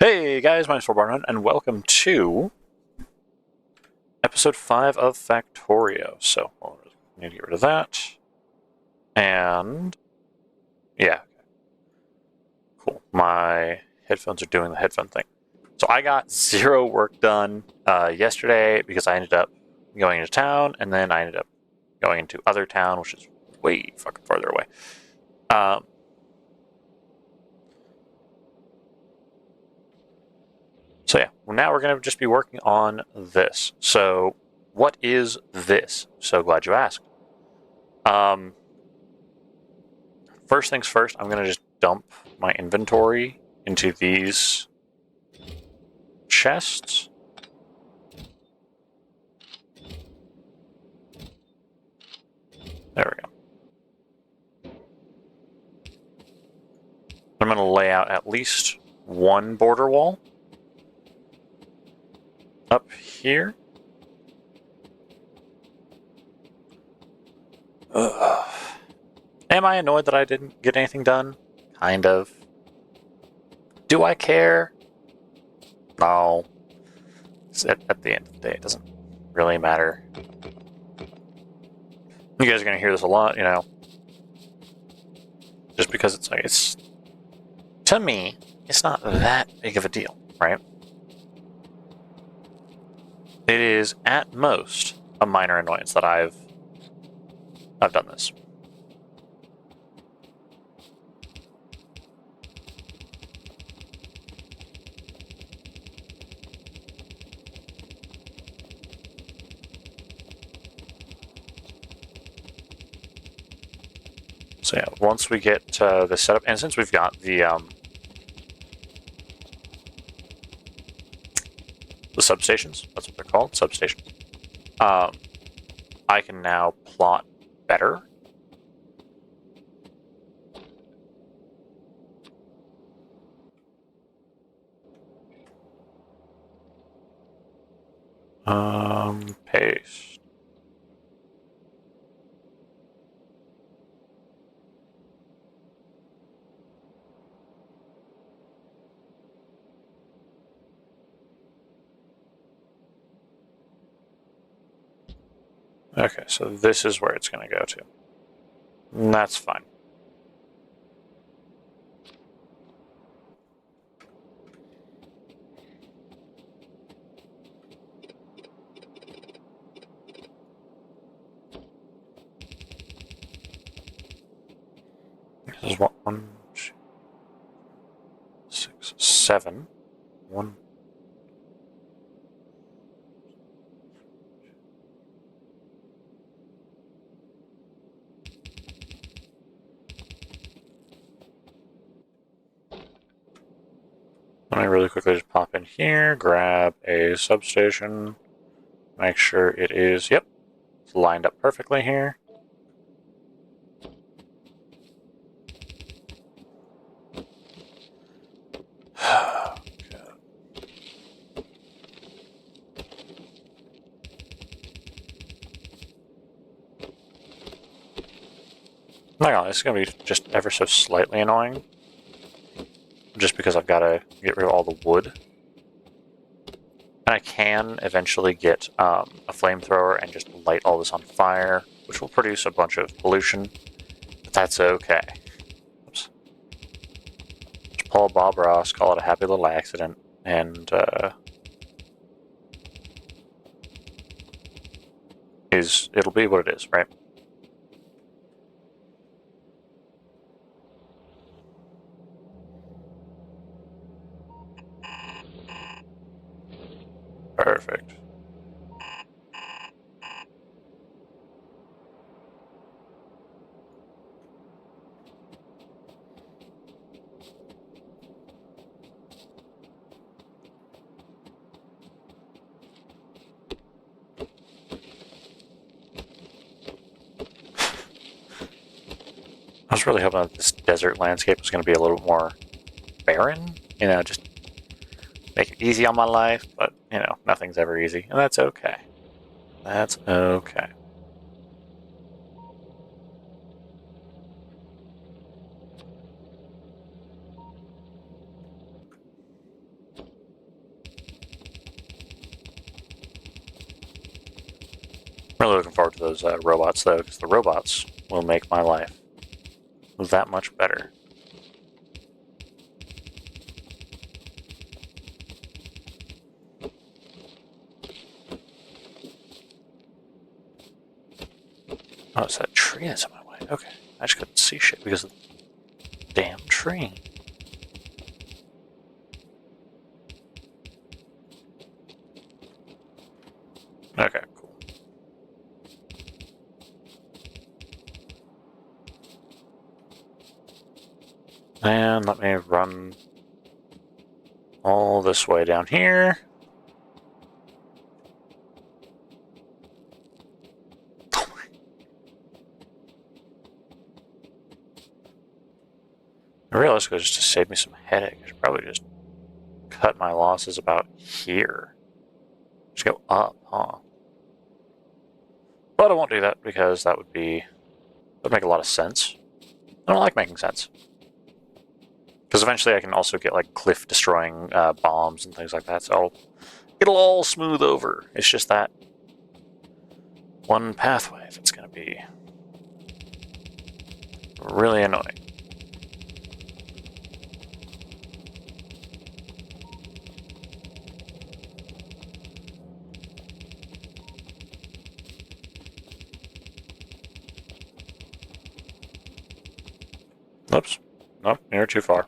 Hey guys, my name's Barnum, and welcome to episode 5 of Factorio. So, I need to get rid of that. And, yeah, cool. My headphones are doing the headphone thing. So I got zero work done yesterday because I ended up going into town, and then I ended up going into other town, which is way fucking farther away. So yeah, well, now we're going to just be working on this. So what is this? So glad you asked. First things first, I'm going to just dump my inventory into these chests. There we go. I'm going to lay out at least one border wall up here. Ugh. Am I annoyed that I didn't get anything done? Kind of. Do I care? No. At the end of the day, it doesn't really matter. You guys are going to hear this a lot, you know. Just because it's like, to me, it's not that big of a deal, right? It is, at most, a minor annoyance that I've done this. So yeah, once we get the setup, and since we've got the substations, that's what they're called, substations, I can now plot better. Paste. Okay, so this is where it's going to go to. And that's fine. This is 1, 2, 6, 7. 1. Let me really quickly just pop in here, grab a substation, make sure it is, yep, it's lined up perfectly here. Hang on, it's going to be just ever so slightly annoying. Just because I've got to get rid of all the wood. And I can eventually get a flamethrower and just light all this on fire, which will produce a bunch of pollution. But that's okay. Oops. Just pull Bob Ross, call it a happy little accident, and it'll be what it is, right? Perfect. I was really hoping that this desert landscape was going to be a little more barren, you know, just make it easy on my life, but, you know, nothing's ever easy, and that's okay. That's okay. Really looking forward to those robots, though, because the robots will make my life that much better. Oh, it's that tree that's in my way. Okay. I just couldn't see shit because of the damn tree. Okay, cool. And let me run all this way down here. Realistically, just to save me some headache, I should probably just cut my losses about here. Just go up, huh? But I won't do that because that would make a lot of sense. I don't like making sense. Because eventually I can also get like cliff destroying bombs and things like that, so it'll all smooth over. It's just that one pathway that's going to be really annoying. Oops. Nope, you're too far.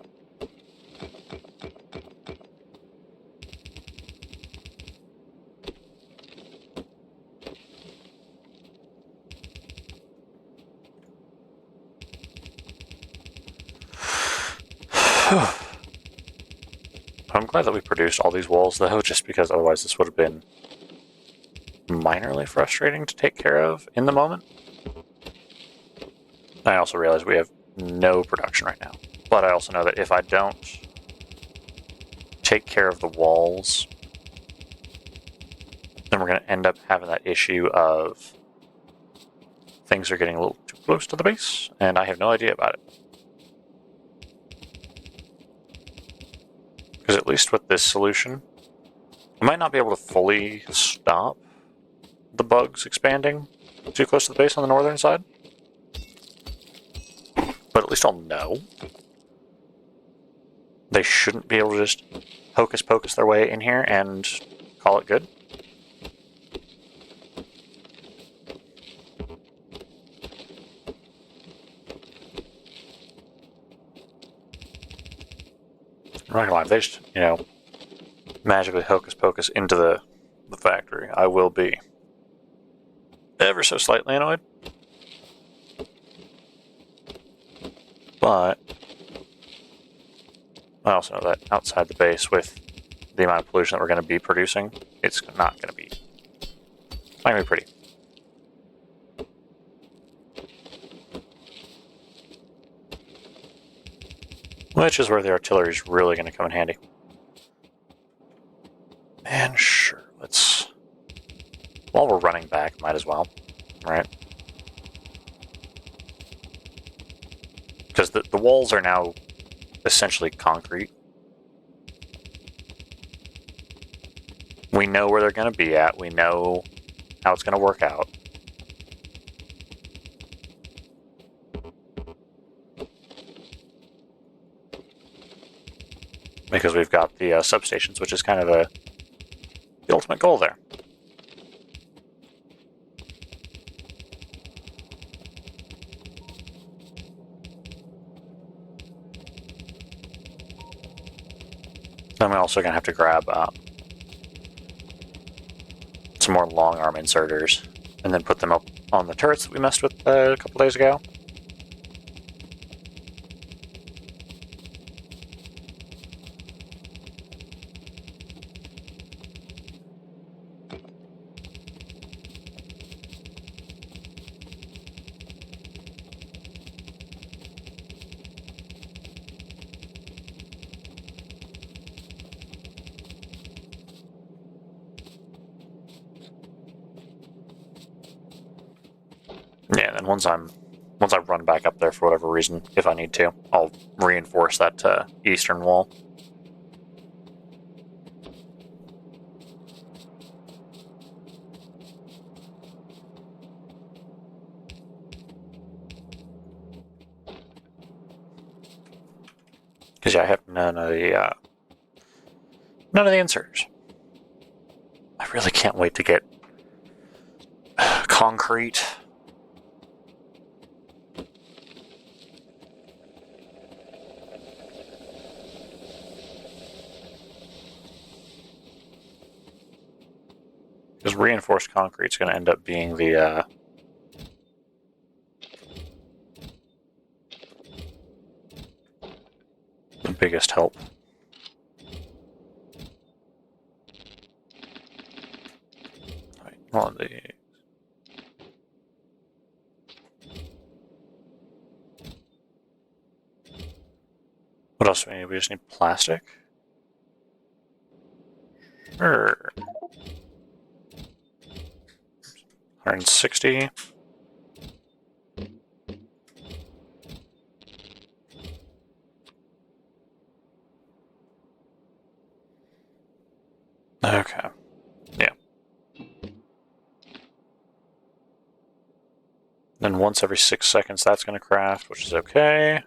I'm glad that we produced all these walls, though, just because otherwise this would have been minorly frustrating to take care of in the moment. I also realize we have no production right now. But I also know that if I don't take care of the walls, then we're going to end up having that issue of things are getting a little too close to the base, and I have no idea about it. Because at least with this solution, I might not be able to fully stop the bugs expanding too close to the base on the northern side. But at least I'll know. They shouldn't be able to just hocus pocus their way in here and call it good. I'm not gonna lie, if they just, magically hocus pocus into the factory, I will be ever so slightly annoyed. But I also know that outside the base, with the amount of pollution that we're going to be producing, it's not going to be pretty. Which is where the artillery is really going to come in handy. And sure, while we're running back, might as well, right? Because the walls are now essentially concrete. We know where they're going to be at. We know how it's going to work out. Because we've got the substations, which is kind of the ultimate goal there. Then we're also going to have to grab some more long arm inserters and then put them up on the turrets that we messed with a couple days ago. Yeah, and then once I run back up there for whatever reason, if I need to, I'll reinforce that eastern wall. Because yeah, I have none of the inserters. I really can't wait to get concrete. Because reinforced concrete is going to end up being the biggest help. Right, one of these. What else do we need? We just need plastic. Sure. 160. Okay. Yeah. Then once every 6 seconds that's going to craft, which is okay.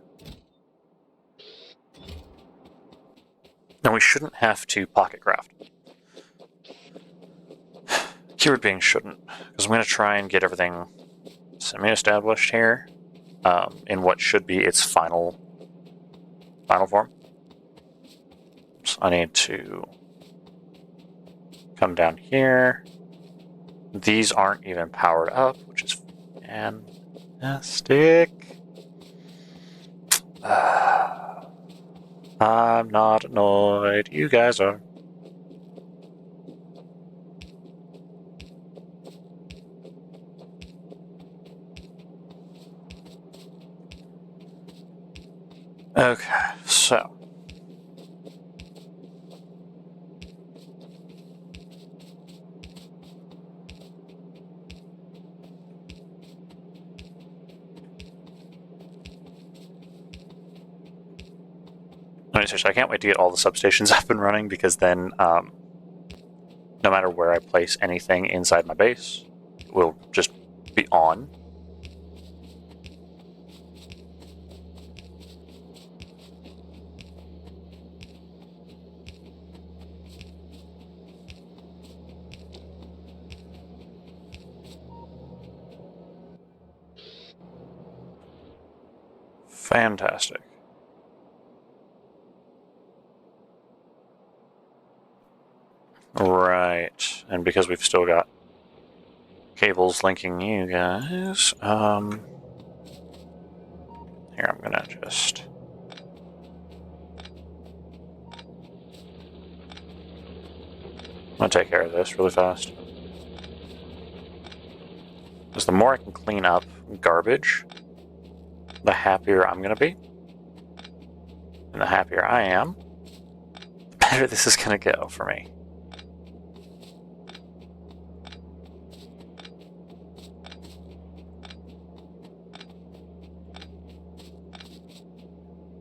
And we shouldn't have to pocket craft. Keyword being shouldn't, because I'm going to try and get everything semi-established here in what should be its final form. So I need to come down here. These aren't even powered up, which is fantastic. I'm not annoyed. You guys are. Okay, so. I can't wait to get all the substations up and running, because then no matter where I place anything inside my base, it will just be on. Fantastic. Right, and because we've still got cables linking you guys, here I'm gonna just... I'm gonna take care of this really fast. Because the more I can clean up garbage, the happier I'm gonna be. And the happier I am, the better this is gonna go for me.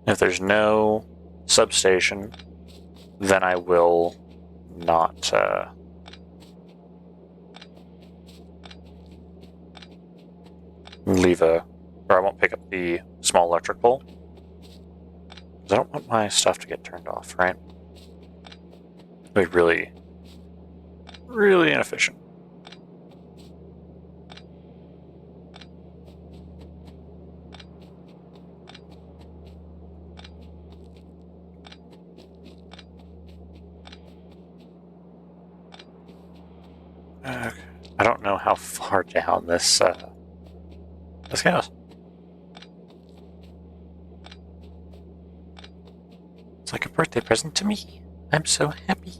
If there's no substation, then I will not leave or I won't pick up the small electric pole. I don't want my stuff to get turned off, right? It'd be really, really inefficient. Okay. I don't know how far down this goes. It's like a birthday present to me. I'm so happy.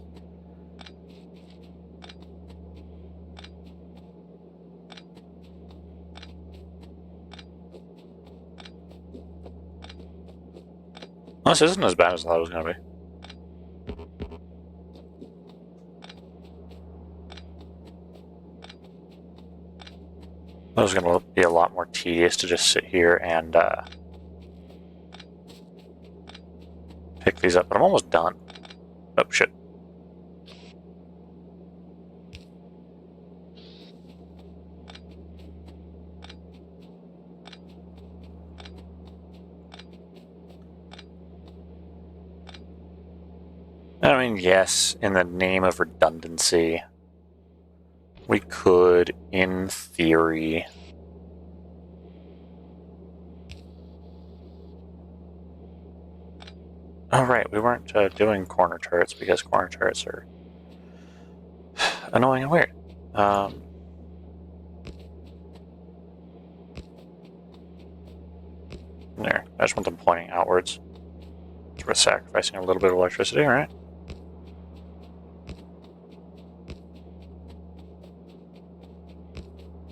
Well, this isn't as bad as I thought it was going to be. It was going to be a lot more tedious to just sit here and pick these up, but I'm almost done. Oh, shit. I mean, yes, in the name of redundancy, we could, in theory... Oh, right, we weren't doing corner turrets because corner turrets are annoying and weird. There, I just want them pointing outwards. We're sacrificing a little bit of electricity, right?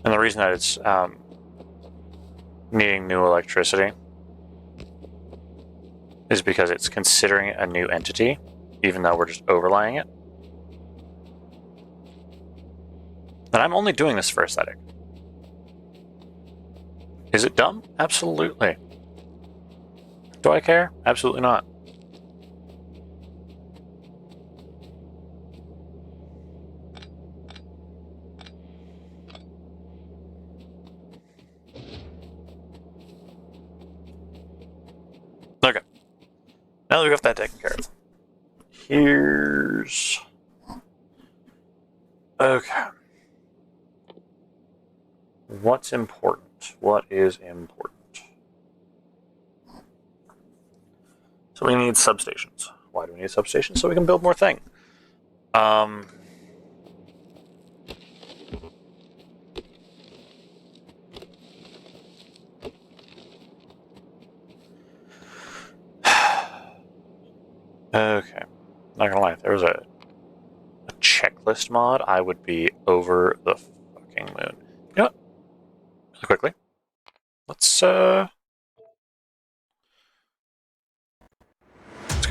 And the reason that it's needing new electricity is because it's considering a new entity, even though we're just overlaying it. And I'm only doing this for aesthetic. Is it dumb? Absolutely. Do I care? Absolutely not. Okay. Now that we got that taken care of. Here's... Okay. What's important? What is important? So we need substations. Why do we need substations? So we can build more thing. Okay. Not gonna lie, if there was a checklist mod, I would be over the fucking moon. You know what? Really quickly. Let's go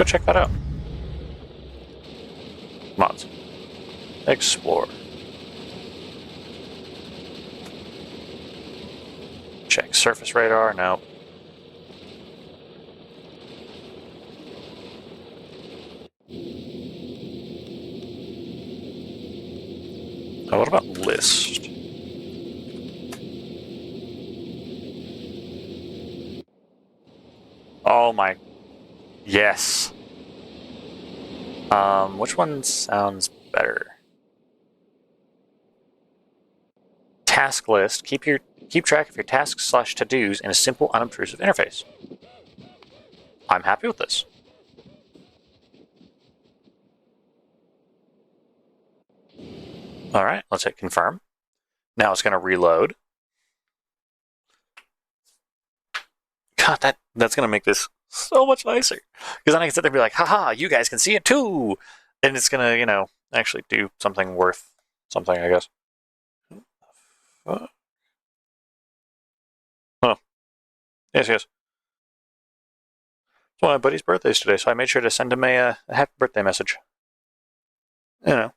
check that out. Mods. Explore. Check surface radar. No. Oh, what about list? Oh my... Yes. Which one sounds better? Task list. Keep track of your tasks/to-dos in a simple, unobtrusive interface. I'm happy with this. All right, let's hit confirm. Now it's going to reload. God, that's going to make this so much nicer. Because then I can sit there and be like, haha, you guys can see it too. And it's going to, you know, actually do something worth something, I guess. Oh. Yes. It's one of my buddy's birthdays today, so I made sure to send him a happy birthday message. You know.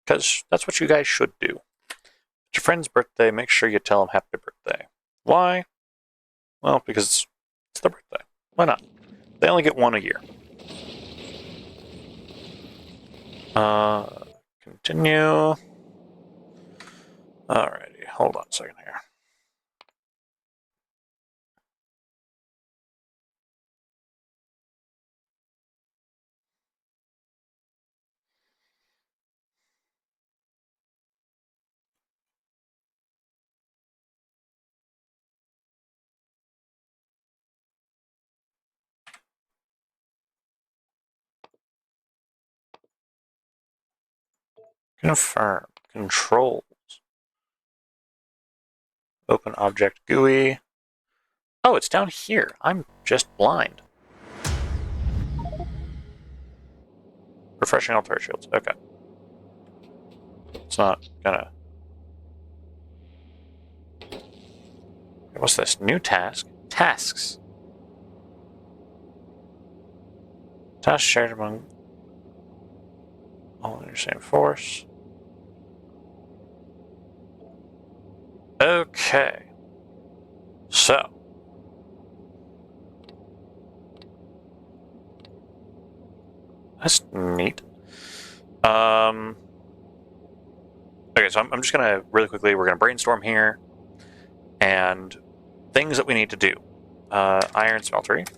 Because that's what you guys should do. It's your friend's birthday, make sure you tell him happy birthday. Why? Well, because it's their birthday. Why not? They only get one a year. Continue. Alrighty, hold on a second here. Confirm. Controls. Open object GUI. Oh, it's down here. I'm just blind. Refreshing all turret shields. Okay. It's not gonna... What's this? New task? Tasks. Tasks shared among all in your same force. Okay. So. That's neat. Okay, so I'm just gonna really quickly, we're gonna brainstorm here. And things that we need to do. Iron smeltery.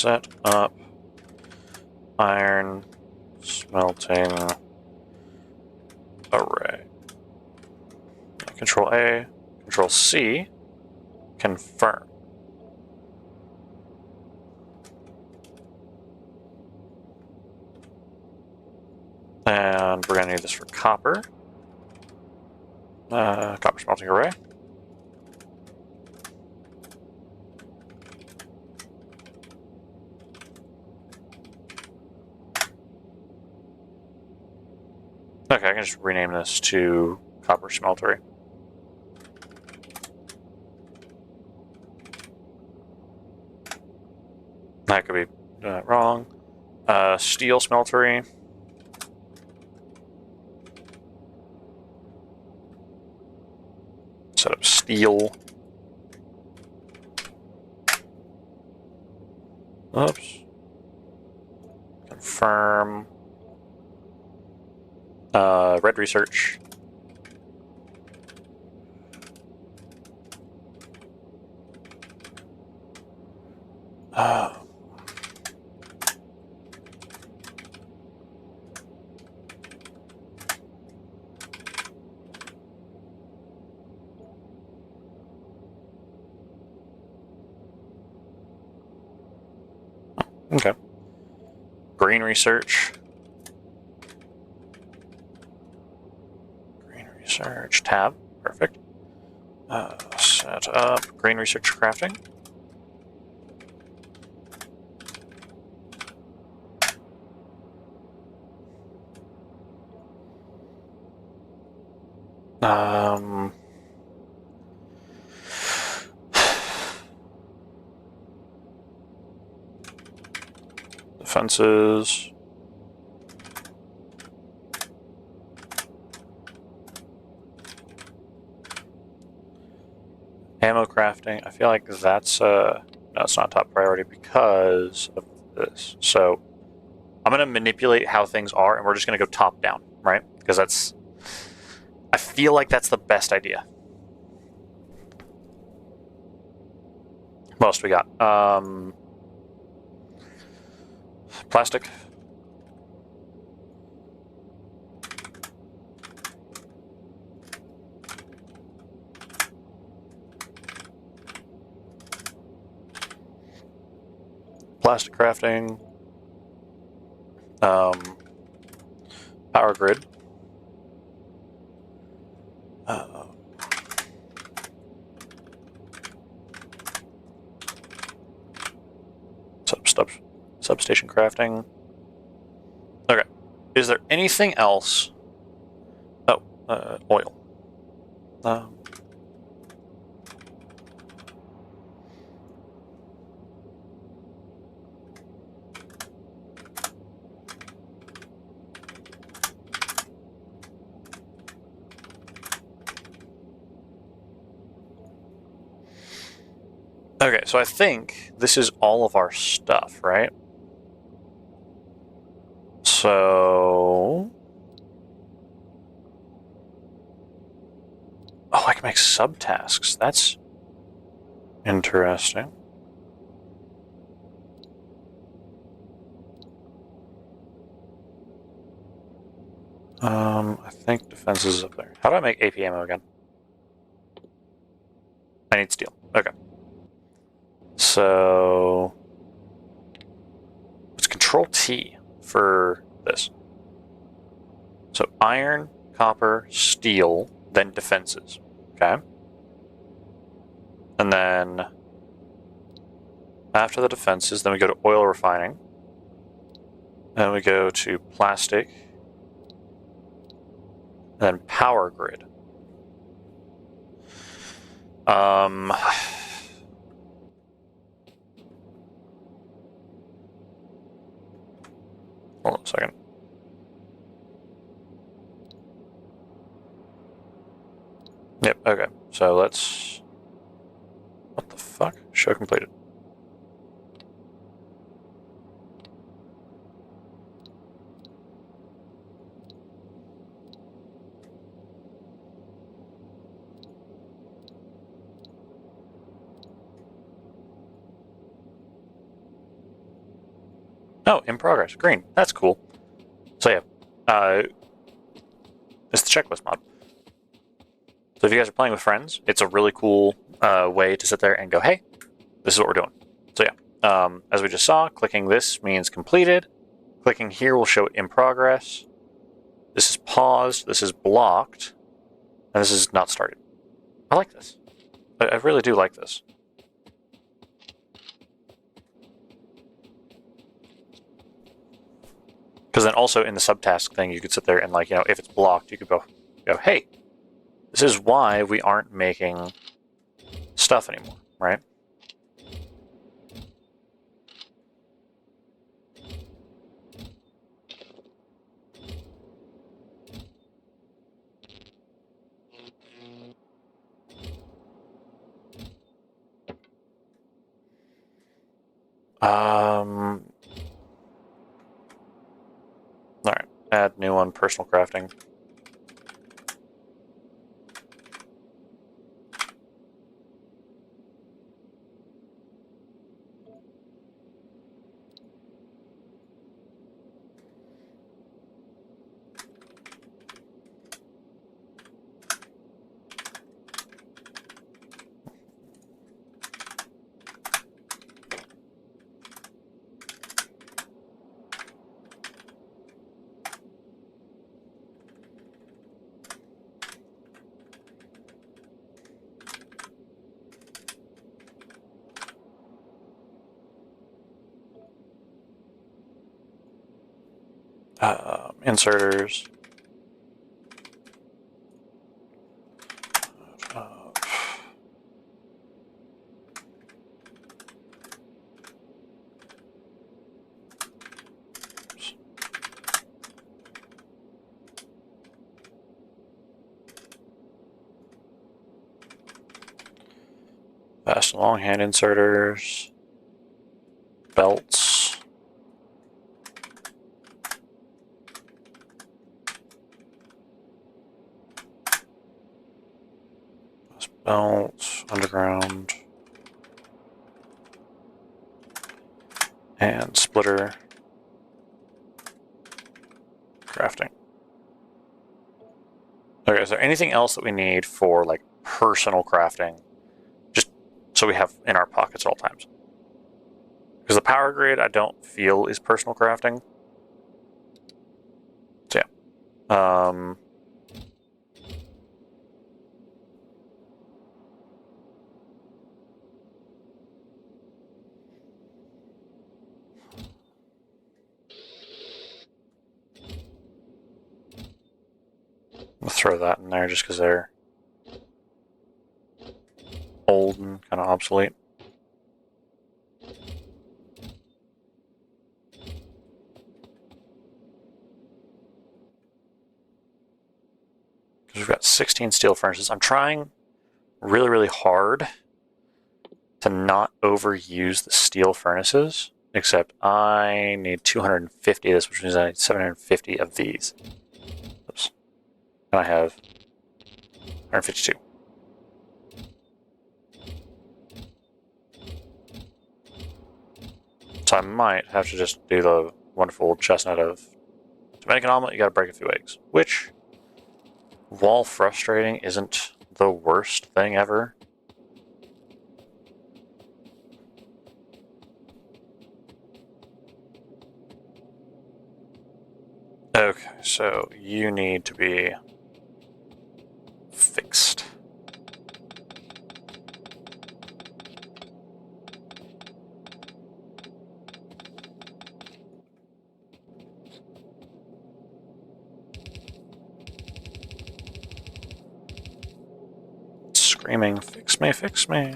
set up iron smelting array. Control A, Control C, confirm. And we're going to need this for copper. Copper smelting array. Okay, I can just rename this to copper smeltery. That could be wrong. Steel smeltery. Set up steel. Oops. Confirm. Red research. Okay. Green research. Green research tab. Perfect. Set up green research crafting. Defenses. Ammo crafting. I feel like that's no, it's not top priority because of this. So I'm going to manipulate how things are, and we're just going to go top down, right? Because that's, I feel like that's the best idea. What else do we got? Plastic. Plastic crafting. Power grid. Substation crafting. Okay. Is there anything else? Oh, oil. Okay, so I think this is all of our stuff, right? So... Oh, I can make subtasks. That's interesting. I think defense is up there. How do I make AP ammo again? I need steel. Okay. So... Let's Control T for this. So iron, copper, steel, then defenses. Okay. And then after the defenses, then we go to oil refining. Then we go to plastic. And then power grid. Hold on a second. Yep, okay. So let's... What the fuck? Show completed. Oh, in progress. Green. That's cool. So yeah, it's the checklist mod. So if you guys are playing with friends, it's a really cool way to sit there and go, hey, this is what we're doing. So yeah, as we just saw, clicking this means completed. Clicking here will show it in progress. This is paused. This is blocked. And this is not started. I like this. I really do like this. Because then also in the subtask thing, you could sit there and like, if it's blocked, you could go, hey, this is why we aren't making stuff anymore, right? All right, add new one, personal crafting. Inserters. Fast and long hand inserters. Belts. Belts, underground. And splitter. Crafting. Okay, is there anything else that we need for like personal crafting? Just so we have in our pockets at all times. Because the power grid I don't feel is personal crafting. So yeah. We'll throw that in there just because they're old and kind of obsolete. Because we've got 16 steel furnaces. I'm trying really, really hard to not overuse the steel furnaces, except I need 250 of this, which means I need 750 of these. Oops. And I have 152. So I might have to just do the wonderful chestnut of to make an omelet, you gotta break a few eggs. Which, while frustrating, isn't the worst thing ever. Okay, so you need to be fixed. Screaming, fix me, fix me.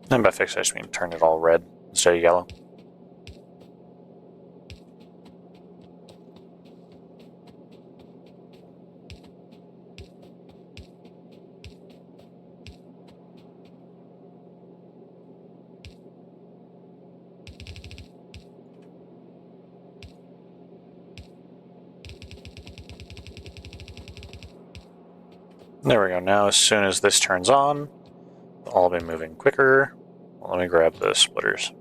And by fix, I just mean turn it all red instead of yellow. There we go. Now, as soon as this turns on, they'll all be moving quicker. Well, let me grab the splitters,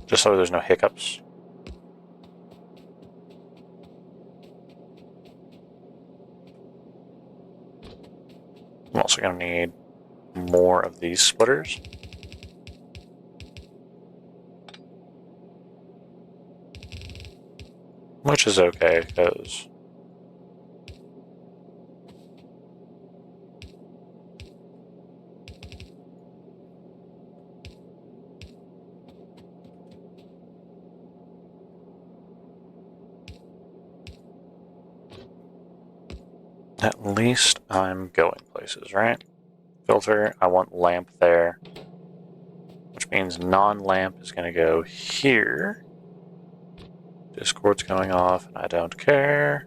just so there's no hiccups. I'm also going to need more of these splitters. Which is okay, because at least I'm going places, right? Filter, I want lamp there, which means non-lamp is going to go here. Discord's going off, and I don't care.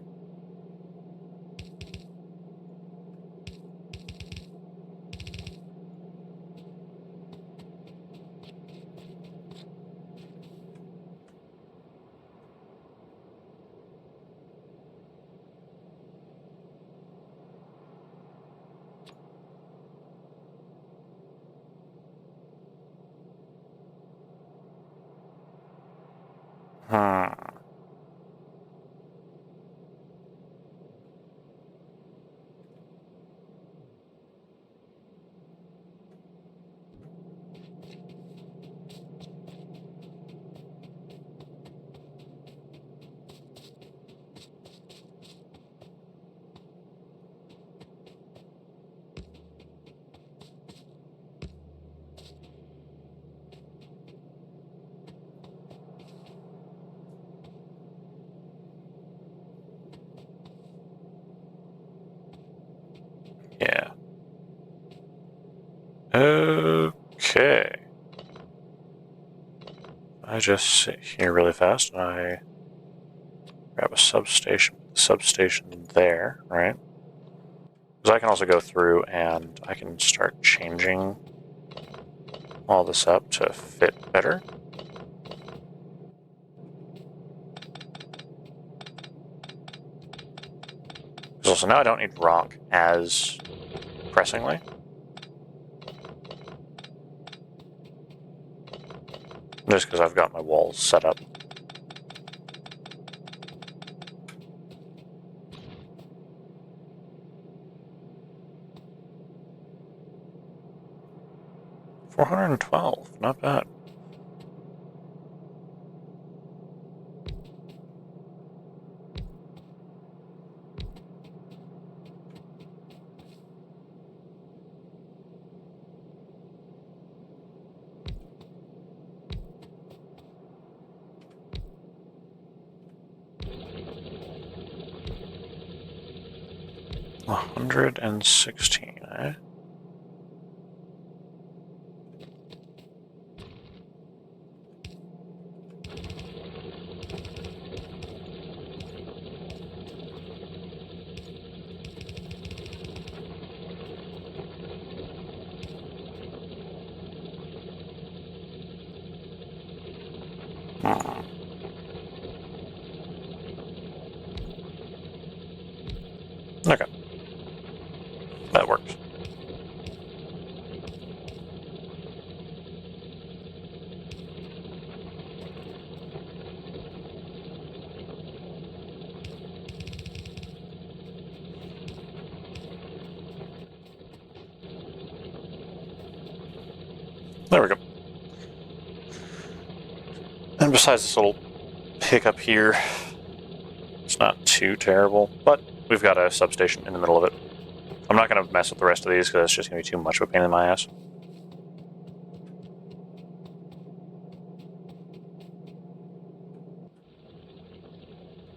Yeah. Okay. I just sit here really fast and I grab a substation there, right? Because I can also go through and I can start changing all this up to fit better. Because also now I don't need rock as pressingly. Just because I've got my walls set up. $412, not bad. $116, eh? Okay. That works. There we go. And besides this little hiccup here, it's not too terrible, but we've got a substation in the middle of it. I'm not going to mess with the rest of these because it's just going to be too much of a pain in my ass.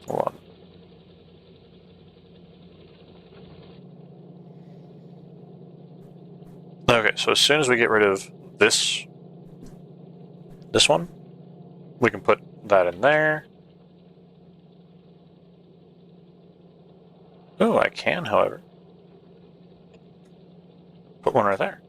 Hold on. Okay, so as soon as we get rid of this one, we can put that in there. Oh, I can, however, put one right there.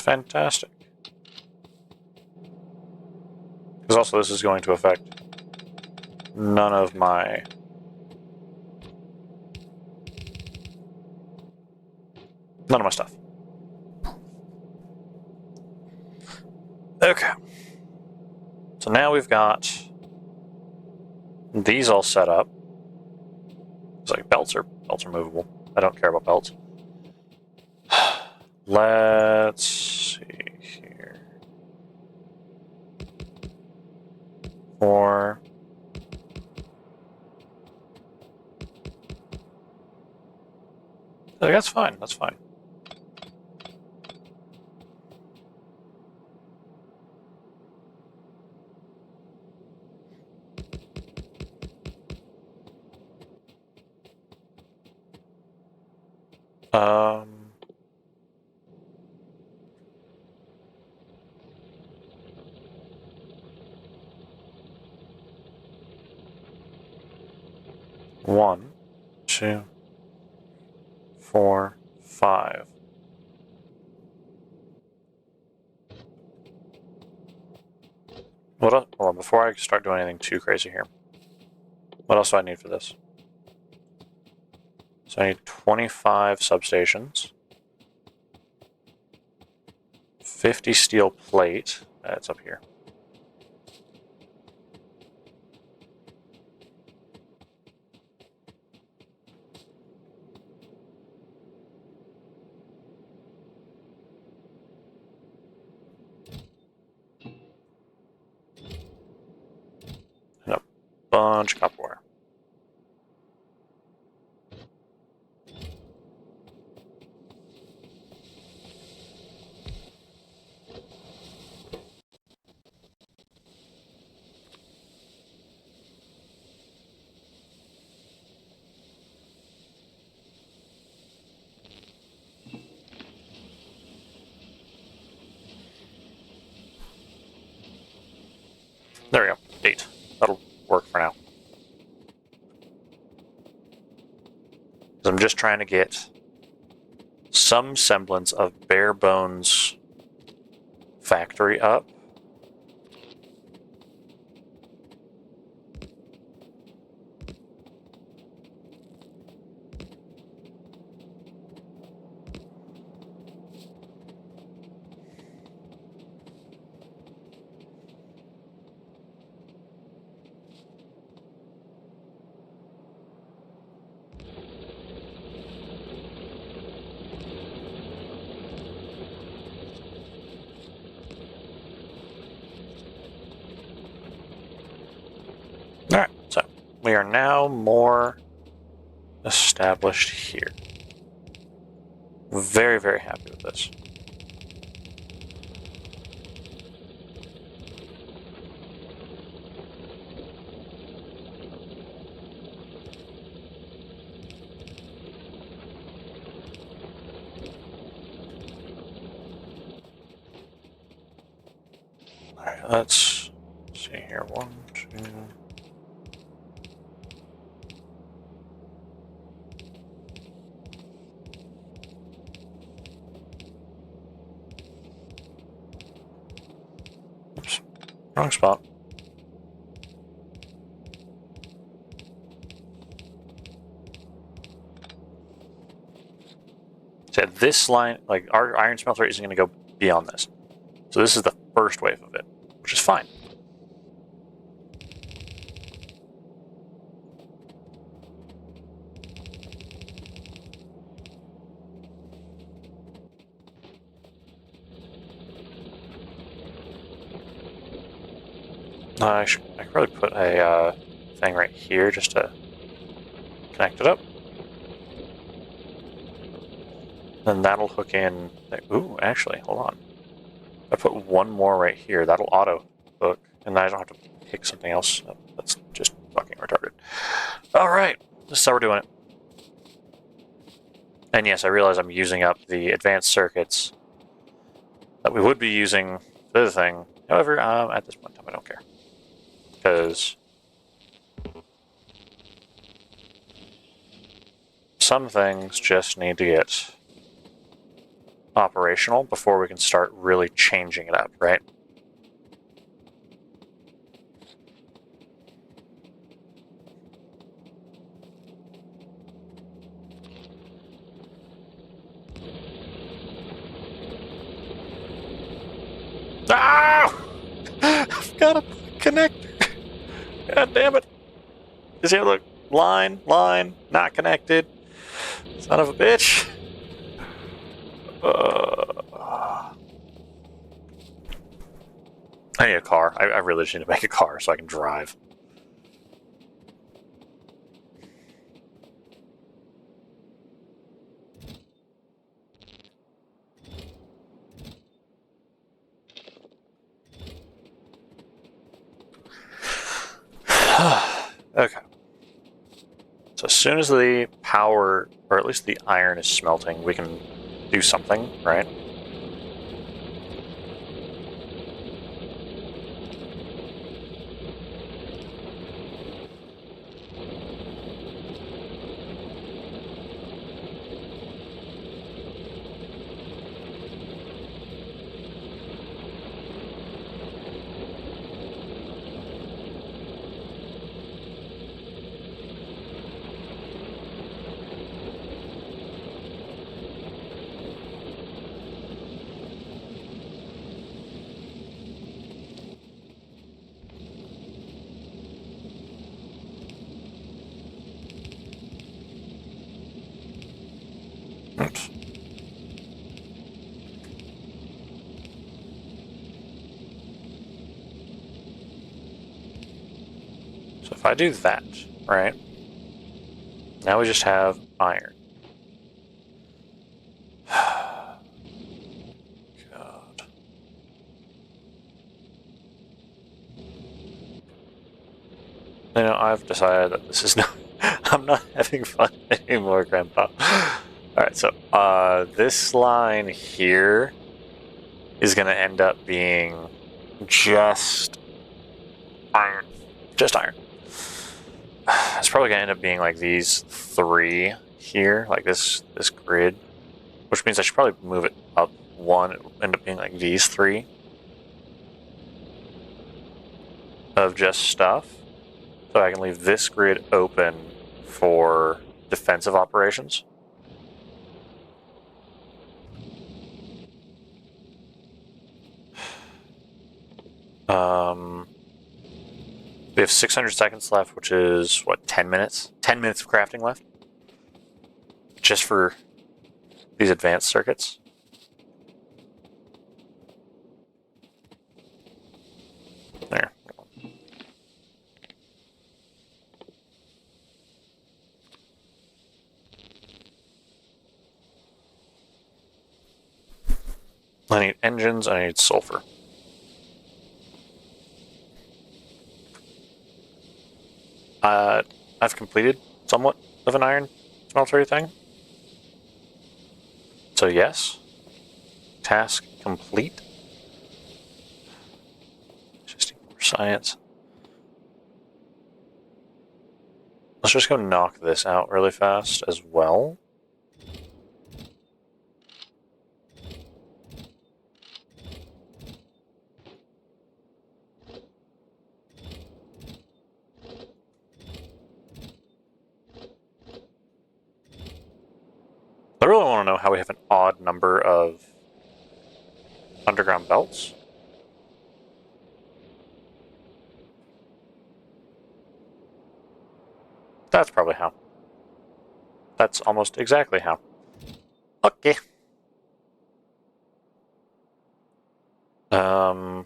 fantastic. Because also this is going to affect none of my stuff. Okay. So now we've got these all set up. It's like belts are movable. I don't care about belts. Let's see here. 4. That's fine. That's fine. One, 2, 4, 5. What else? Hold on, before I start doing anything too crazy here. What else do I need for this? So I need 25 substations. 50 steel plate. That's up here. And a bunch of copper wire. There we go. 8. That'll work for now. I'm just trying to get some semblance of bare bones factory up. Alright, so we are now more established here. Very, very happy with this. Alright, let's see here. 1, 2. Oops, wrong spot. So this line, like our iron smelter isn't going to go beyond this. So this is the first wave of it, which is fine. I could probably put a thing right here just to connect it up. Then that'll hook in. Ooh, actually, hold on. If I put one more right here, that'll auto hook, and then I don't have to pick something else. That's just fucking retarded. All right, this is how we're doing it. And yes, I realize I'm using up the advanced circuits that we would be using for the other thing. However, at this point in time, I don't care. Because some things just need to get operational before we can start really changing it up, right? Ah! I've got a connector. God damn it. You see, look. Line, not connected. Son of a bitch. I need a car. I really just need to make a car so I can drive. Okay. So as soon as the power, or at least the iron is smelting, we can do something, right? Oops. So if I do that, right? Now we just have iron. God. You know, I've decided that this is not... I'm not having fun anymore, Grandpa. Alright, so this line here is going to end up being just iron. Just iron. It's probably going to end up being like these three here, like this grid, which means I should probably move it up one. It will end up being like these three of just stuff. So I can leave this grid open for defensive operations. We have 600 seconds left, which is, what, 10 minutes? 10 minutes of crafting left? Just for these advanced circuits. There. I need engines, I need sulfur. I've completed somewhat of an iron smeltery thing. So yes. Task complete. Just more science. Let's just go knock this out really fast as well. I really want to know how we have an odd number of underground belts. That's probably how. That's almost exactly how. Okay. Oh,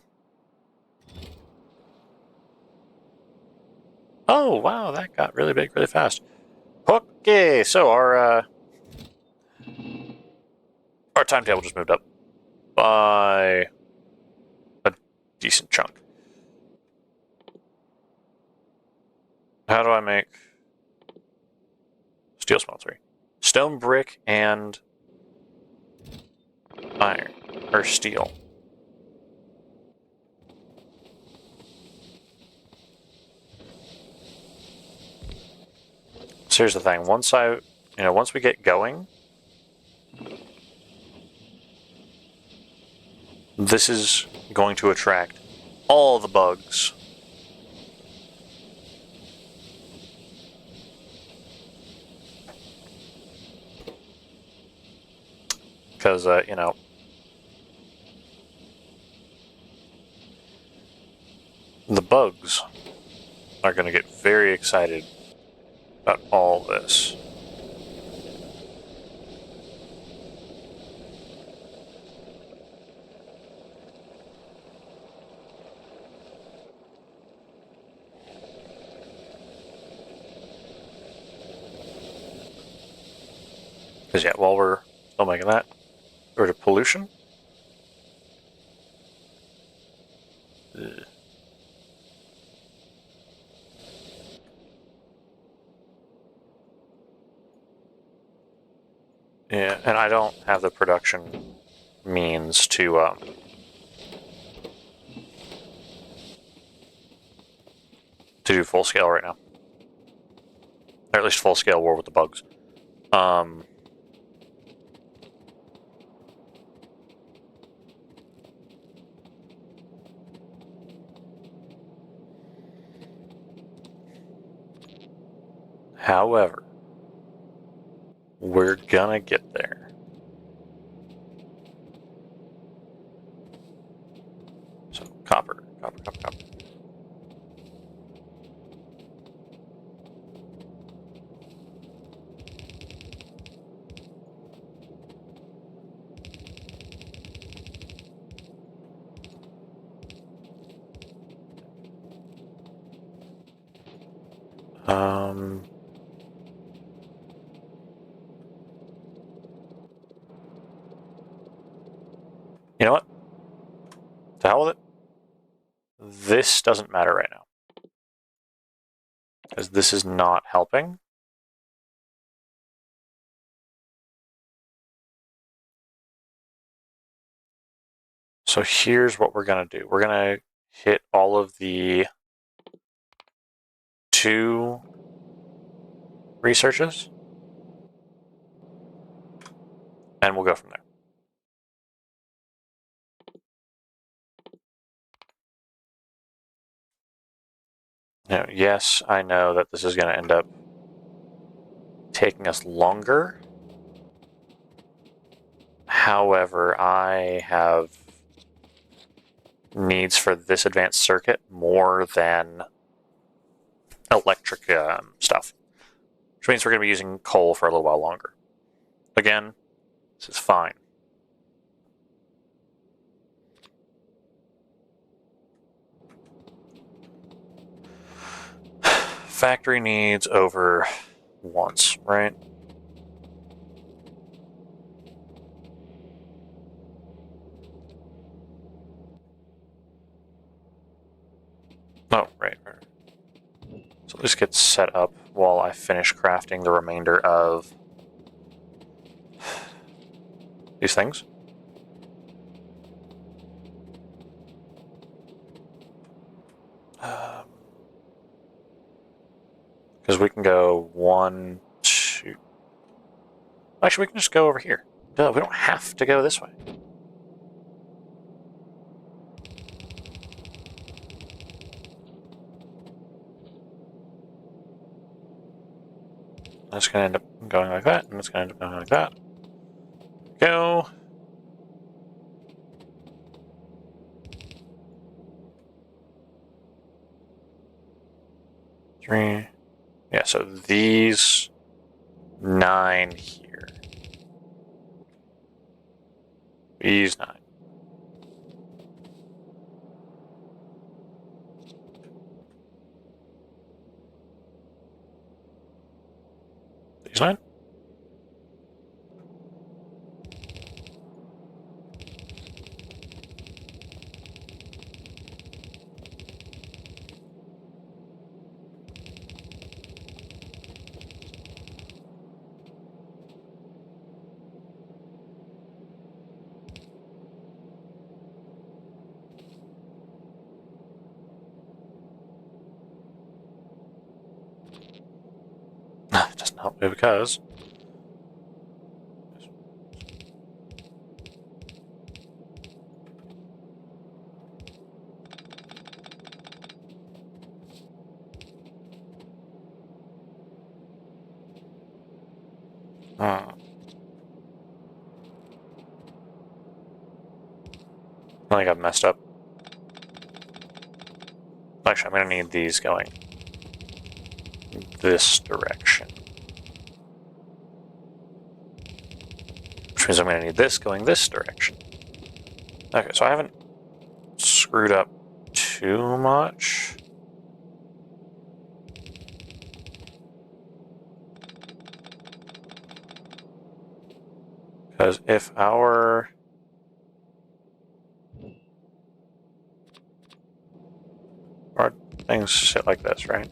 wow, that got really big really fast. Okay, so our timetable just moved up by a decent chunk. How do I make steel smeltery? Stone, brick, and iron, or steel. So here's the thing. Once we get going, this is going to attract all the bugs. Because, you know, the bugs are going to get very excited about all this. Because, yeah, while we're still making that, or to pollution. Ugh. Yeah, and I don't have the production means to do full scale right now, or at least full scale war with the bugs. However, we're gonna get there. So copper, copper, copper, copper. You know what? To hell with it. This doesn't matter right now. Because this is not helping. So here's what we're going to do. We're going to hit all of the 2 researches. And we'll go from there. Now, yes, I know that this is going to end up taking us longer. However, I have needs for this advanced circuit more than electric stuff, which means we're going to be using coal for a little while longer. Again, this is fine. Factory needs over once, right? Oh, right. So this gets set up while I finish crafting the remainder of these things. Because we can go 1, 2. Actually, we can just go over here. Duh, we don't have to go this way. That's going to end up going like that, and it's going to end up going like that. Go. Three. Yeah, so these 9 here. These 9. These 9. It doesn't help me because I think I've messed up. Actually, I'm going to need these going this direction. Which means I'm going to need this going this direction. Okay, so I haven't screwed up too much. Because if our things sit like this, right?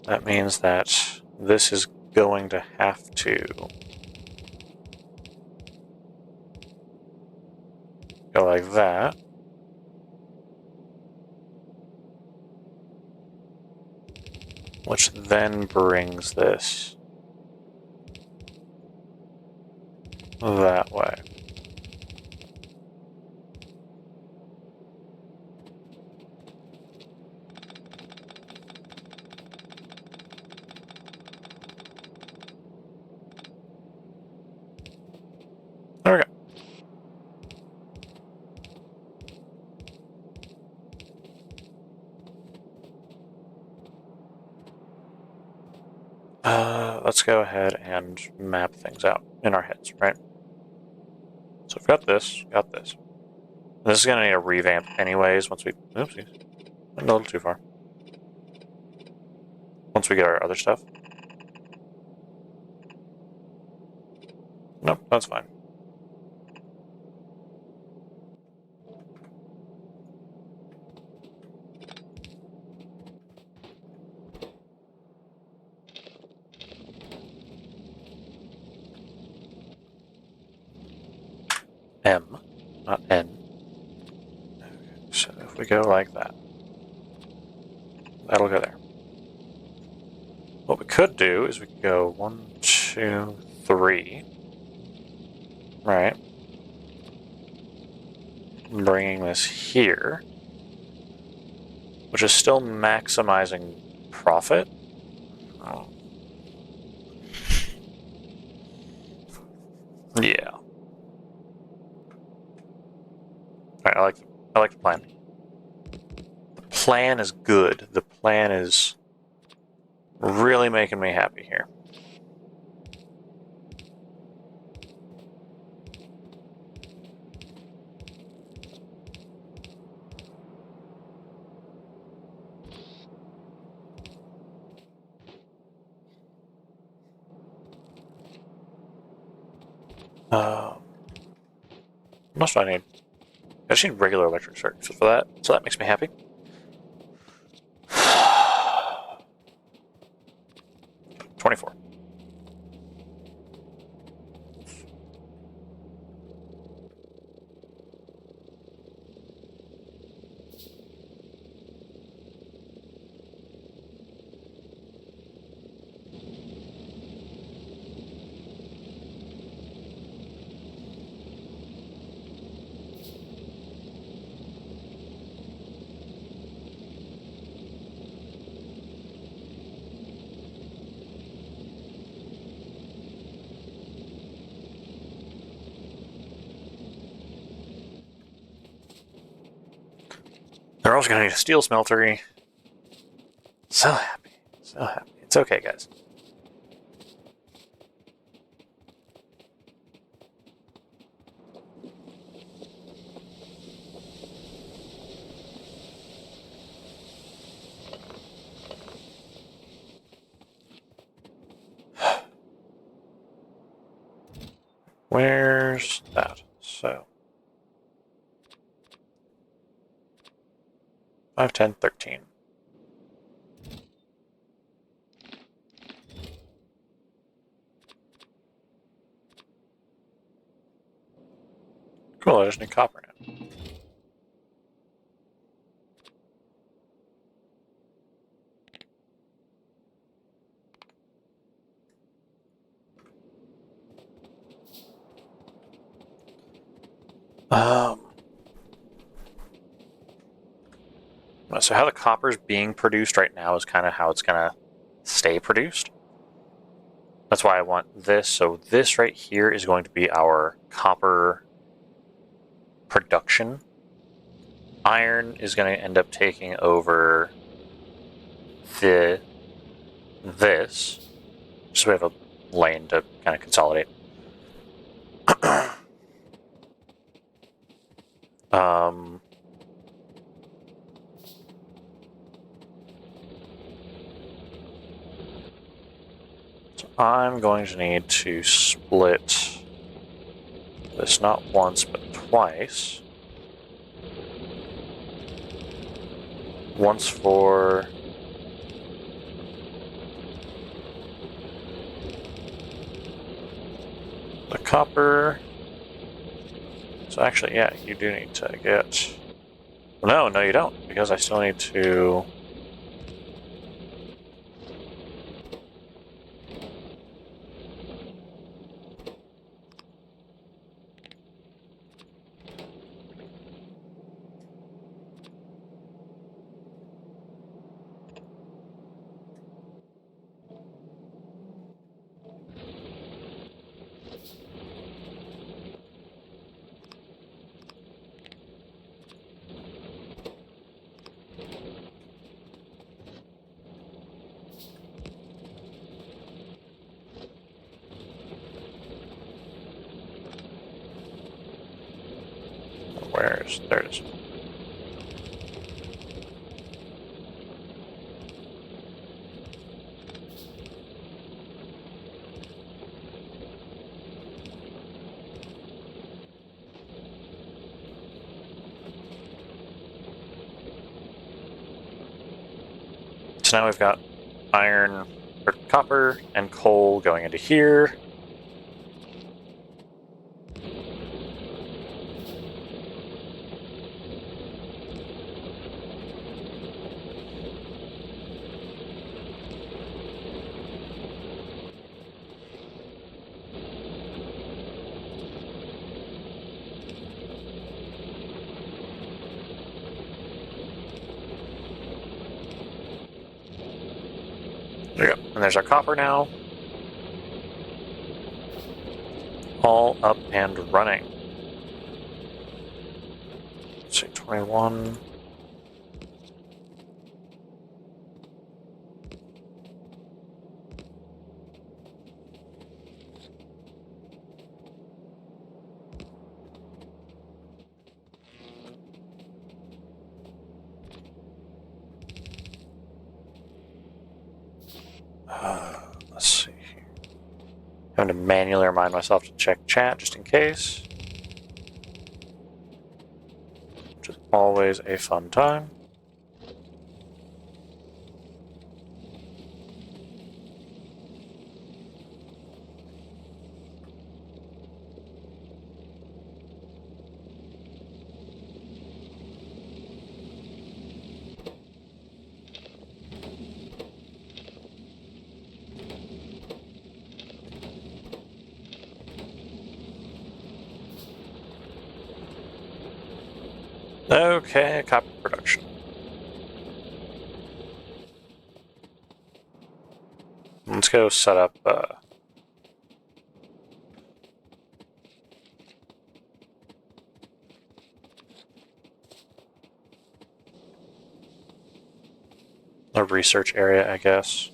That means that this is going to have to go like that. Which then brings this that way. There we go. Let's go ahead and map things out in our heads, right? So we've got this, got this. This is going to need a revamp anyways once we... Oopsies. Went a little too far. Once we get our other stuff. Nope, that's fine. M, not N. Okay, so if we go like that, that'll go there. What we could do is we could go 1, 2, 3. Right. Bringing this here, which is still maximizing profit. Oh. Yeah. Alright, I like the plan. The plan is good. The plan is really making me happy here. What else do I need? I just need regular electric circuits for that, so that makes me happy. 24. They're also going to need a steel smeltery. So happy. So happy. It's okay, guys. Where's that? So 5, 10, 13. Cool, I just need copper now. So how the copper is being produced right now is kind of how it's going to stay produced. That's why I want this. So this right here is going to be our copper production. Iron is going to end up taking over this, so we have a lane to kind of consolidate. So I'm going to need to split this not once but twice. Once for the copper. So actually, yeah, you do need to get... No, you don't, because I still need to... There it is. So now we've got iron, or copper, and coal going into here. There we go. And there's our copper now. All up and running. Let's see, 21. Let's see here. I'm going to manually remind myself to check chat just in case. Which is always a fun time. Okay, copper production. Let's go set up a research area, I guess.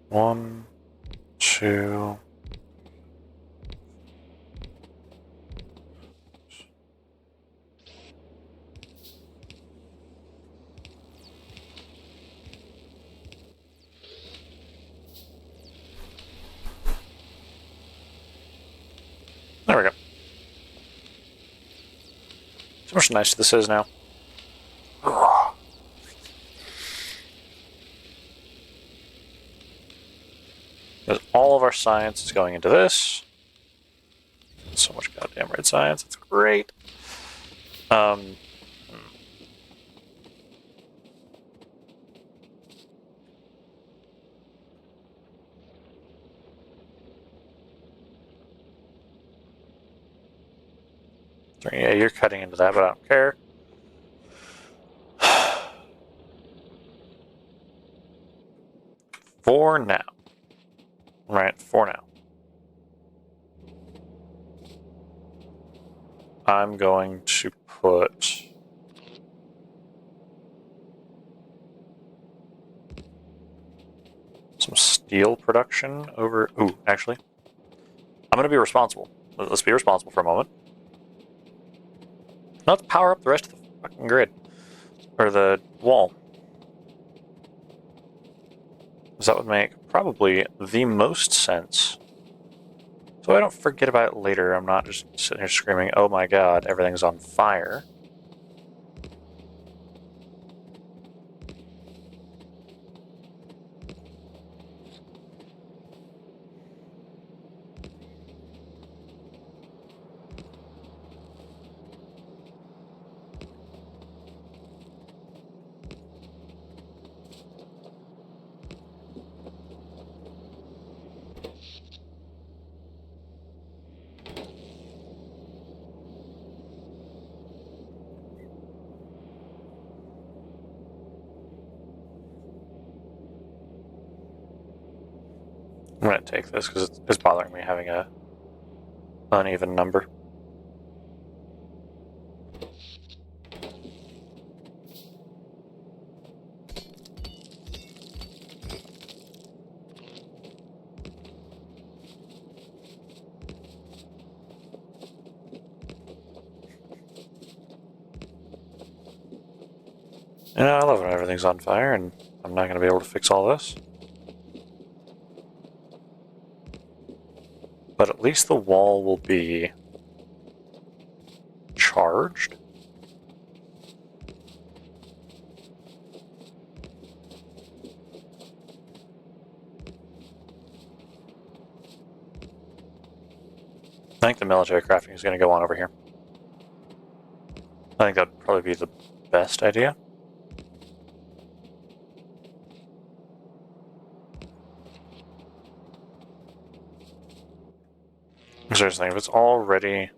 One, two. There we go. See how much nicer this is now. science is going into this. So much goddamn red science. It's great. Yeah, you're cutting into that, but I don't care. For now. Right, for now. I'm going to put some steel production over... Ooh, actually. I'm going to be responsible. Let's be responsible for a moment. Let's power up the rest of the fucking grid. Or the wall. Because that would make probably the most sense. So I don't forget about it later. I'm not just sitting here screaming, oh my god, everything's on fire. I'm going to take this because it's bothering me having a uneven number. I love when everything's on fire and I'm not going to be able to fix all this. But at least the wall will be charged. I think the military crafting is going to go on over here. I think that'd probably be the best idea. Seriously, if it's already...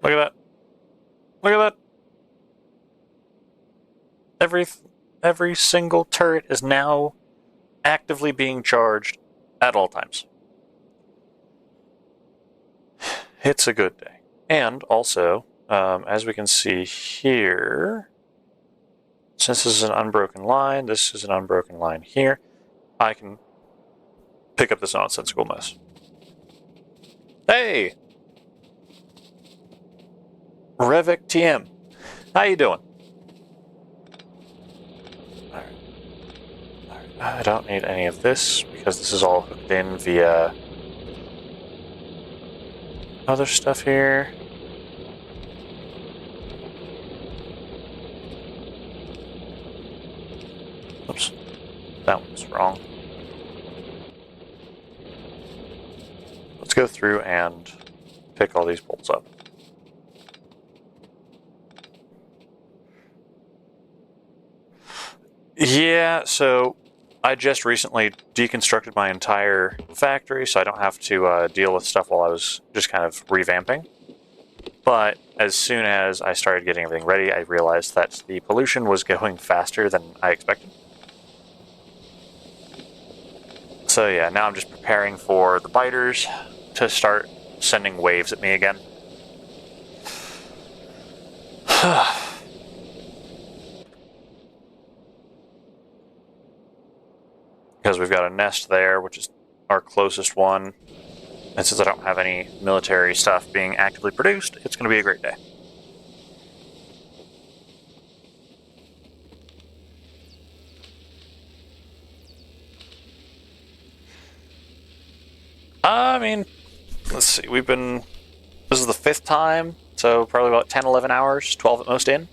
Look at that! Look at that! Every single turret is now actively being charged at all times. It's a good day. And also, as we can see here, since this is an unbroken line, this is an unbroken line here, I can pick up this nonsensical mess. Hey! Revik TM. How you doing? Alright. I don't need any of this because this is all hooked in via other stuff here. Oops. That one's wrong. Let's go through and pick all these bolts up. Yeah, so I just recently deconstructed my entire factory, so I don't have to deal with stuff while I was just kind of revamping. But as soon as I started getting everything ready, I realized that the pollution was going faster than I expected. So yeah, now I'm just preparing for the biters to start sending waves at me again. Because we've got a nest there, which is our closest one. And since I don't have any military stuff being actively produced, it's going to be a great day. I mean, let's see, this is the 5th time, so probably about 10, 11 hours, 12 at most in.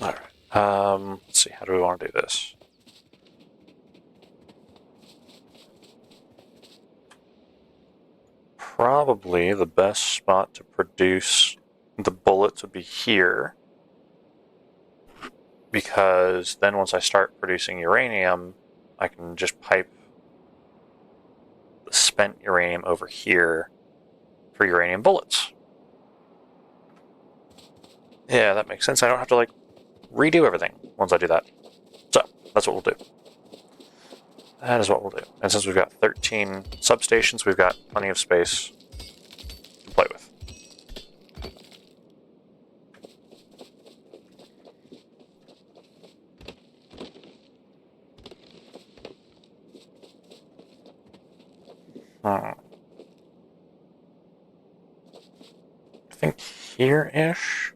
Alright, let's see, how do we want to do this? Probably the best spot to produce the bullets would be here, because then once I start producing uranium, I can just pipe the spent uranium over here for uranium bullets. Yeah, that makes sense. I don't have to, like, redo everything once I do that. So, that's what we'll do. That is what we'll do. And since we've got 13 substations, we've got plenty of space to play with. I think here-ish?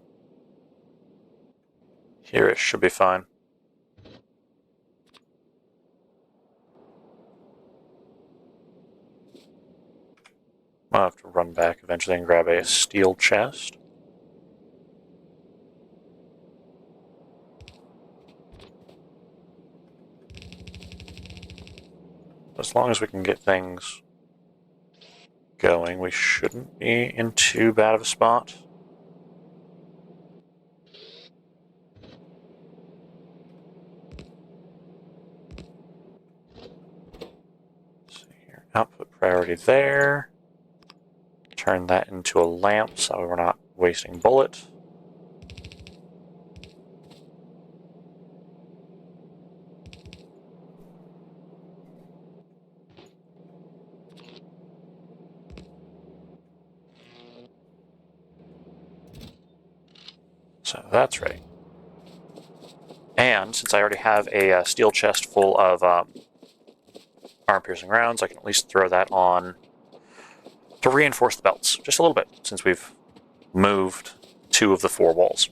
Here-ish should be fine. I'll have to run back eventually and grab a steel chest. As long as we can get things going, we shouldn't be in too bad of a spot. Let's see here. Output priority there. Turn that into a lamp so we're not wasting bullet. So that's ready. And since I already have a steel chest full of armor-piercing rounds, I can at least throw that on to reinforce the belts just a little bit, since we've moved 2 of the 4 walls.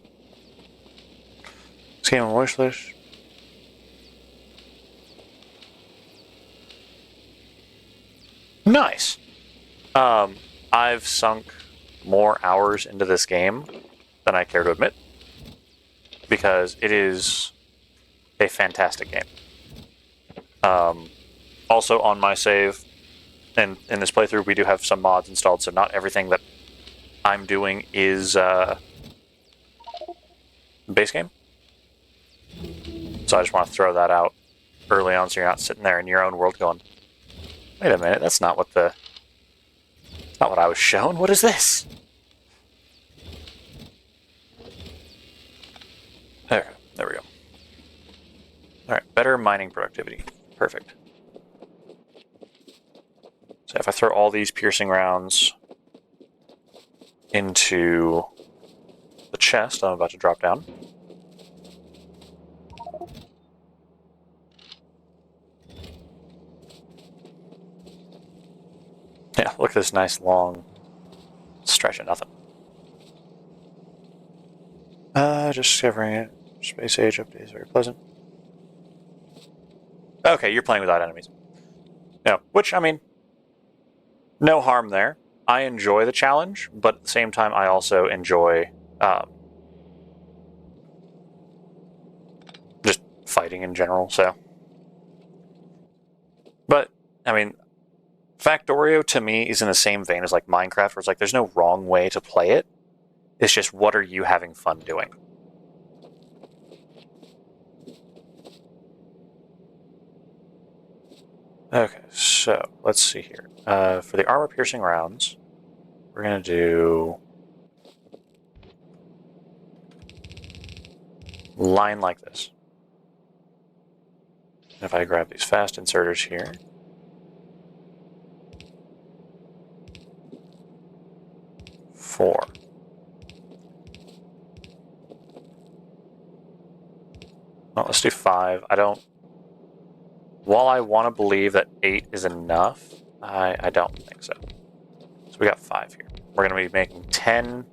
Scheme on wish list. Nice. I've sunk more hours into this game than I care to admit, because it is a fantastic game. Also, on my save, and in this playthrough, we do have some mods installed, so not everything that I'm doing is base game. So I just want to throw that out early on, so you're not sitting there in your own world going, "Wait a minute, that's not what I was shown. What is this?" There we go. All right, better mining productivity. Perfect. So if I throw all these piercing rounds into the chest I'm about to drop down. Yeah, look at this nice long stretch of nothing. Just discovering it. Space age update is very pleasant. Okay, you're playing without enemies. No, which, I mean, no harm there. I enjoy the challenge, but at the same time, I also enjoy just fighting in general, so. But, I mean, Factorio to me is in the same vein as like Minecraft, where it's like there's no wrong way to play it. It's just, what are you having fun doing? Okay, so let's see here. For the armor-piercing rounds, we're going to do line like this. If I grab these fast inserters here, four. Well, let's do 5. While I want to believe that 8 is enough, I don't think so. So we got 5 here. We're going to be making 10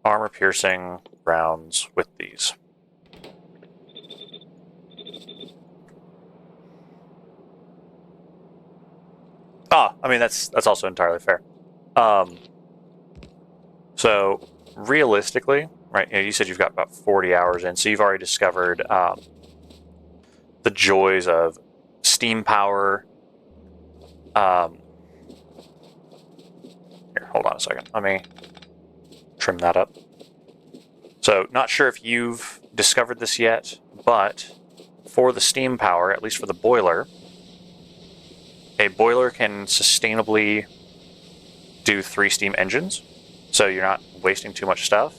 armor-piercing rounds with these. I mean, that's also entirely fair. So, realistically, right? You said you've got about 40 hours in, so you've already discovered the joys of steam power. Here, hold on a second. Let me trim that up. So, not sure if you've discovered this yet, but for the steam power, at least for the boiler, a boiler can sustainably do 3 steam engines, so you're not wasting too much stuff.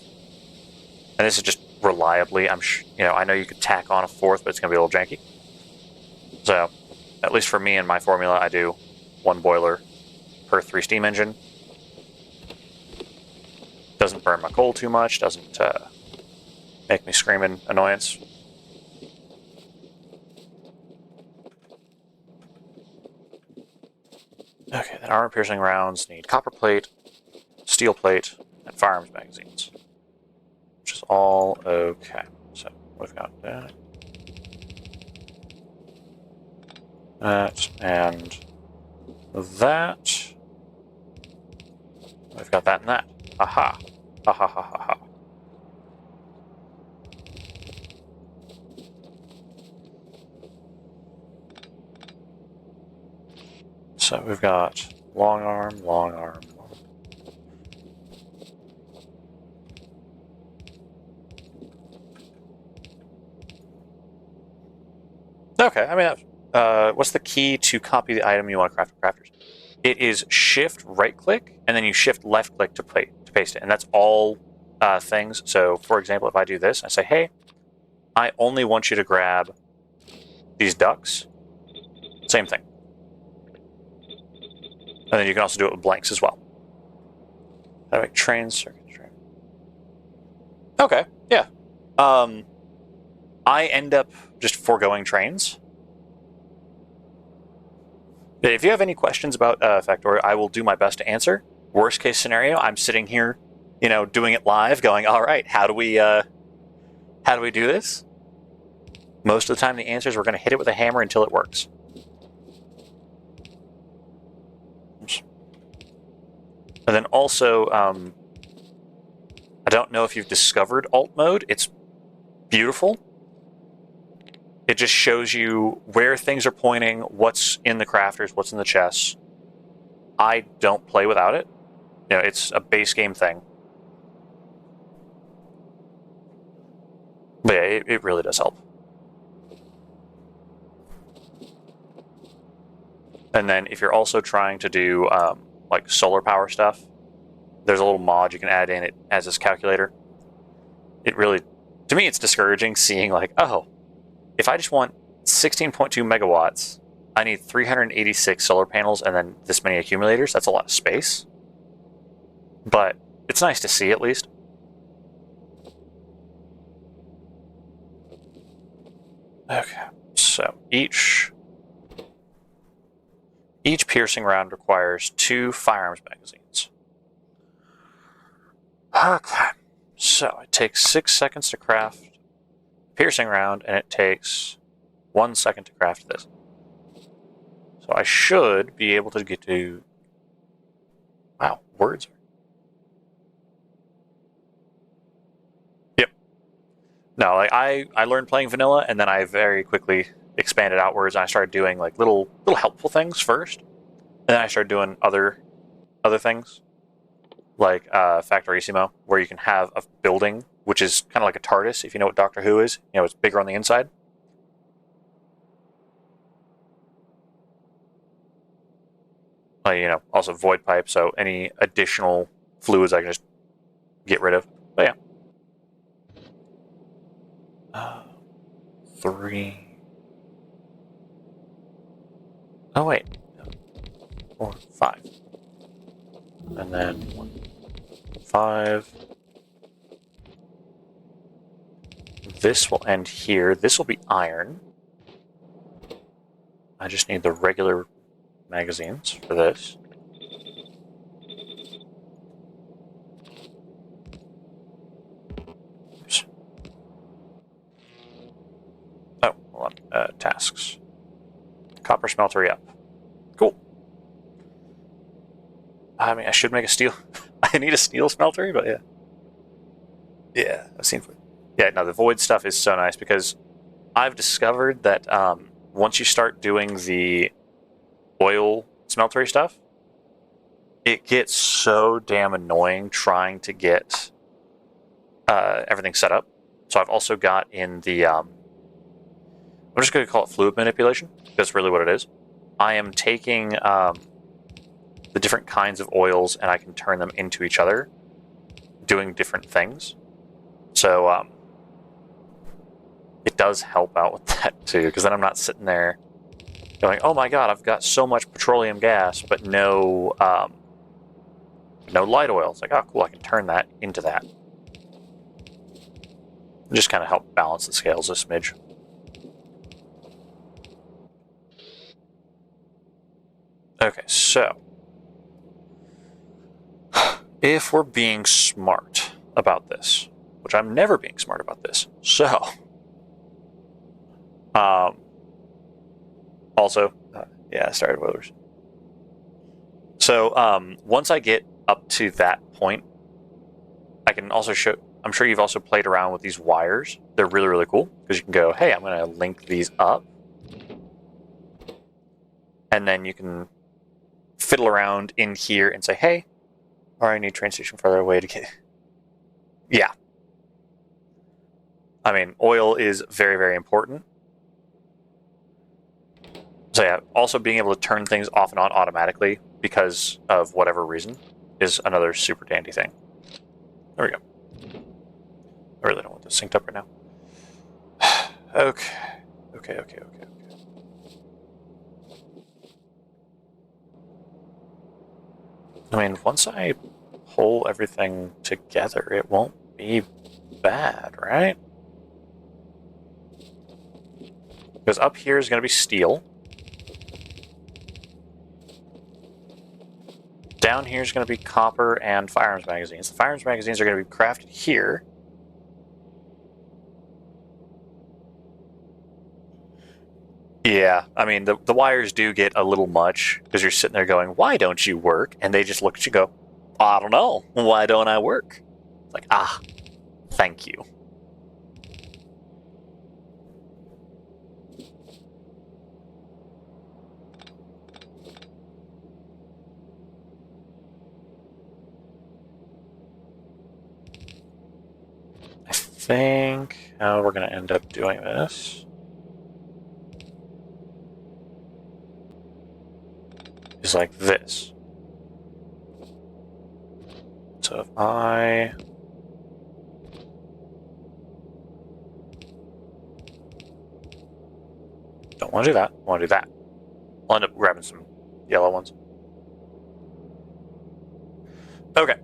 And this is just reliably. I know you could tack on a 4th, but it's going to be a little janky. So, at least for me and my formula, I do 1 boiler per 3 steam engine. Doesn't burn my coal too much. Doesn't make me screaming annoyance. Okay, then armor-piercing rounds need copper plate, steel plate, and firearms magazines. Which is all okay. So, we've got that. That, and that. We've got that and that. Aha. Ha ha ha ha ha. So we've got long arm, long arm. Okay, I mean, what's the key to copy the item you want to craft with crafters? It is shift right click, and then you shift left click to paste it, and that's all things. So, for example, if I do this, I say, hey, I only want you to grab these ducks. Same thing. And then you can also do it with blanks as well. How do I make trains? Circuit train. Okay, yeah. I end up just foregoing trains. If you have any questions about Factorio, I will do my best to answer. Worst case scenario, I'm sitting here, doing it live, going, all right, how do we do this? Most of the time, the answer is we're going to hit it with a hammer until it works. Oops. And then also, I don't know if you've discovered alt mode. It's beautiful. It just shows you where things are pointing, what's in the crafters, what's in the chests. I don't play without it. It's a base game thing. But yeah, it really does help. And then if you're also trying to do like solar power stuff, there's a little mod you can add in. It as this calculator. It really, to me, it's discouraging seeing like, oh, if I just want 16.2 megawatts, I need 386 solar panels and then this many accumulators. That's a lot of space. But it's nice to see at least. Okay, so each piercing round requires 2 firearms magazines. Okay, so it takes 6 seconds to craft a piercing round, and it takes 1 second to craft this. So I should be able to get to... Wow, words. Yep. No, like I learned playing vanilla, and then I very quickly expanded outwards. And I started doing like little helpful things first, and then I started doing other things, like Factorissimo, where you can have a building which is kind of like a TARDIS, if you know what Doctor Who is. It's bigger on the inside. Also void pipe, so any additional fluids I can just get rid of. But yeah. 3. Oh, wait. 4, 5. And then 1, 5. This will end here. This will be iron. I just need the regular magazines for this. Oops. Oh, hold on. Tasks. Copper smeltery up. Cool. I mean, I should make a steel. I need a steel smeltery, but yeah. Yeah, I've seen. Yeah, no, the void stuff is so nice because I've discovered that once you start doing the oil smeltery stuff, it gets so damn annoying trying to get everything set up. So I've also got in the I'm just going to call it fluid manipulation. That's really what it is. I am taking the different kinds of oils and I can turn them into each other, doing different things. So it does help out with that too, because then I'm not sitting there going, "Oh my god, I've got so much petroleum gas, but no light oil." It's like, oh cool, I can turn that into that. Just kind of help balance the scales a smidge. Okay, so if we're being smart about this, which I'm never being smart about this, so also, yeah, I started boilers. So once I get up to that point, I can also show. I'm sure you've also played around with these wires. They're really, really cool because you can go, hey, I'm going to link these up. And then you can fiddle around in here and say, hey, or I need train station further away to get. Yeah. I mean, oil is very, very important. So yeah, also being able to turn things off and on automatically because of whatever reason is another super dandy thing. There we go. I really don't want this synced up right now. Okay. I mean, once I pull everything together, it won't be bad, right? Because up here is going to be steel. Down here is going to be copper and firearms magazines. The firearms magazines are going to be crafted here. Yeah, I mean, the wires do get a little much because you're sitting there going, why don't you work? And they just look at you and go, I don't know. Why don't I work? It's like, thank you. I think how we're going to end up doing this is like this. So if I don't want to do that, I want to do that. I'll end up grabbing some yellow ones. Okay.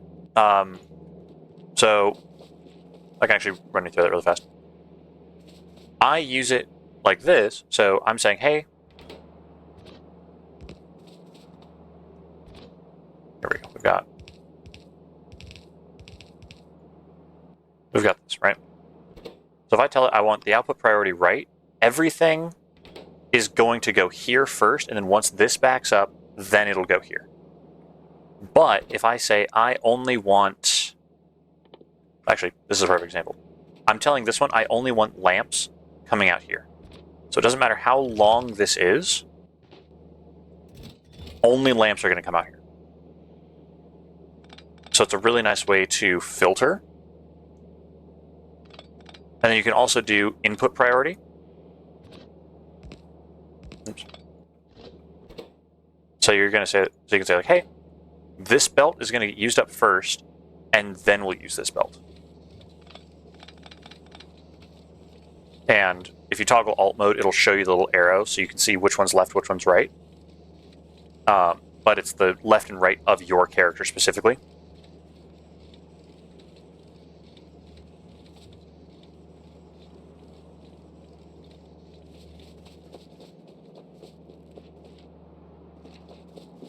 So I can actually run you through that really fast. I use it like this. So I'm saying, hey, here we go. We've got this, right? So if I tell it I want the output priority right, everything is going to go here first, and then once this backs up, then it'll go here. But if I say I only want, actually, this is a perfect example. I'm telling this one I only want lamps coming out here. So it doesn't matter how long this is, only lamps are going to come out here. So it's a really nice way to filter. And then you can also do input priority. Oops. So you're going to say, so you can say like, hey, this belt is going to get used up first, and then we'll use this belt. And if you toggle alt mode, it'll show you the little arrow so you can see which one's left, which one's right. But it's the left and right of your character specifically.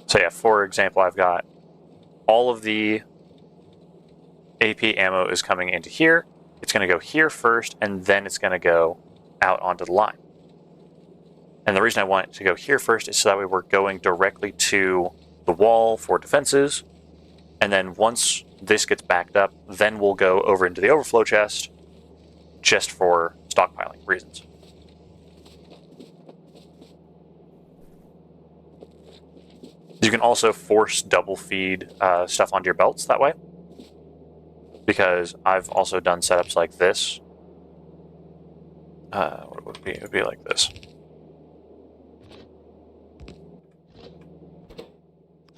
So yeah, for example, I've got all of the AP ammo is coming into here. It's going to go here first, and then it's going to go out onto the line. And the reason I want it to go here first is so that way we're going directly to the wall for defenses. And then once this gets backed up, then we'll go over into the overflow chest just for stockpiling reasons. You can also force double feed stuff onto your belts that way, because I've also done setups like this. What would it be? It would be like this.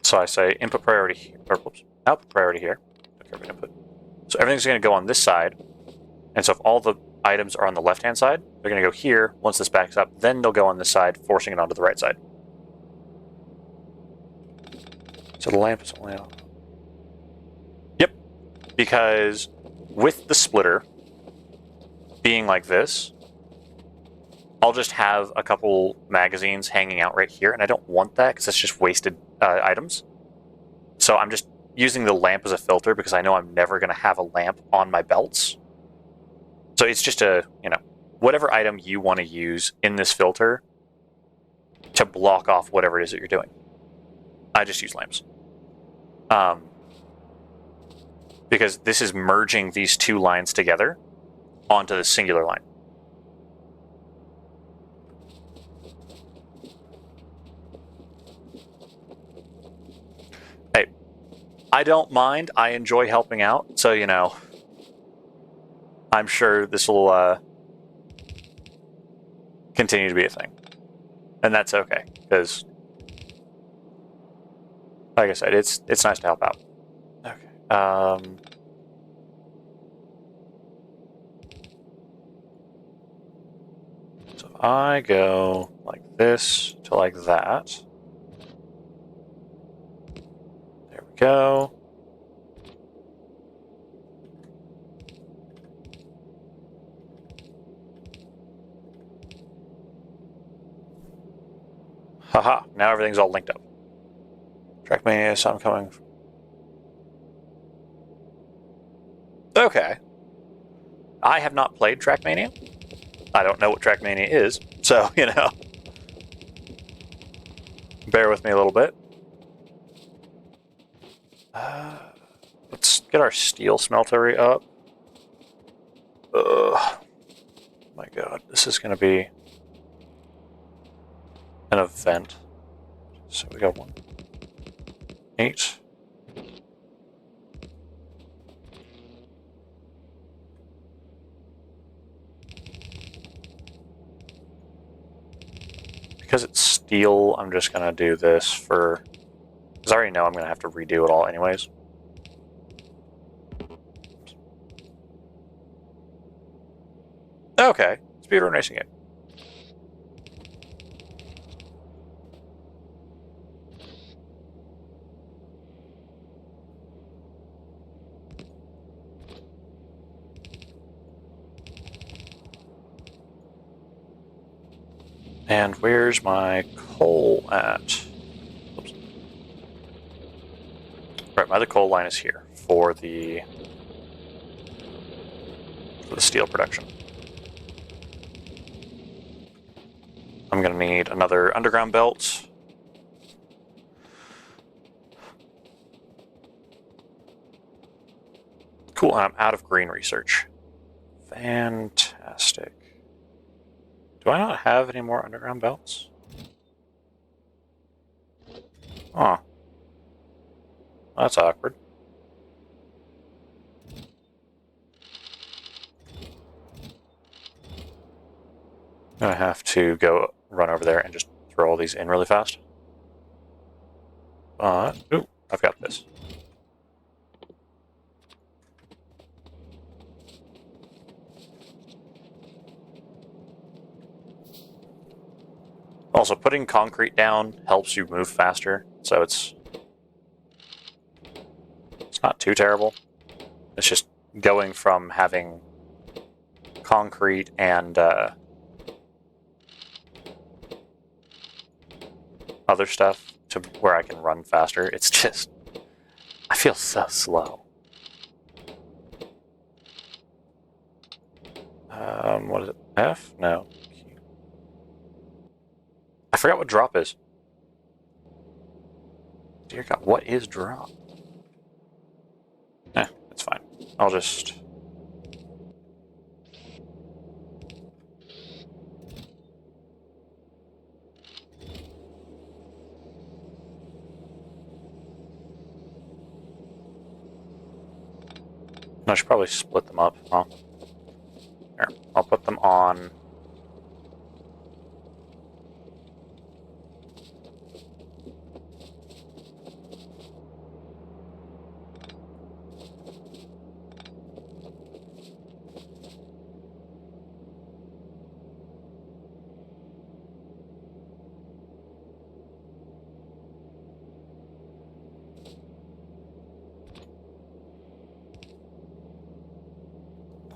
So I say input priority here, or whoops, output priority here. Okay, input. So everything's going to go on this side, and so if all the items are on the left-hand side, they're going to go here. Once this backs up, then they'll go on this side, forcing it onto the right side. So the lamp is only on. Yep, because with the splitter being like this, I'll just have a couple magazines hanging out right here, and I don't want that because that's just wasted items. So I'm just using the lamp as a filter because I know I'm never going to have a lamp on my belts. So it's just whatever item you want to use in this filter to block off whatever it is that you're doing. I just use lamps. Because this is merging these two lines together onto the singular line. Hey, I don't mind. I enjoy helping out. So, I'm sure this will continue to be a thing. And that's okay, because like I said, it's nice to help out. Okay. So if I go like this to like that. There we go. Haha, now everything's all linked up. Trackmania, so I'm coming. Okay. I have not played Trackmania. I don't know what Trackmania is, so, bear with me a little bit. Let's get our steel smeltery up. Ugh. My god, this is going to be an event. So we got 1, 8. Because it's steel, I'm just going to do this for... Because I already know I'm going to have to redo it all anyways. Okay, speedrun racing game. And where's my coal at? Oops. Right, my other coal line is here for the steel production. I'm going to need another underground belt. Cool, I'm out of green research. Fantastic. Do I not have any more underground belts? Oh. That's awkward. I'm going to have to go run over there and just throw all these in really fast. Ooh, I've got this. Also, putting concrete down helps you move faster, so it's not too terrible. It's just going from having concrete and other stuff to where I can run faster. It's just, I feel so slow. What is it? F? No. I forgot what drop is. Dear God, what is drop? Eh. I'll just... I should probably split them up. Huh? Here, I'll put them on...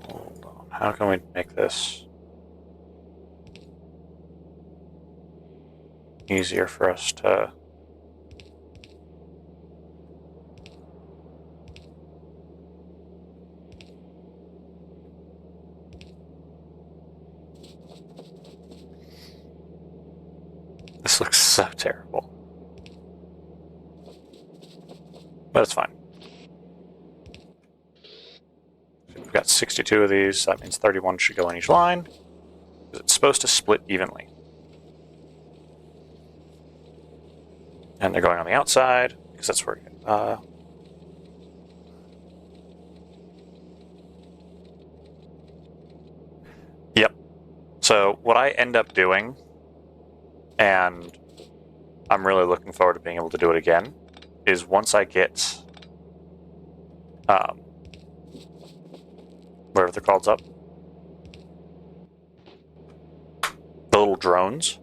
Hold on. How can we make this easier for us to... This looks so terrible. But it's fine. We've got 62 of these. That means 31 should go in each line. It's supposed to split evenly. And they're going on the outside, because that's where... Yep. So what I end up doing, and I'm really looking forward to being able to do it again, is once I get... whatever they're called up. The little drones.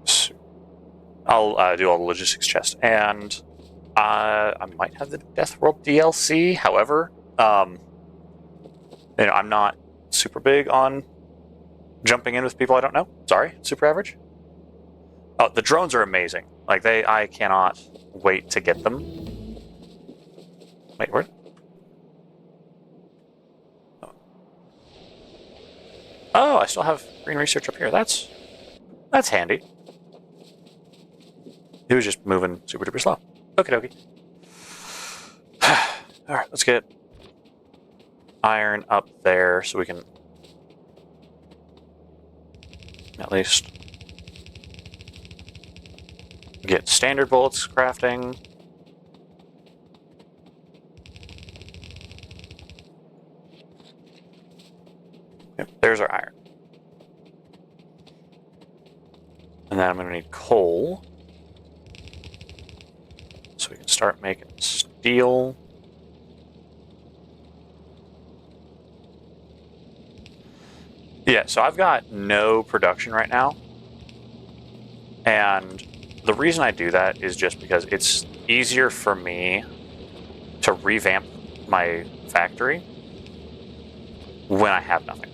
So I'll do all the logistics chest. And I might have the Death World DLC. However, I'm not super big on jumping in with people I don't know. Sorry, super average. Oh, the drones are amazing. Like, I cannot wait to get them. Wait, where? Oh, I still have green research up here. That's handy. He was just moving super duper slow. Okie dokie. Alright, let's get iron up there so we can at least get standard bullets crafting. Yep, there's our iron. And then I'm going to need coal. So we can start making steel. Yeah, so I've got no production right now. And the reason I do that is just because it's easier for me to revamp my factory when I have nothing.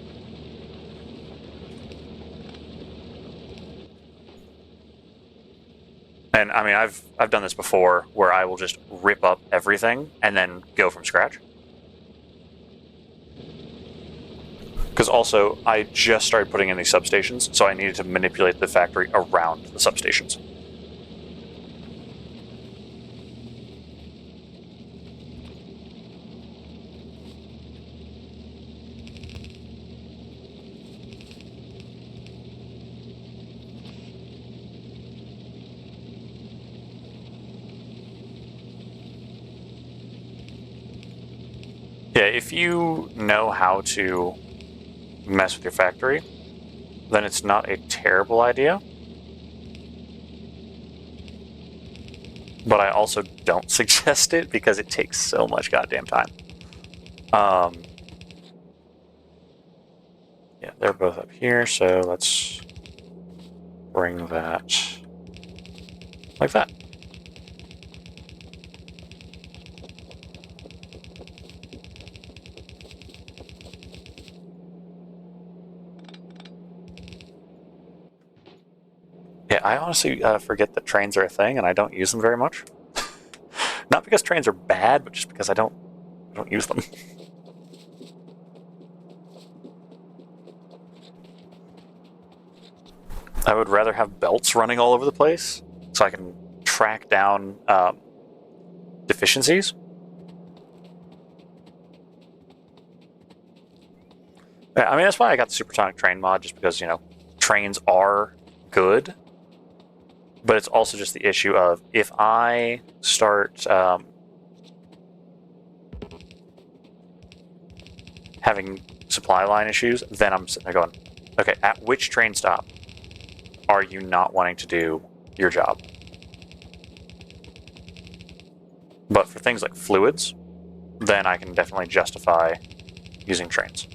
And I mean, I've done this before where I will just rip up everything and then go from scratch. Because also, I just started putting in these substations, so I needed to manipulate the factory around the substations. Yeah, if you know how to mess with your factory, then it's not a terrible idea. But I also don't suggest it because it takes so much goddamn time. Yeah, they're both up here, so let's bring that like that. Yeah, I honestly forget that trains are a thing, and I don't use them very much. Not because trains are bad, but just because I don't use them. I would rather have belts running all over the place, so I can track down deficiencies. Yeah, I mean, that's why I got the supersonic train mod, just because, you know, trains are good. But it's also just the issue of if I start having supply line issues, then I'm sitting there going, okay, at which train stop are you not wanting to do your job? But for things like fluids, then I can definitely justify using trains.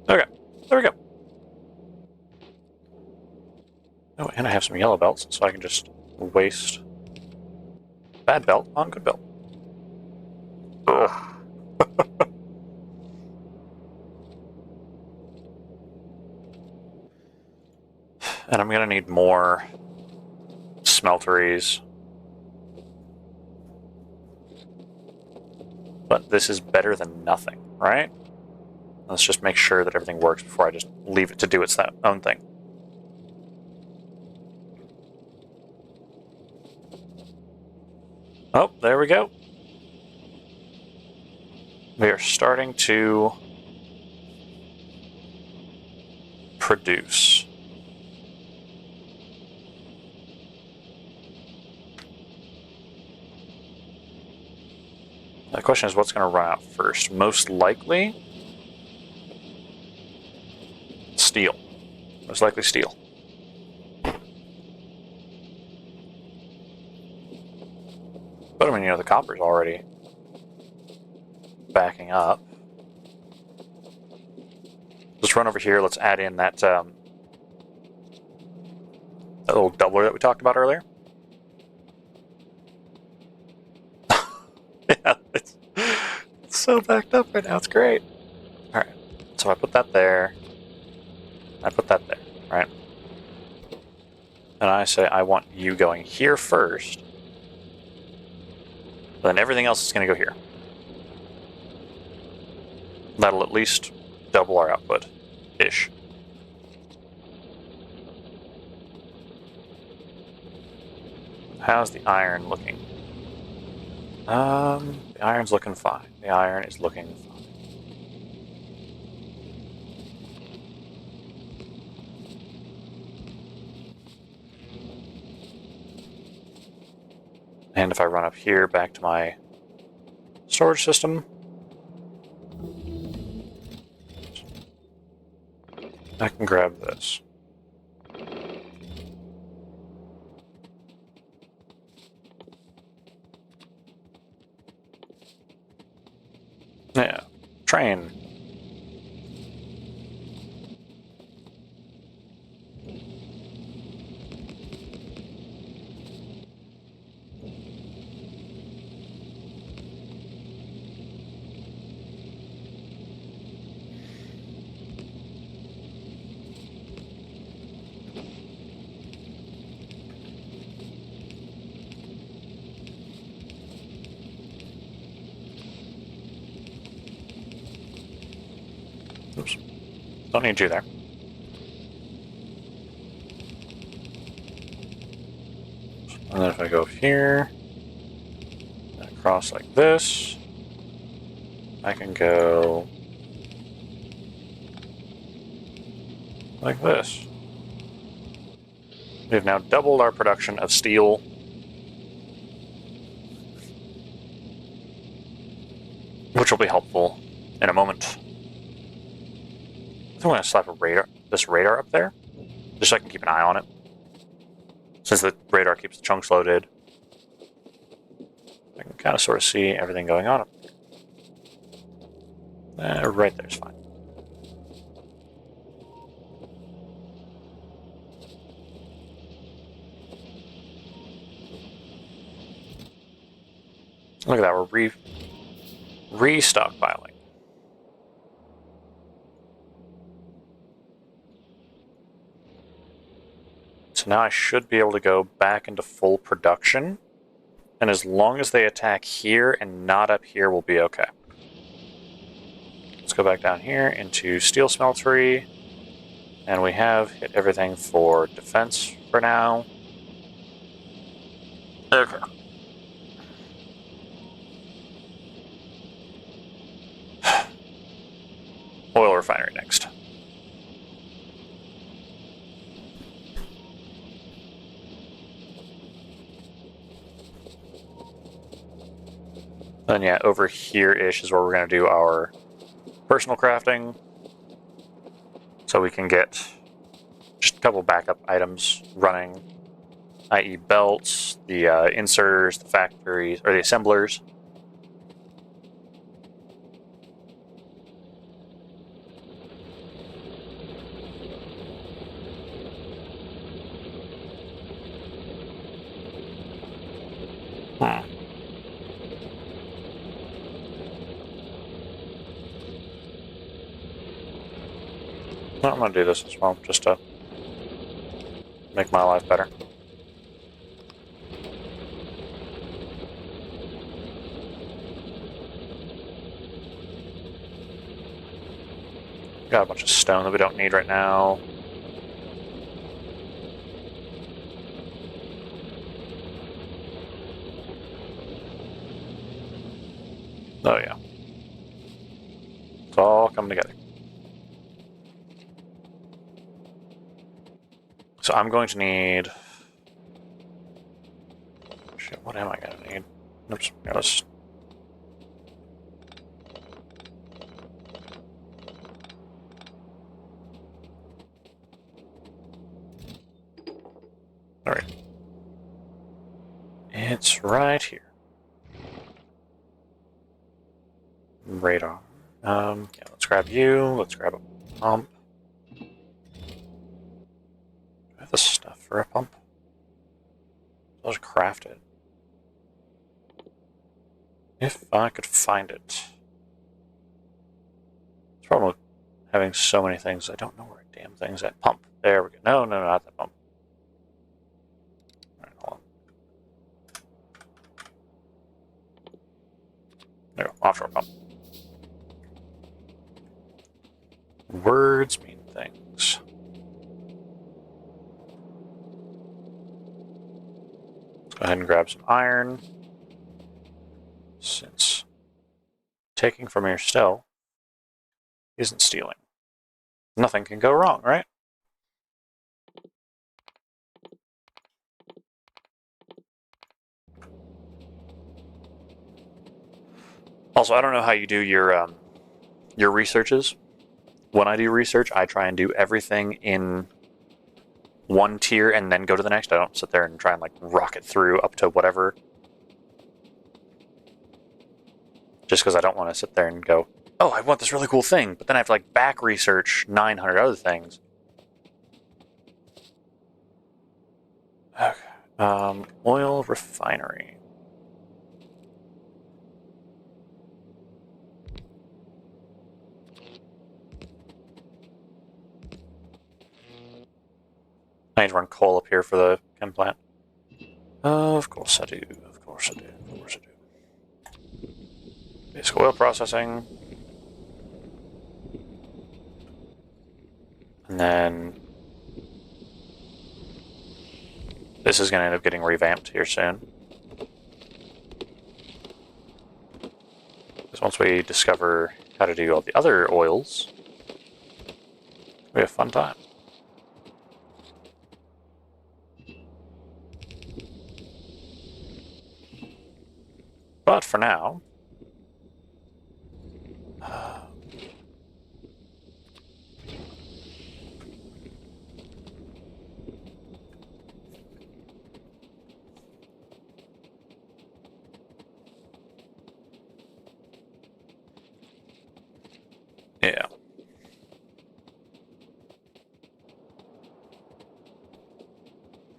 Okay, there we go. Oh, and I have some yellow belts, so I can just waste bad belt on good belt. Ugh. And I'm gonna need more smelteries. But this is better than nothing, right? Let's just make sure that everything works before I just leave it to do its own thing. Oh, there we go. We are starting to produce. The question is, what's going to run out first? Most likely, steel. Most likely steel. But I mean, you know, the copper's already backing up. Let's run over here. Let's add in that, that little doubler that we talked about earlier. Yeah, it's so backed up right now. It's great. All right. So I put that there. I put that there, right? And I say I want you going here first. Then everything else is going to go here. That'll at least double our output-ish. How's the iron looking? The iron's looking fine. The iron is looking fine. And if I run up here back to my storage system, I can grab this. Yeah, train. Oops. Don't need you there. And then if I go here, and across like this, I can go like this. We've now doubled our production of steel. Which will be helpful in a moment. I think I'm going to slap this radar up there, just so I can keep an eye on it. Since the radar keeps the chunks loaded, I can kind of sort of see everything going on up there. Right there's fine. Look at that, we're restockpiling. So now I should be able to go back into full production. And as long as they attack here and not up here, we'll be okay. Let's go back down here into steel smeltery. And we have hit everything for defense for now. Okay. Oil refinery next. Then yeah, over here-ish is where we're going to do our personal crafting. So we can get just a couple backup items running, i.e. belts, the inserters, the factories, or the assemblers. Well, I'm going to do this as well, just to make my life better. Got a bunch of stone that we don't need right now. Oh yeah. It's all coming together. So I'm going to need... Shit, what am I going to need? Oops, yeah, let's... Alright. It's right here. Radar. Yeah, let's grab you. Let's grab a pump. Do I have the stuff for a pump? I'll just craft it. If I could find it. It's problem with having so many things, I don't know where a damn thing's at. Pump. There we go. No, not that pump. Alright, hold on. There we go. Offshore pump. Words mean things. Let's go ahead and grab some iron. Since taking from your still isn't stealing. Nothing can go wrong, right? Also, I don't know how you do your researches. When I do research, I try and do everything in one tier and then go to the next. I don't sit there and try and like rocket through up to whatever. Just because I don't want to sit there and go, oh, I want this really cool thing, but then I have to like back research 900 other things. Okay. Oil refinery. I need to run coal up here for the chem plant. Of course I do. Of course I do. Of course I do. Basic oil processing. And then this is going to end up getting revamped here soon. Because once we discover how to do all the other oils, we have a fun time. But for now, yeah.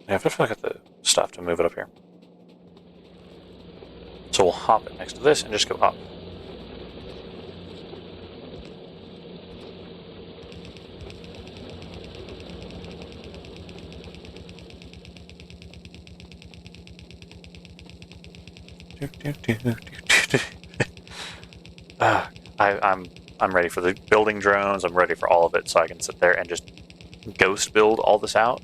I have to get the stuff to move it up here. So we'll hop it next to this and just go up. I'm ready for the building drones. I'm ready for all of it, so I can sit there and just ghost build all this out,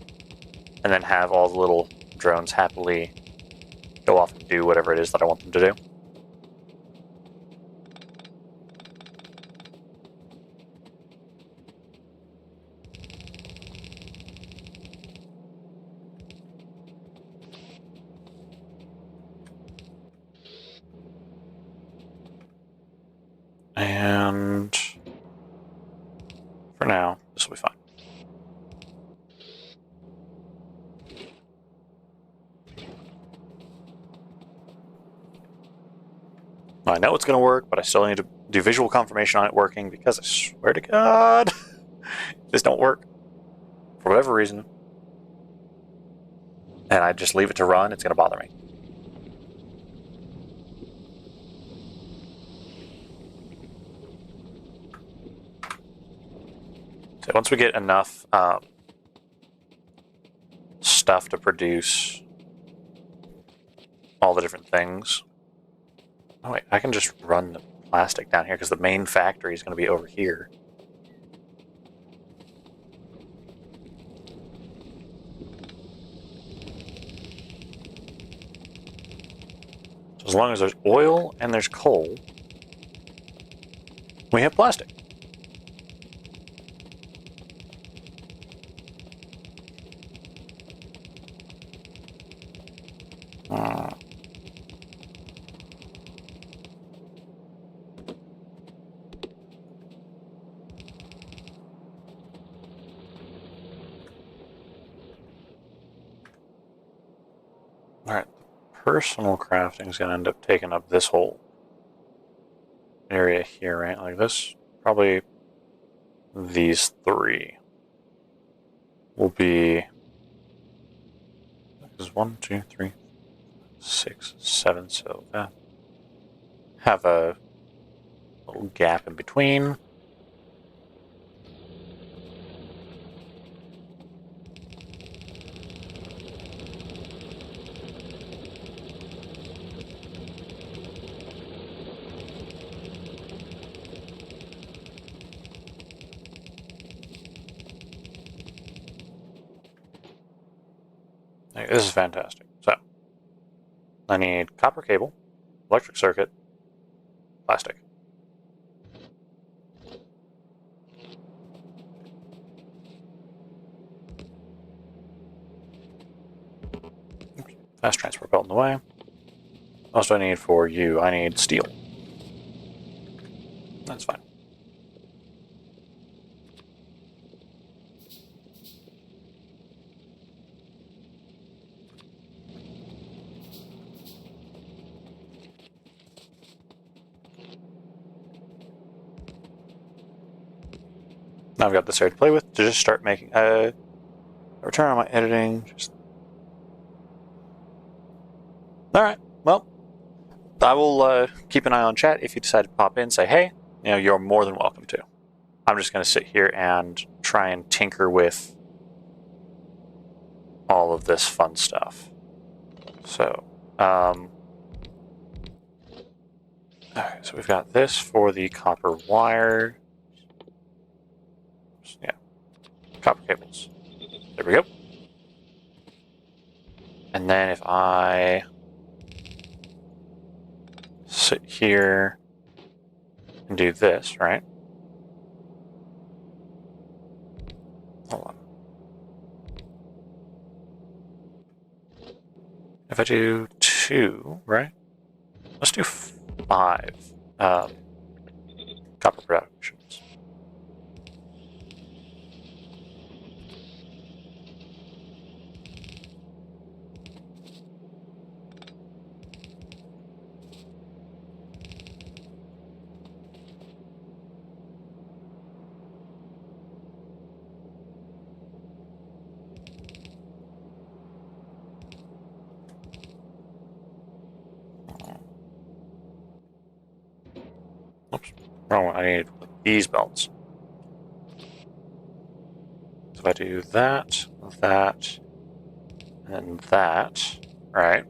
and then have all the little drones happily go off and do whatever it is that I want them to do. And for now, this will be fine. I know it's going to work, but I still need to do visual confirmation on it working because I swear to God, if this don't work for whatever reason, and I just leave it to run, it's going to bother me. So once we get enough stuff to produce all the different things. Oh wait, I can just run the plastic down here because the main factory is going to be over here. So as long as there's oil and there's coal, we have plastic. Alright, personal crafting is going to end up taking up this whole area here, right? Like this, probably these three will be. This is 1, 2, 3, 6, 7, so have a little gap in between. This is fantastic. So, I need copper cable, electric circuit, plastic. Oops. Fast transport belt in the way. What else do I need for you? I need steel. That's fine. Now I've got this area to play with to just start making a return on my editing. Alright, well, I will keep an eye on chat. If you decide to pop in, say hey, you're more than welcome to. I'm just going to sit here and try and tinker with all of this fun stuff. So, alright, so we've got this for the copper wire. Yeah, copper cables. There we go. And then if I sit here and do this, right? Hold on. If I do 2, right? Let's do 5 copper productions. Oops, wrong one. I need these belts. So if I do that, and that, right?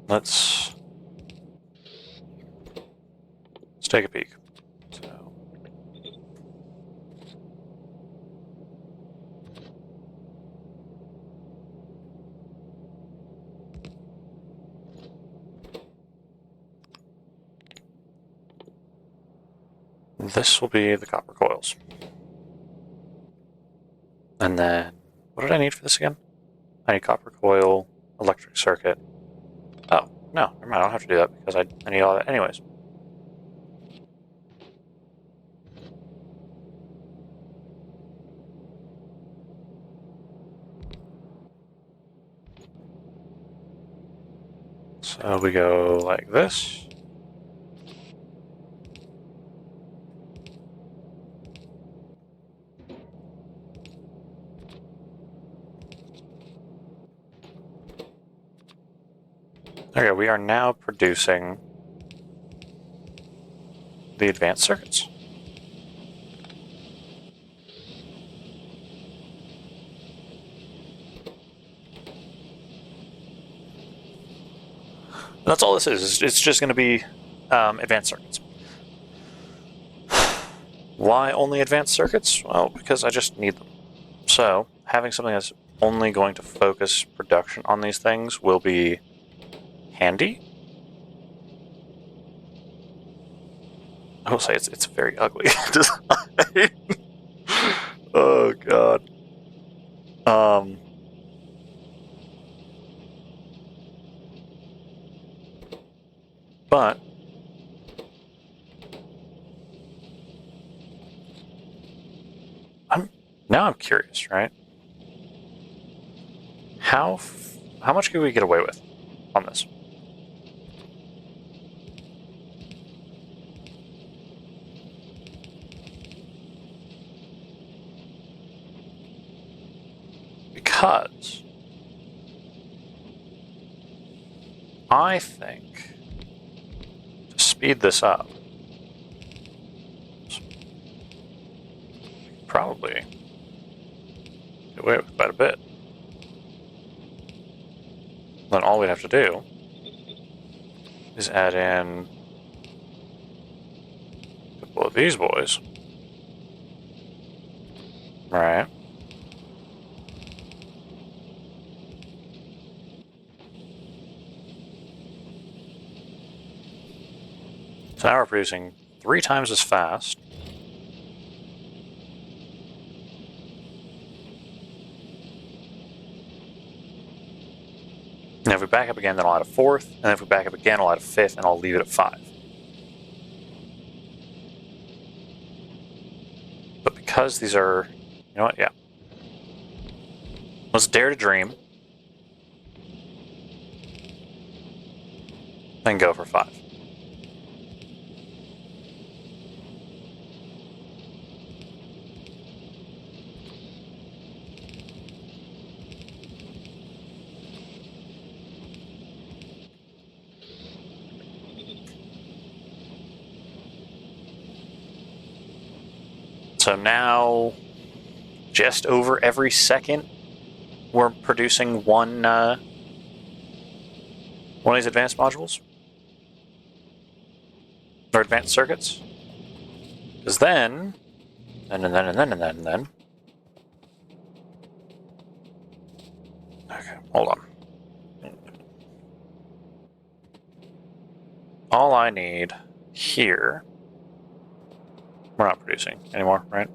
Let's take a peek. So, This will be the copper coils. And then, what did I need for this again? I need copper coil, electric circuit. Oh, no, never mind, I don't have to do that because I need all that anyways. So we go like this. Okay, we are now producing the advanced circuits. That's all this is. It's just going to be advanced circuits. Why only advanced circuits? Well, because I just need them. So, having something that's only going to focus production on these things will be handy. I will say it's very ugly design. Oh god. But I'm curious, right? How much can we get away with on this? Because I think to speed this up, probably get away with quite a bit. Then all we have to do is add in a couple of these boys. Right. So now we're producing 3 times as fast. And if we back up again, then I'll add a 4th. And if we back up again, I'll add a 5th, and I'll leave it at 5. But because these are... You know what? Yeah. Let's dare to dream. Then go for 5. So now, just over every second, we're producing one of these advanced modules. Or advanced circuits. Because then... And then... Okay, hold on. All I need here... We're not producing anymore, right?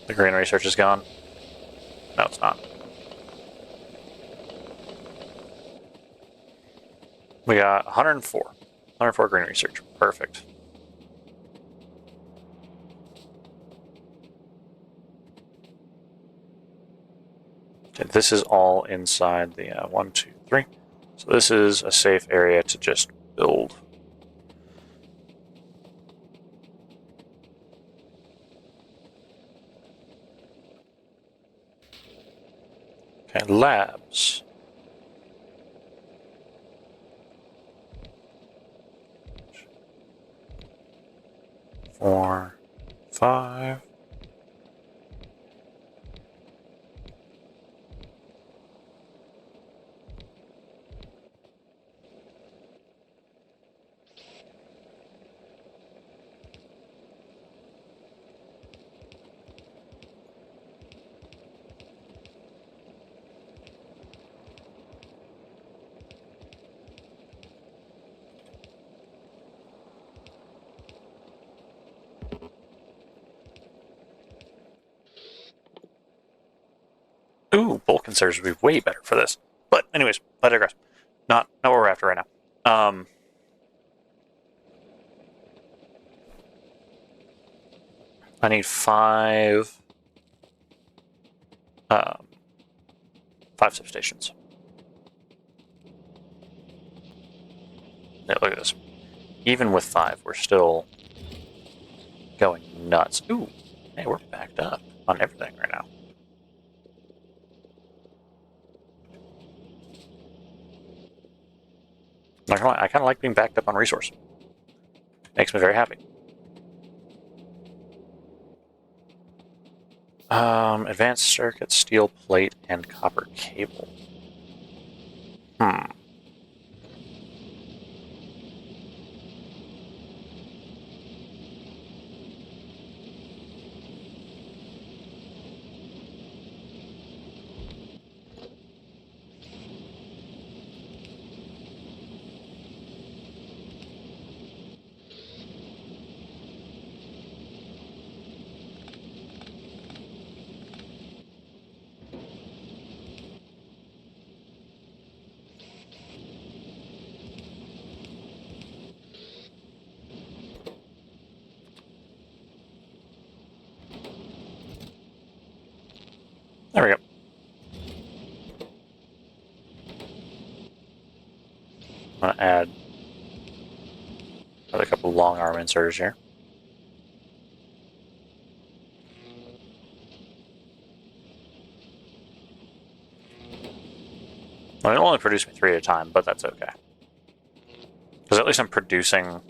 The green research is gone. No, it's not. We got 104. 104 green research. Perfect. Okay, this is all inside the 1, 2, 3. So this is a safe area to just build. Okay, labs. Four, 5. inserters would be way better for this. But anyways, I digress. Not what we're after right now. I need 5 substations. Yeah, look at this. Even with 5, we're still going nuts. Ooh, hey, we're backed up on everything right now. I kind of like being backed up on resource. Makes me very happy. Advanced circuit, steel plate, and copper cable. There we go. I'm going to add another couple of long arm inserters here. Well, it'll only produce me 3 at a time, but that's okay. Because at least I'm producing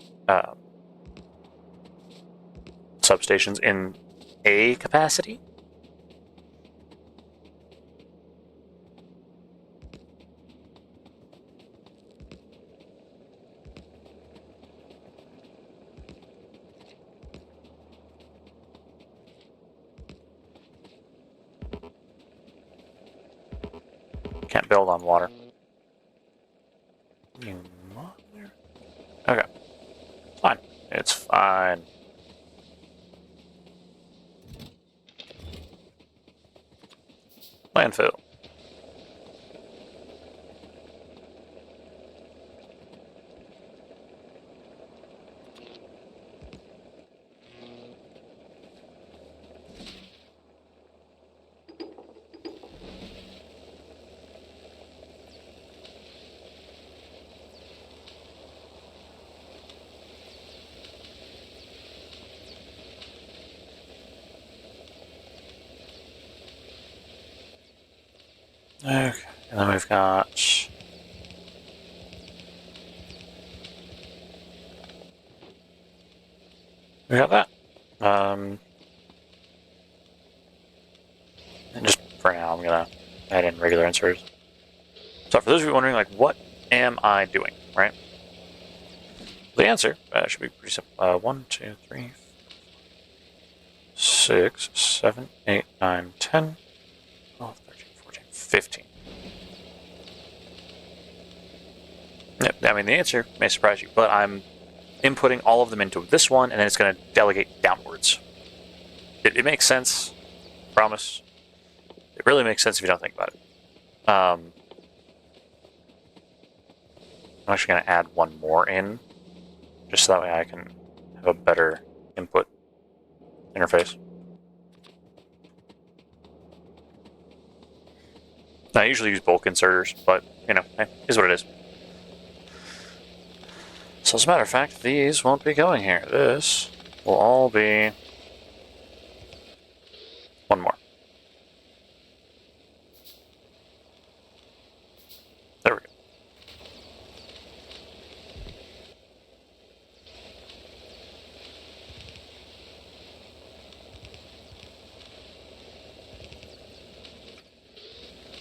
substations in a capacity. Can't build on water. You mother... Okay. Fine. It's fine. Landfill. Okay, and then we've got... We got that. And just for now, I'm gonna add in regular inserts. So for those of you wondering, like, what am I doing, right? The answer should be pretty simple. 1, 2, 3, 6, 7, 8, 9, 10, 12, 13, 14, 15. Yep, I mean, the answer may surprise you, but I'm inputting all of them into this one, and then it's going to delegate downwards. It makes sense, promise. It really makes sense if you don't think about it. I'm actually going to add one more in, just so that way I can have a better input interface. I usually use bulk inserters, but, you know, hey, is what it is. So as a matter of fact, these won't be going here. This will all be one more. There we go.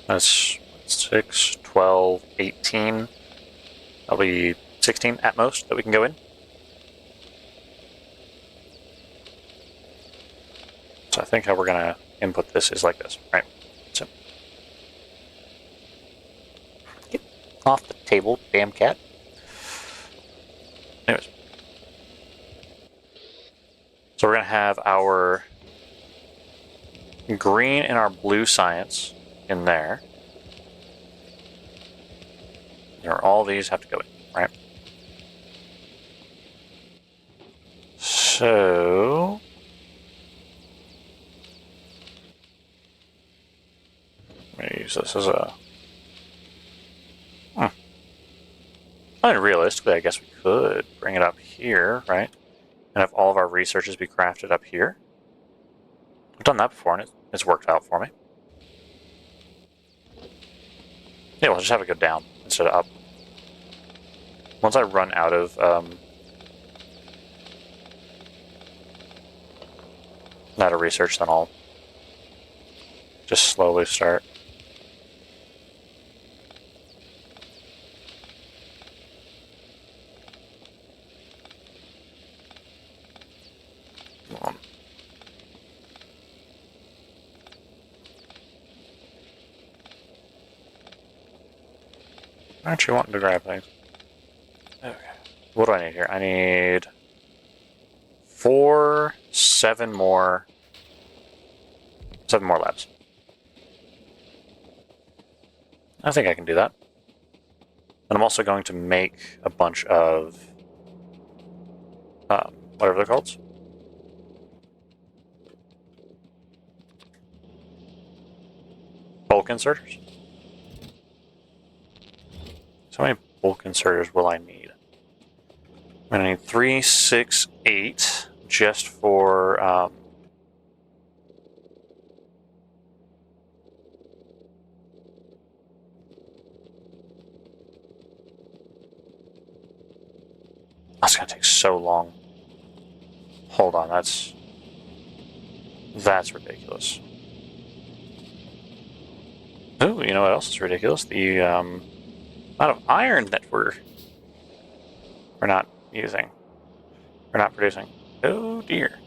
That's 6, 12, 18. That'll be 16 at most that we can go in. So I think how we're going to input this is like this, right? So, get off the table, damn cat. Anyways. So we're going to have our green and our blue science in there. All these have to go in, right? So I'm going to use this as a... I mean, realistically, I guess we could bring it up here, right? And have all of our researches be crafted up here. I've done that before, and it's worked out for me. Yeah, we'll just have it go down instead of up. Once I run out of research, then I'll just slowly start. Aren't you wanting to grab things? Okay. What do I need here? I need 7 more labs. I think I can do that. And I'm also going to make a bunch of whatever they're called. Bulk inserters. So how many bulk inserters will I need? I'm going to need 3, 6, 8 just for that's going to take so long. Hold on, that's ridiculous. Ooh, you know what else is ridiculous? The amount of iron that we're not using. We're not producing. Oh dear.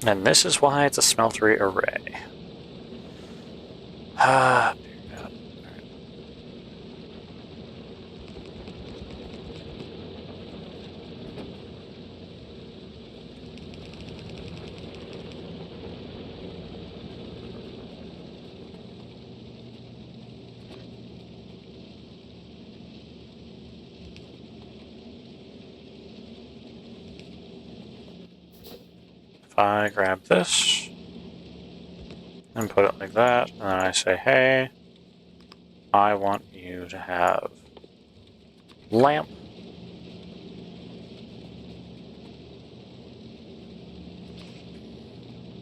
And this is why it's a smeltery array. Ah, dear God. If I grab this and put it like that, and then I say, hey, I want you to have lamp.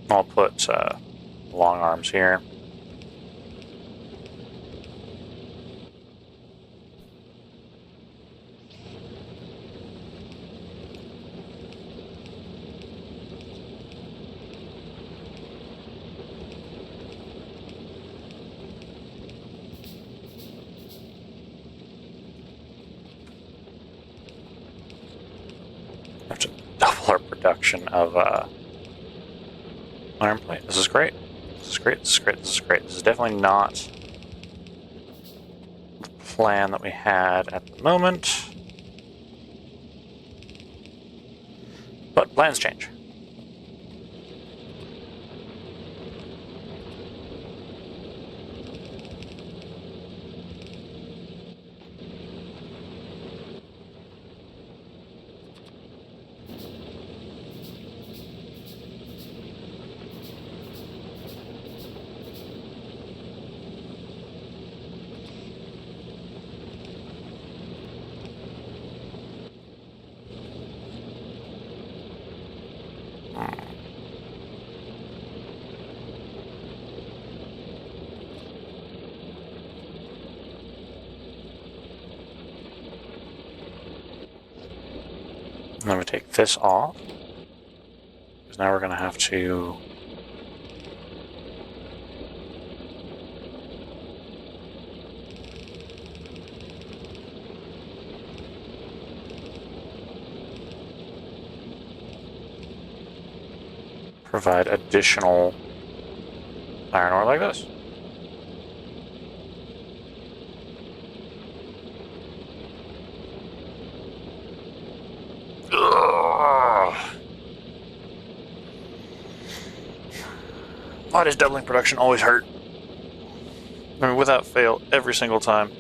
I'll put long arms here. Have to double our production of iron plate. This is great. This is great. This is great. This is great. This is definitely not the plan that we had at the moment. But plans change. And then we take this off, because now we're going to have to provide additional iron ore like this. Ugh. Why does doubling production always hurt? I mean, without fail, every single time,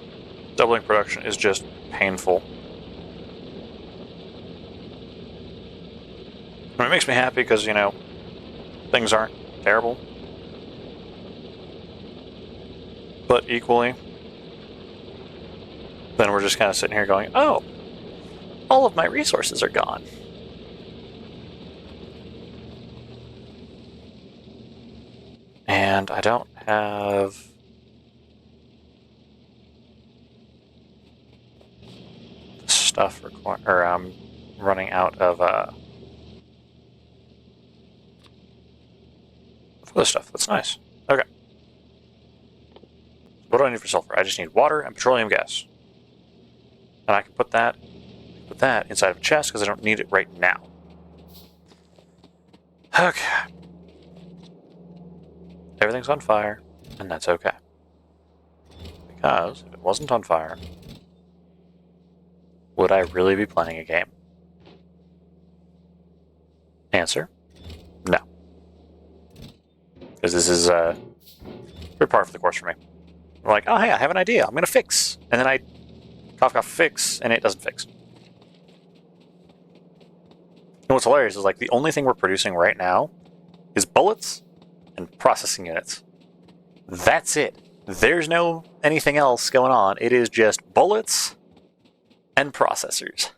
doubling production is just painful. I mean, it makes me happy because, you know, things aren't terrible. But equally, then we're just kind of sitting here going, oh, all of my resources are gone. And I don't have... stuff or I'm running out of other stuff. That's nice. Okay. What do I need for sulfur? I just need water and petroleum gas. And I can put that inside of a chest because I don't need it right now. Okay. Everything's on fire, and that's okay. Because if it wasn't on fire, would I really be playing a game? Answer, no. Because this is pretty par for the course for me. I'm like, oh hey, I have an idea. I'm going to fix. And then I cough, fix, and it doesn't fix. And what's hilarious is like the only thing we're producing right now is bullets and processing units. That's it. There's no anything else going on. It is just bullets and processors.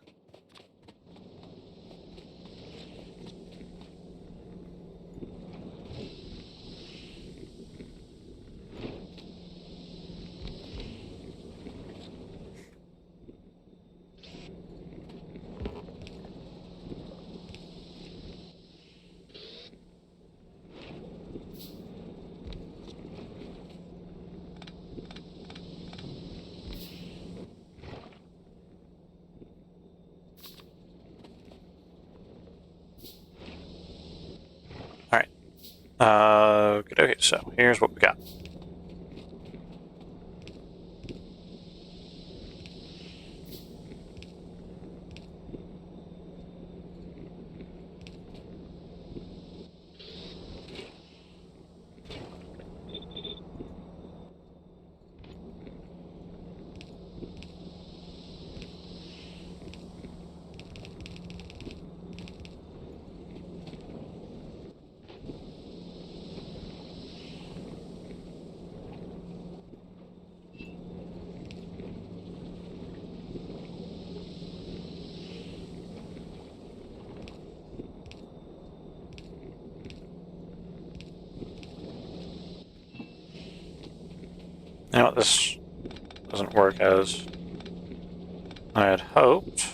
Okay, so here's what we got. Now this doesn't work as I had hoped.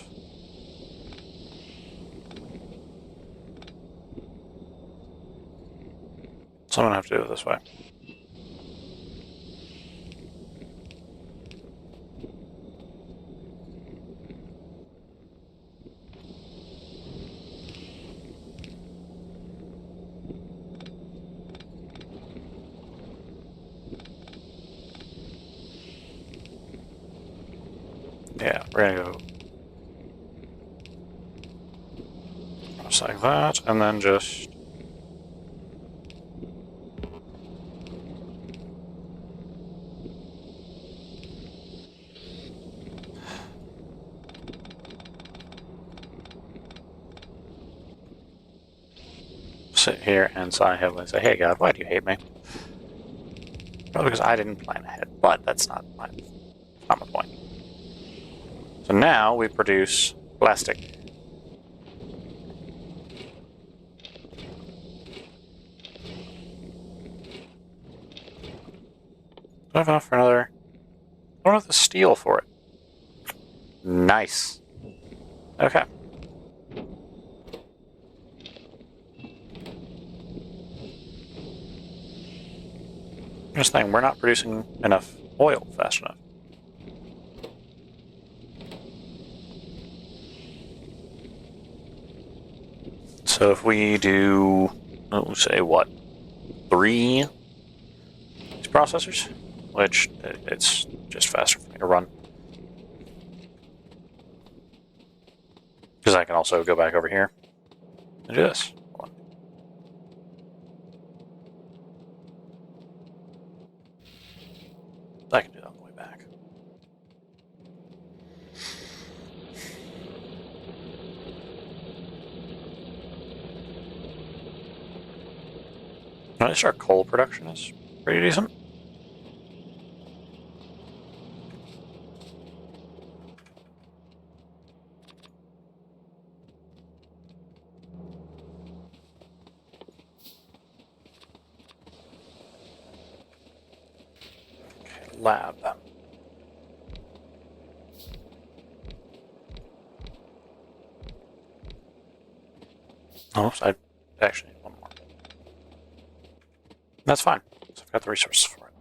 So I'm gonna have to do it this way. Yeah, we're gonna go just like that, and then just sit here and sigh heavily and say, hey God, why do you hate me? Probably because I didn't plan ahead, but that's not my point. So now we produce plastic. Do I have enough for another? I don't have the steel for it. Nice. Okay. Here's the thing, we're not producing enough oil fast enough. So if we do, let's say what, 3 processors, which it's just faster for me to run. Because I can also go back over here and do this. I can do that on the way back. At least our coal production is pretty decent. Okay, lab. Oh, I actually need one more. That's fine. So I've got the resources for it.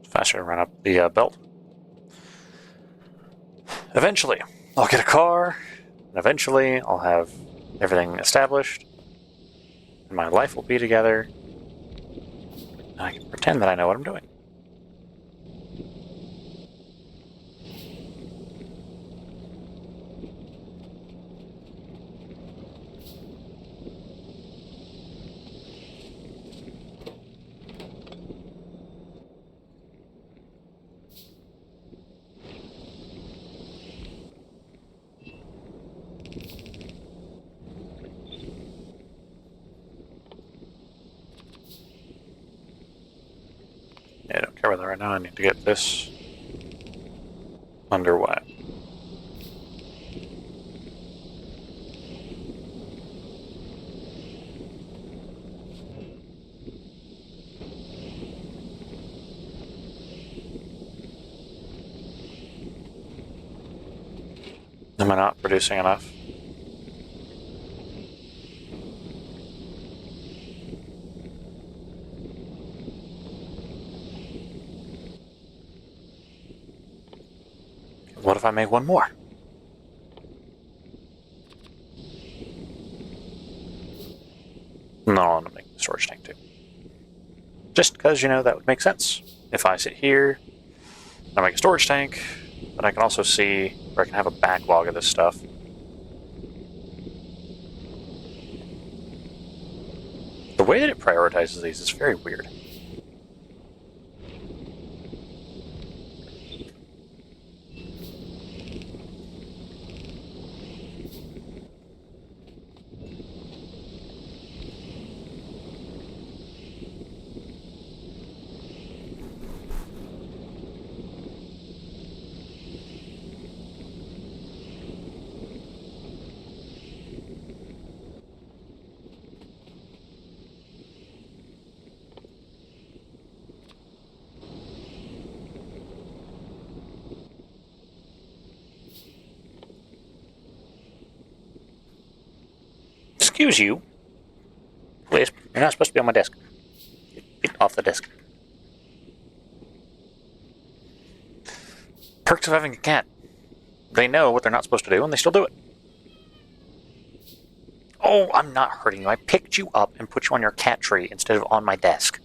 It's faster to run up the belt. Eventually, I'll get a car, and eventually I'll have everything established, and my life will be together, and I can pretend that I know what I'm doing. Yeah, I don't care whether right now I need to get this underway. Am I not producing enough? What if I make one more? No, I'm gonna make the storage tank too. Just because, that would make sense. If I sit here, I make a storage tank, but I can also see where I can have a backlog of this stuff. The way that it prioritizes these is very weird. Excuse you. Please, you're not supposed to be on my desk. Get off the desk. Perks of having a cat. They know what they're not supposed to do, and they still do it. Oh, I'm not hurting you. I picked you up and put you on your cat tree instead of on my desk.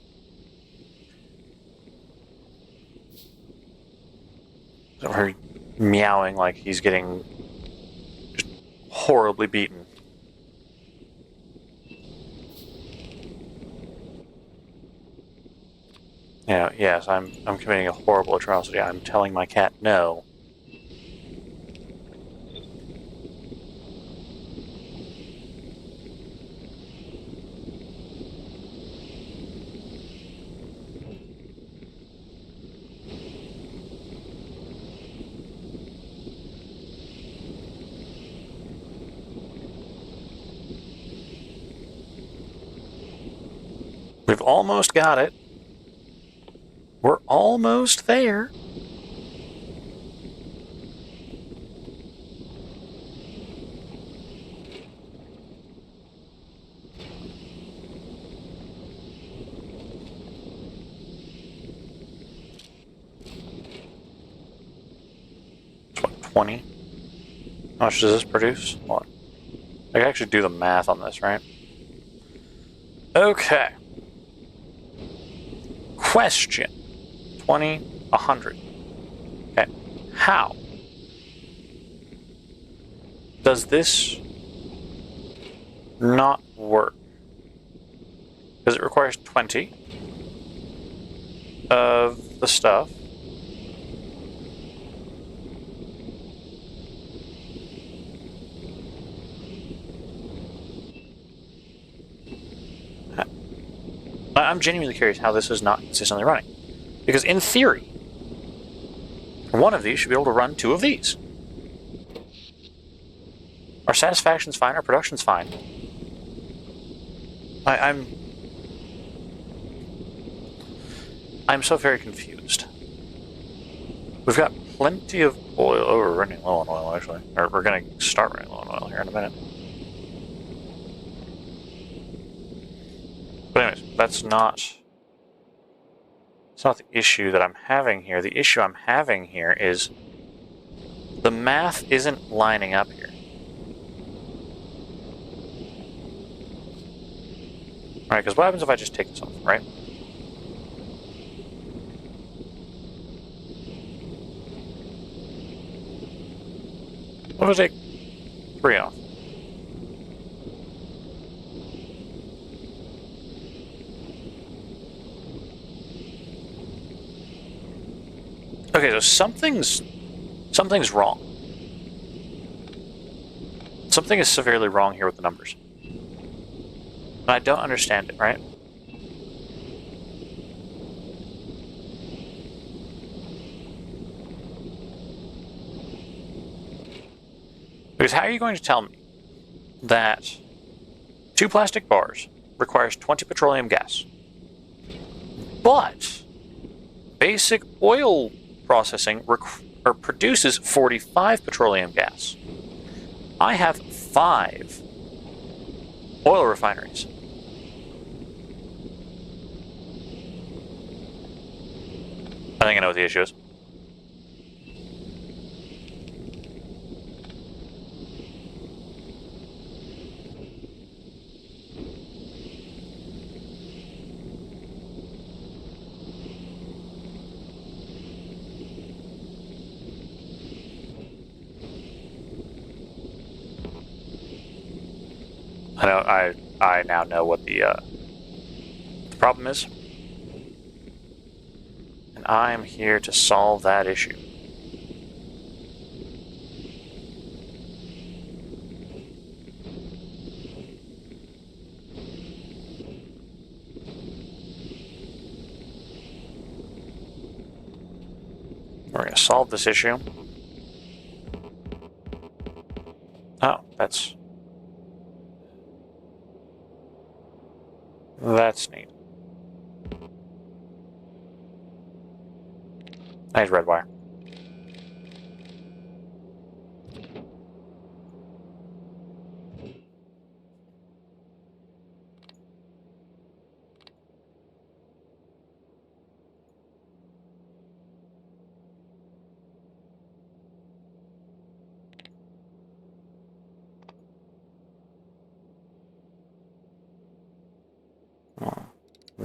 Or meowing like he's getting just horribly beaten. Yes, I'm committing a horrible atrocity. I'm telling my cat no. We've almost got it. We're almost there. It's what, 20? How much does this produce? What? I can actually do the math on this, right? Okay. Question 20, 100. Okay. How does this not work? Because it requires 20 of the stuff. I'm genuinely curious how this is not consistently running. Because in theory, one of these should be able to run 2 of these. Our satisfaction's fine, our production's fine. I'm so very confused. We've got plenty of oil. Oh, we're running low on oil, actually. Or we're going to start running low on oil here in a minute. But anyways, that's not the issue that I'm having here. The issue I'm having here is the math isn't lining up here. Alright, because what happens if I just take this off, right? What if I take 3 off? Okay, so something's wrong. Something is severely wrong here with the numbers. And I don't understand it, right? Because how are you going to tell me that 2 plastic bars requires 20 petroleum gas, but basic oil processing produces 45 petroleum gas? I have 5 oil refineries. I think I know what the issue is. I now know what the problem is. And I'm here to solve that issue. We're going to solve this issue. Oh, that's neat. Nice red wire.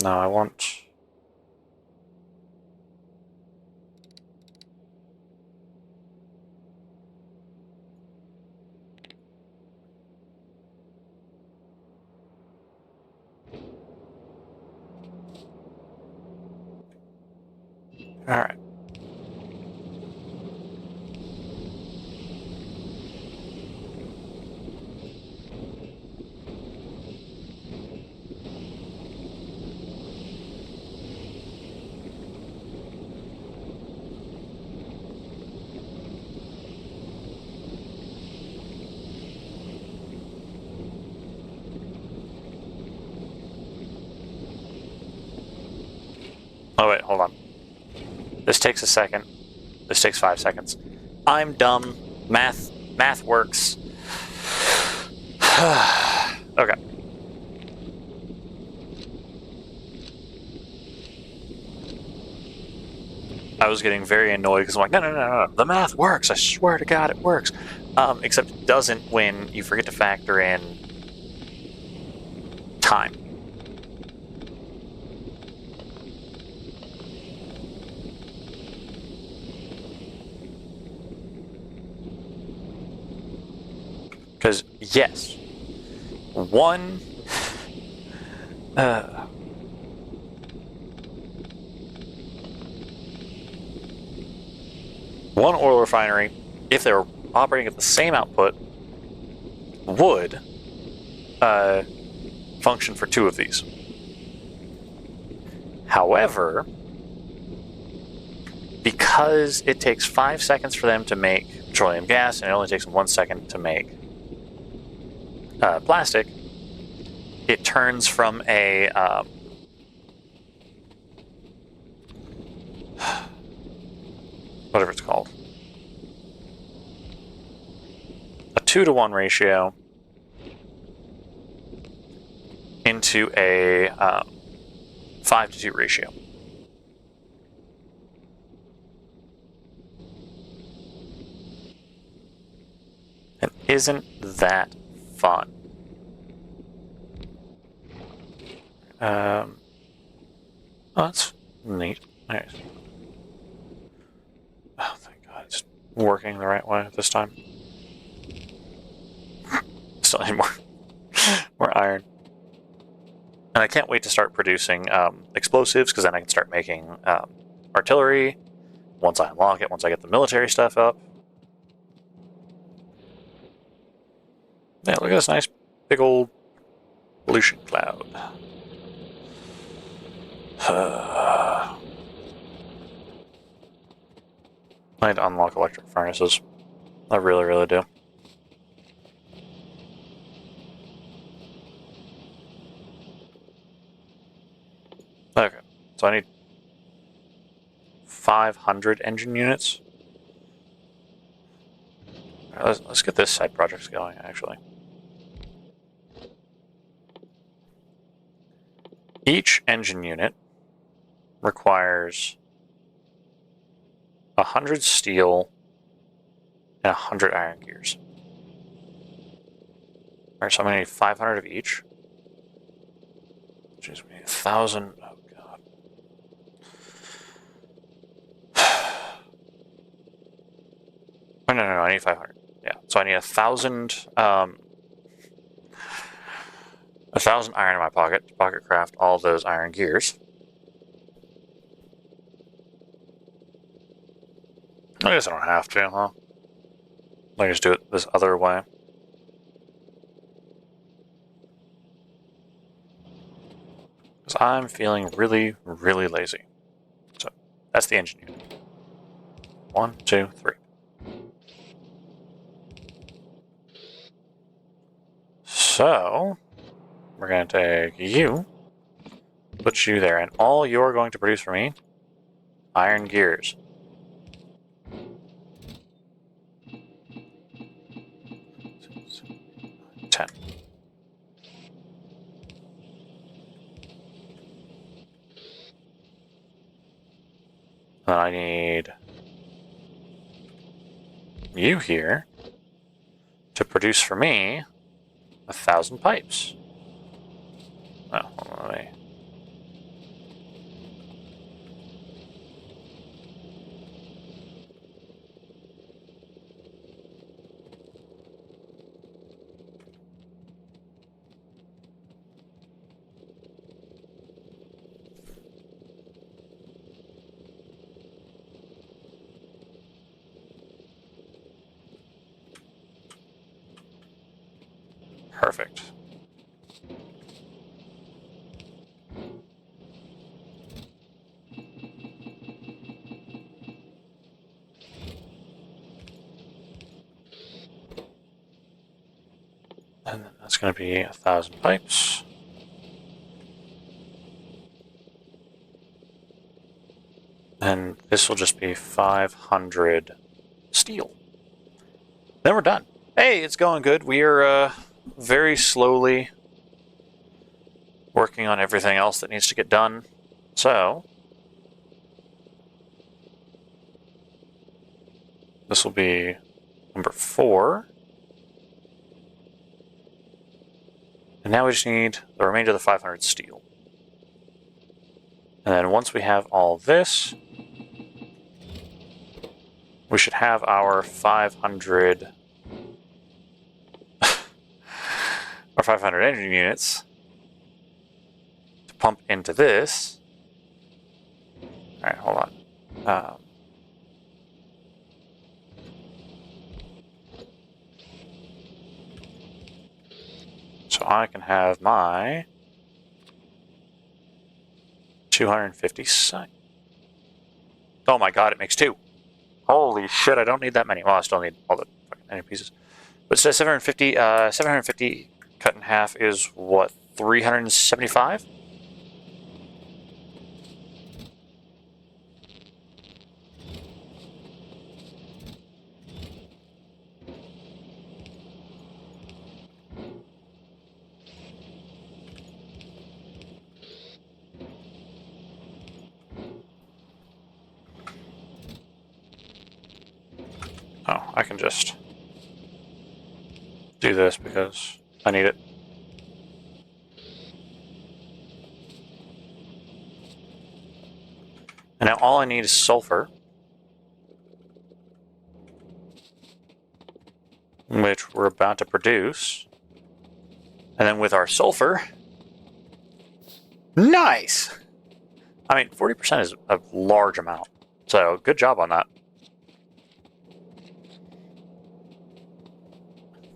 No, I want... Alright. Oh wait, hold on. This takes a second. This takes 5 seconds. I'm dumb. Math works. Okay. I was getting very annoyed because I'm like, no, the math works. I swear to God, it works. except it doesn't when you forget to factor in time. Because, yes, one oil refinery, if they were operating at the same output, would function for 2 of these. However, because it takes 5 seconds for them to make petroleum gas, and it only takes them 1 second to make plastic, it turns from a whatever it's called, a 2-to-1 ratio into a 5-to-2 ratio. And isn't that fun? Oh, that's neat. Nice. Oh, thank God, it's working the right way this time. Still need more iron. And I can't wait to start producing explosives, because then I can start making artillery once I unlock it, once I get the military stuff up. Yeah, look at this nice big old pollution cloud. I need to unlock electric furnaces. I really, really do. Okay, so I need 500 engine units. All right, let's get this side projects going, actually. Each engine unit requires 100 steel and 100 iron gears. Alright, so I'm going to need 500 of each. Jeez, we need 1,000. Oh, God. Oh, no, I need 500. Yeah, so I need 1,000 iron in my pocket to pocket craft all those iron gears. I guess I don't have to, huh? I can just do it this other way. Because I'm feeling really, really lazy. So, that's the engine unit. 1, 2, 3. So, we're going to take you, put you there, and all you're going to produce for me, iron gears. Then I need you here to produce for me 1,000 pipes. Oh, let me. Perfect. And then that's going to be 1,000 pipes. And this will just be 500 steel. Then we're done. Hey, it's going good. We are very slowly working on everything else that needs to get done. So, this will be a Number 4. And now we just need the remainder of the 500 steel. And then once we have all this, we should have our 500 our 500 engine units to pump into this. Alright, hold on. So I can have my 250 sites. Oh my god, it makes 2. Holy shit, I don't need that many. Well, I still need all the fucking engine pieces. But it says 750 cut in half is what, 375? Oh, I can just do this because I need it. And now all I need is sulfur, which we're about to produce. And then with our sulfur, nice! I mean, 40% is a large amount, so good job on that.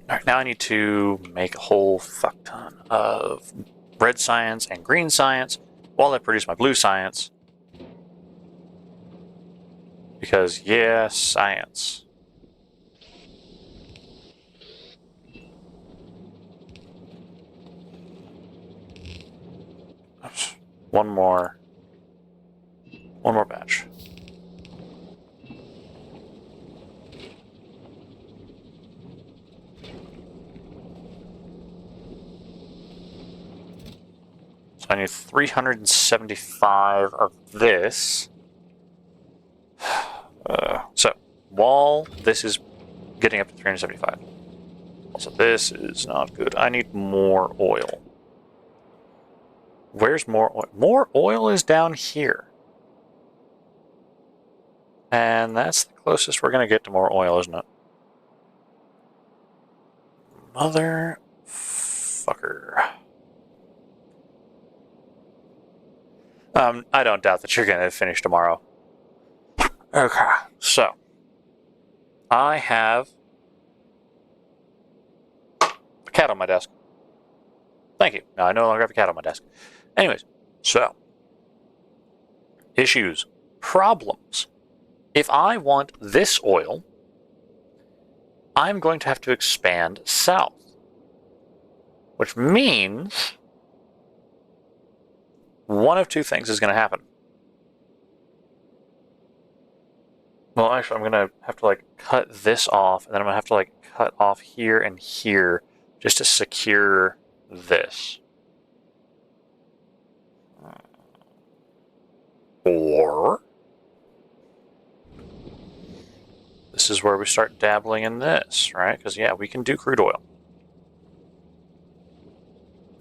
Alright, now I need to make a whole fuck ton of red science and green science while I produce my blue science. Because, yeah, science. Oops. One more batch. So I need 375 of this. So, while this is getting up to 375. Also, this is not good. I need more oil. Where's more oil? More oil is down here. And that's the closest we're going to get to more oil, isn't it? Motherfucker. I don't doubt that you're going to finish tomorrow. Okay, so I have a cat on my desk. Thank you. Now I no longer have a cat on my desk. Anyways, so issues, problems. If I want this oil, I'm going to have to expand south, which means one of two things is going to happen. Well, actually, I'm going to have to, like, cut this off, and then I'm going to have to, like, cut off here and here just to secure this. Or this is where we start dabbling in this, right? Because, yeah, we can do crude oil.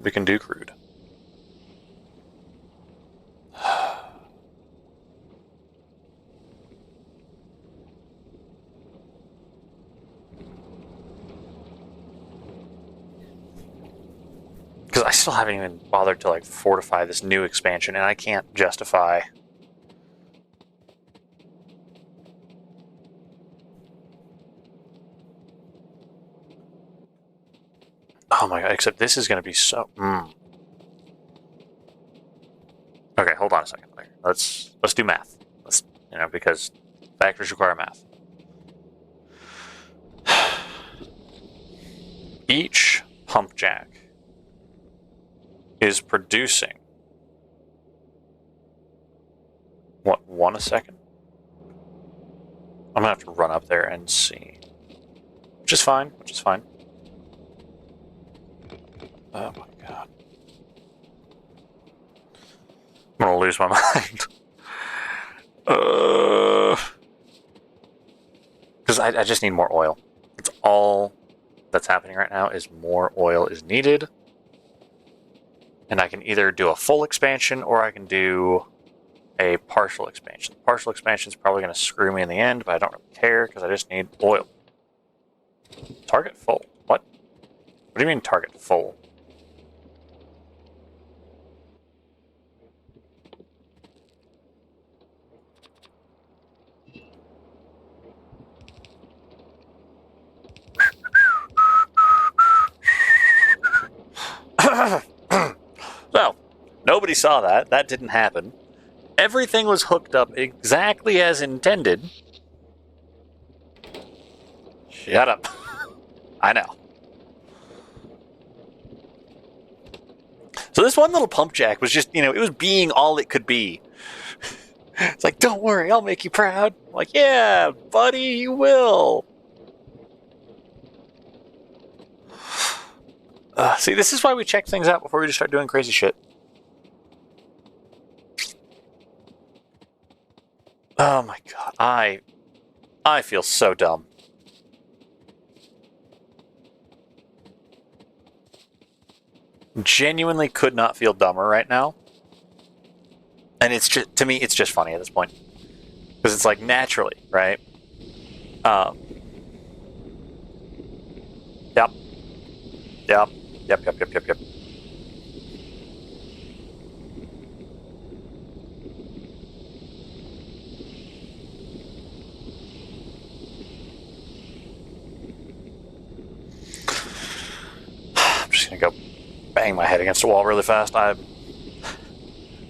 We can do crude. Because I still haven't even bothered to, like, fortify this new expansion, and I can't justify... Oh my god, except this is going to be so... Okay, hold on a second. Let's do math. Because factories require math. Each pump jack is producing... What, 1 a second? I'm going to have to run up there and see. Which is fine. Oh my god. I'm gonna lose my mind. Because I just need more oil. all that's happening right now is more oil is needed. And I can either do a full expansion or I can do a partial expansion. The partial expansion is probably going to screw me in the end, but I don't really care because I just need oil. Target full. What? What do you mean target full? So, nobody saw that. That didn't happen. Everything was hooked up exactly as intended. Shut up. I know. So this one little pump jack was just, it was being all it could be. It's like, don't worry, I'll make you proud. I'm like, yeah, buddy, you will. See, this is why we check things out before we just start doing crazy shit. Oh my god, I feel so dumb. Genuinely could not feel dumber right now. And it's just, to me, it's just funny at this point. Because it's like, naturally, right? Yep. Yep. Yep. I'm just gonna go bang my head against the wall really fast. I'm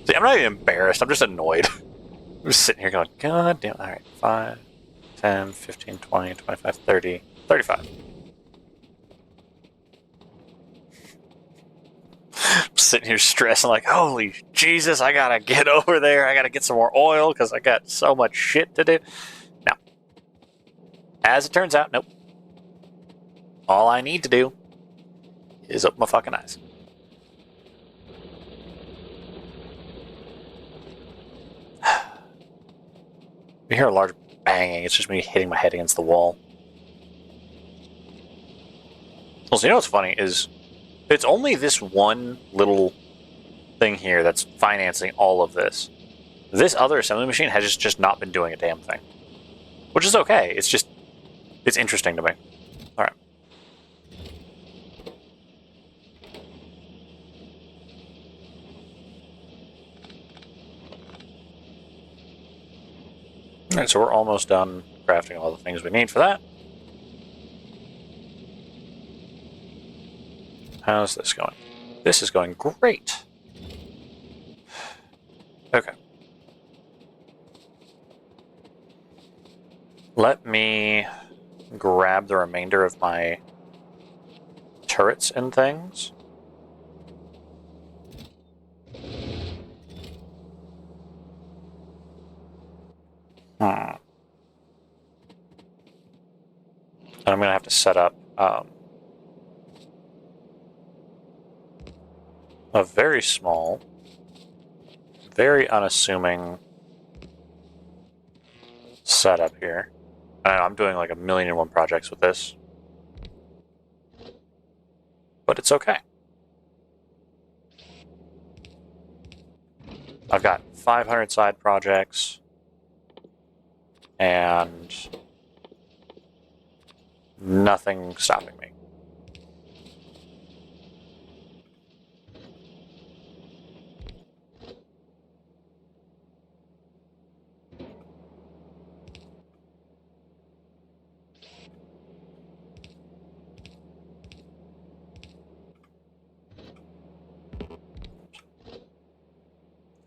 not even embarrassed. I'm just annoyed. I'm just sitting here going, God damn. All right, 5, 10, 15, 20, 25, 30, 35. I'm sitting here stressing like, holy Jesus, I gotta get over there. I gotta get some more oil because I got so much shit to do. Now, as it turns out, nope. All I need to do is open my fucking eyes. You hear a large banging. It's just me hitting my head against the wall. Well, so you know what's funny is it's only this one little thing here that's financing all of this. This other assembly machine has just not been doing a damn thing. Which is okay. It's just, it's interesting to me. Alright. Alright, so we're almost done crafting all the things we need for that. How's this going? This is going great. Okay. Let me grab the remainder of my turrets and things. And I'm going to have to set up a very small, very unassuming setup here. I'm doing like 1,000,001 projects with this. But it's okay. I've got 500 side projects. And nothing stopping me.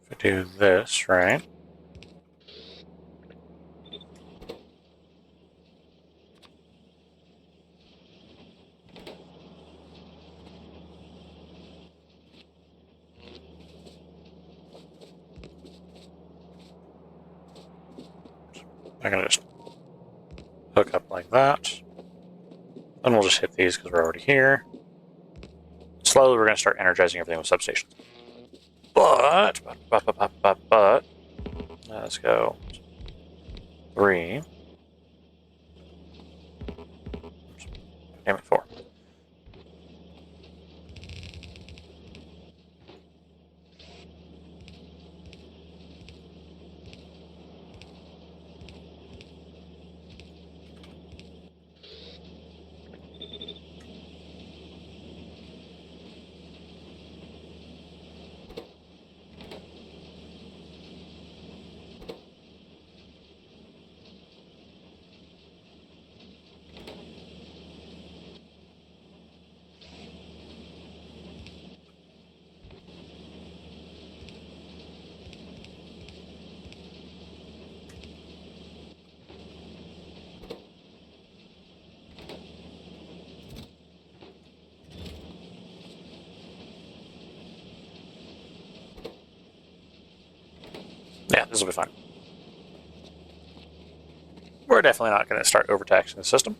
If I do this, right? I'm going to just hook up like that. Then we'll just hit these because we're already here. Slowly, we're going to start energizing everything with substations. But let's go 3, Damn it, 4. Yeah, this will be fine. We're definitely not going to start overtaxing the system.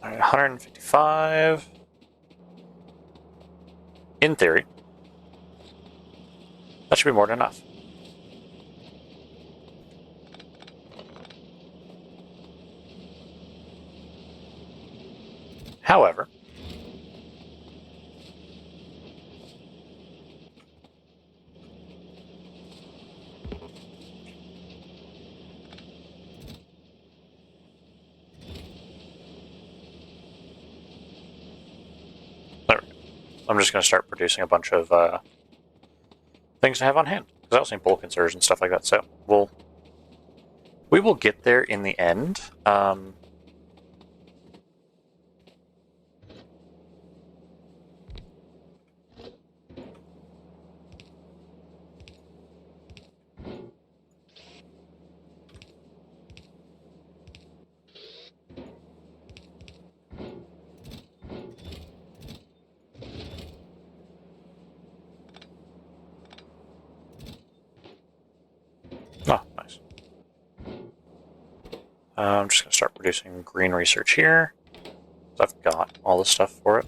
All right, 155. In theory, that should be more than enough. However, there we go. I'm just going to start producing a bunch of things to have on hand. Because I was saying bulk inserters and stuff like that. So we will get there in the end. Oh, nice. I'm just going to start producing green research here. I've got all the stuff for it.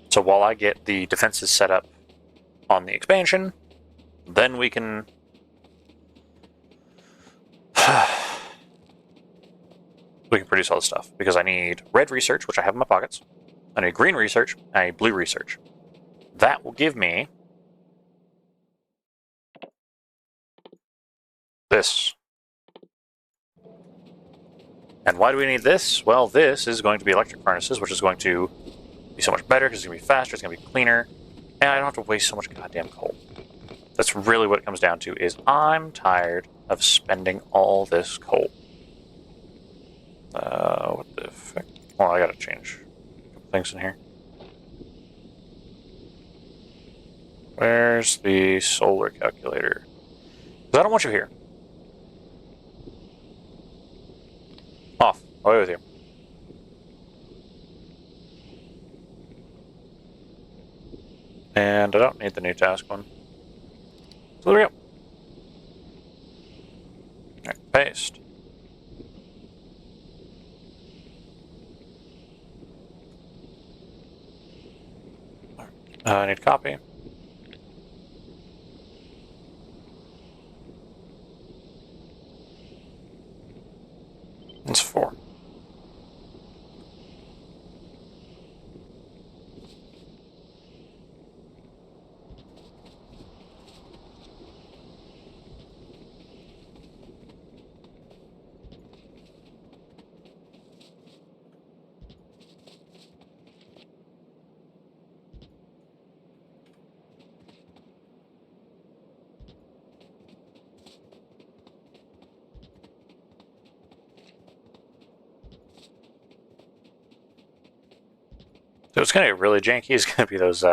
So while I get the defenses set up on the expansion, then we can produce all this stuff. Because I need red research, which I have in my pockets. I need green research, and I need blue research. That will give me this. And why do we need this? Well, this is going to be electric furnaces, which is going to be so much better because it's going to be faster, it's going to be cleaner, and I don't have to waste so much goddamn coal. That's really what it comes down to, is I'm tired of spending all this coal. What the fuck? Well, I gotta change a couple things in here. Where's the solar calculator? Because I don't want you here. Off. Away with you. And I don't need the new task one. So there we go. Alright, paste. I need copy. It's 4. So what's going to get really janky is going to be those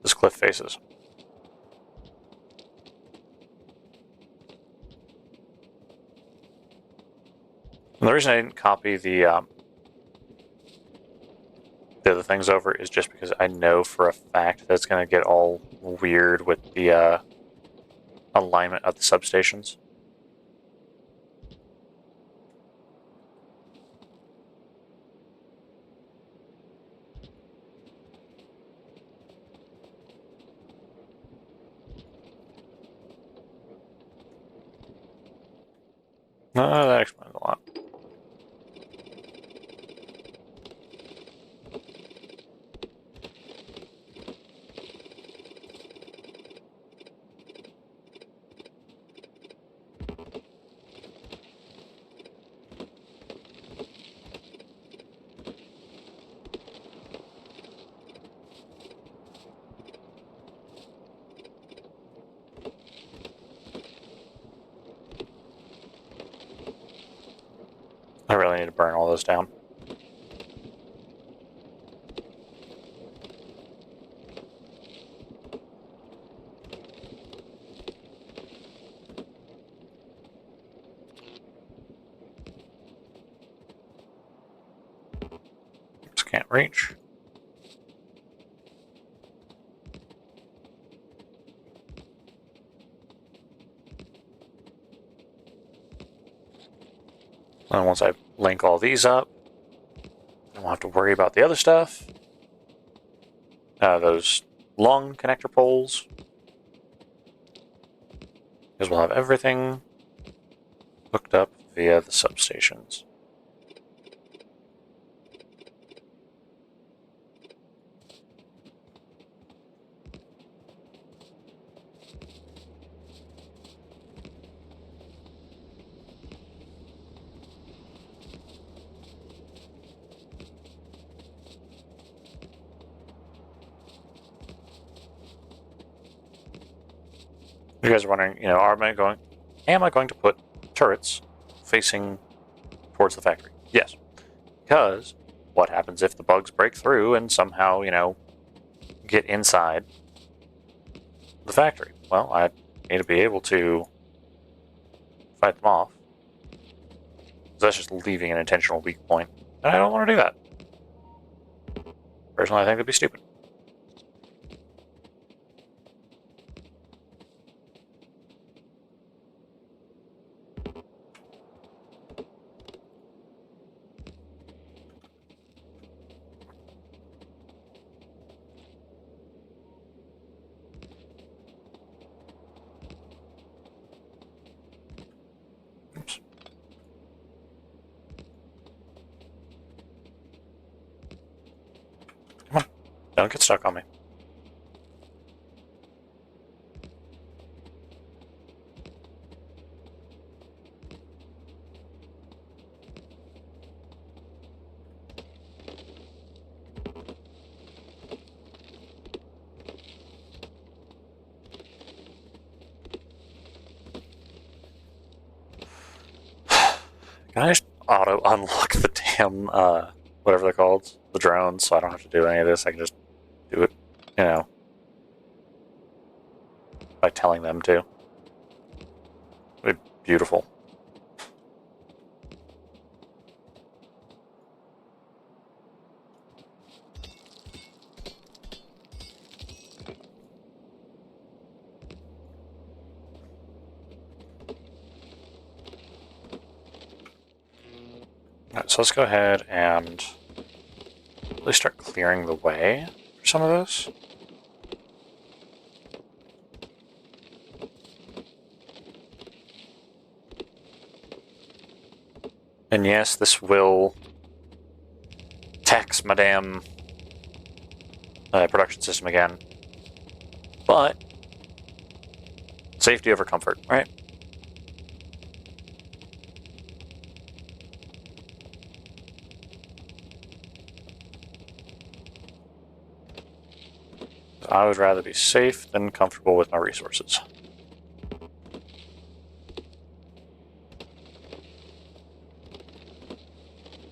cliff faces. And the reason I didn't copy the other things over is just because I know for a fact that it's going to get all weird with the alignment of the substations. That explains a lot. I really need to burn all those down. Just can't reach. And once I link all these up, I won't have to worry about the other stuff. Those long connector poles. Because we'll have everything hooked up via the substations. You guys are wondering, am I going to put turrets facing towards the factory? Yes. Because what happens if the bugs break through and somehow, get inside the factory? Well, I need to be able to fight them off. That's just leaving an intentional weak point. And I don't want to do that. Personally, I think it'd be stupid. Oops. Come on. Don't get stuck on me. Can I just auto unlock the damn, whatever they're called, the drones, so I don't have to do any of this? I can just do it, by telling them to. It'd be beautiful. Alright, so let's go ahead and really start clearing the way for some of this. And yes, this will tax my damn production system again. But safety over comfort, right? I would rather be safe than comfortable with my resources.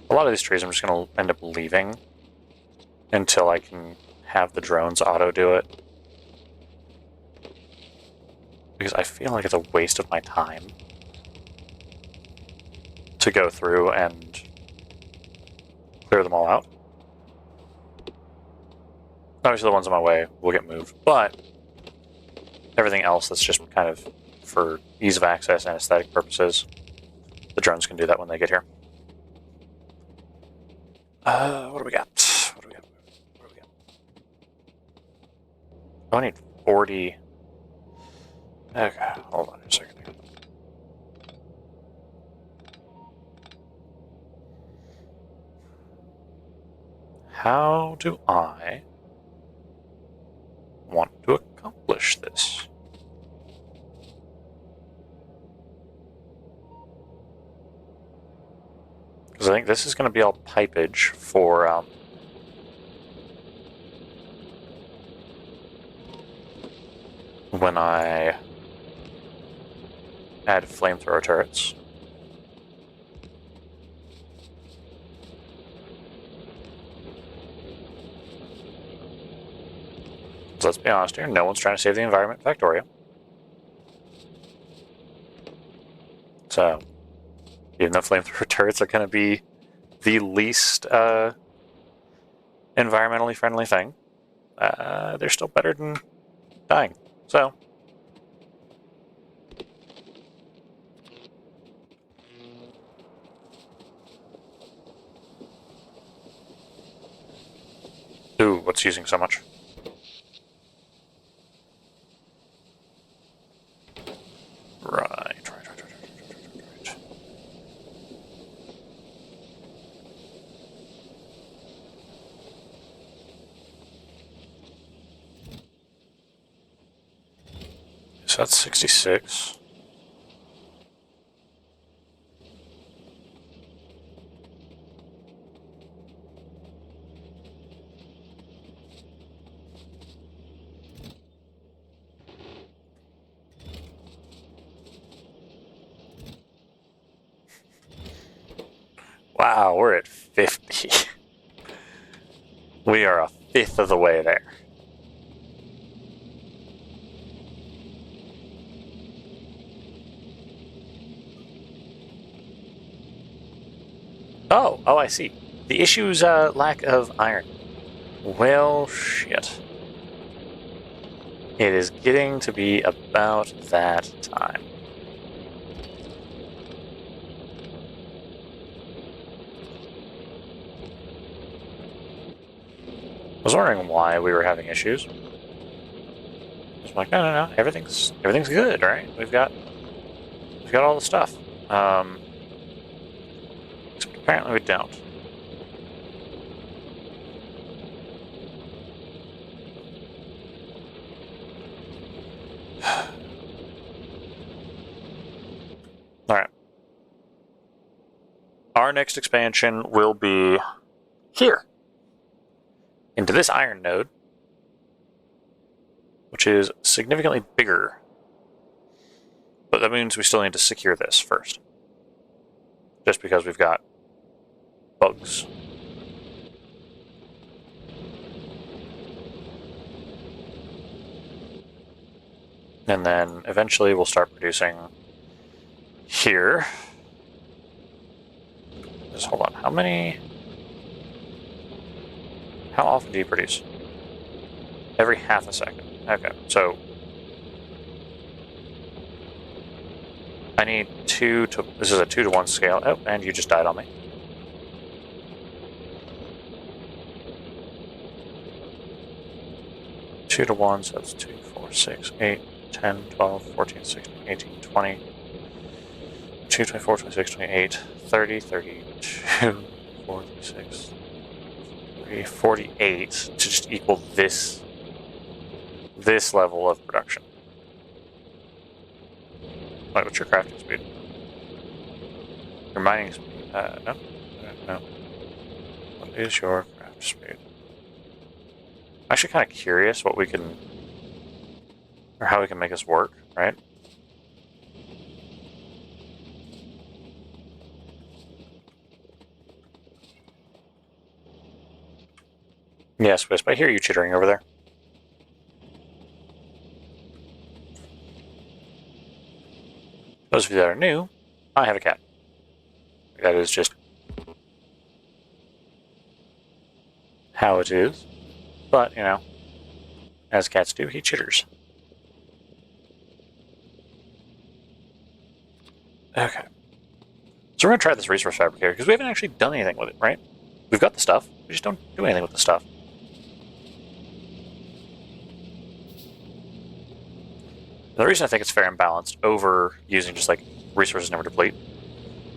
A lot of these trees I'm just going to end up leaving until I can have the drones auto do it. Because I feel like it's a waste of my time to go through and clear them all out. Obviously the ones on my way will get moved, but everything else that's just kind of for ease of access and aesthetic purposes, the drones can do that when they get here. What do we got? What do we got? What do we got? Oh, I need 40. Okay, hold on a second here. how do I want to accomplish this? Because I think this is going to be all pipage for when I add flamethrower turrets. So let's be honest here, no one's trying to save the environment in Factorio. So, even though flamethrower turrets are going to be the least environmentally friendly thing, they're still better than dying. So, ooh, what's using so much? Right. So that's 66. Wow, we're at 50. We are a fifth of the way there. Oh, I see. The issue's lack of iron. Well, shit. It is getting to be about that time. I was wondering why we were having issues. I was like, no, everything's good, right? We've got all the stuff. Except apparently we don't. Alright. Our next expansion will be here. Into this iron node, which is significantly bigger. But that means we still need to secure this first. Just because we've got bugs. And then eventually we'll start producing here. Just hold on. How often do you produce? Every half a second. Okay, so I need this is a 2-to-1 scale. Oh, and you just died on me. Two to 1, so that's 2, 4, 6, 8, 10, 12, 14, 16, 18, 20, 2, 24, 26, 28, 30, 32, 46, 48 to just equal this level of production. Wait, what's your crafting speed? Your mining speed? No. What is your craft speed? I'm actually kind of curious what we can, or how we can make this work, right? Yes, Wisp, I hear you chittering over there. Those of you that are new, I have a cat. That is just how it is. But, you know, as cats do, he chitters. Okay. So we're going to try this resource fabricator, because we haven't actually done anything with it, right? We've got the stuff, we just don't do anything with the stuff. The reason I think it's fair and balanced over using just like resources never deplete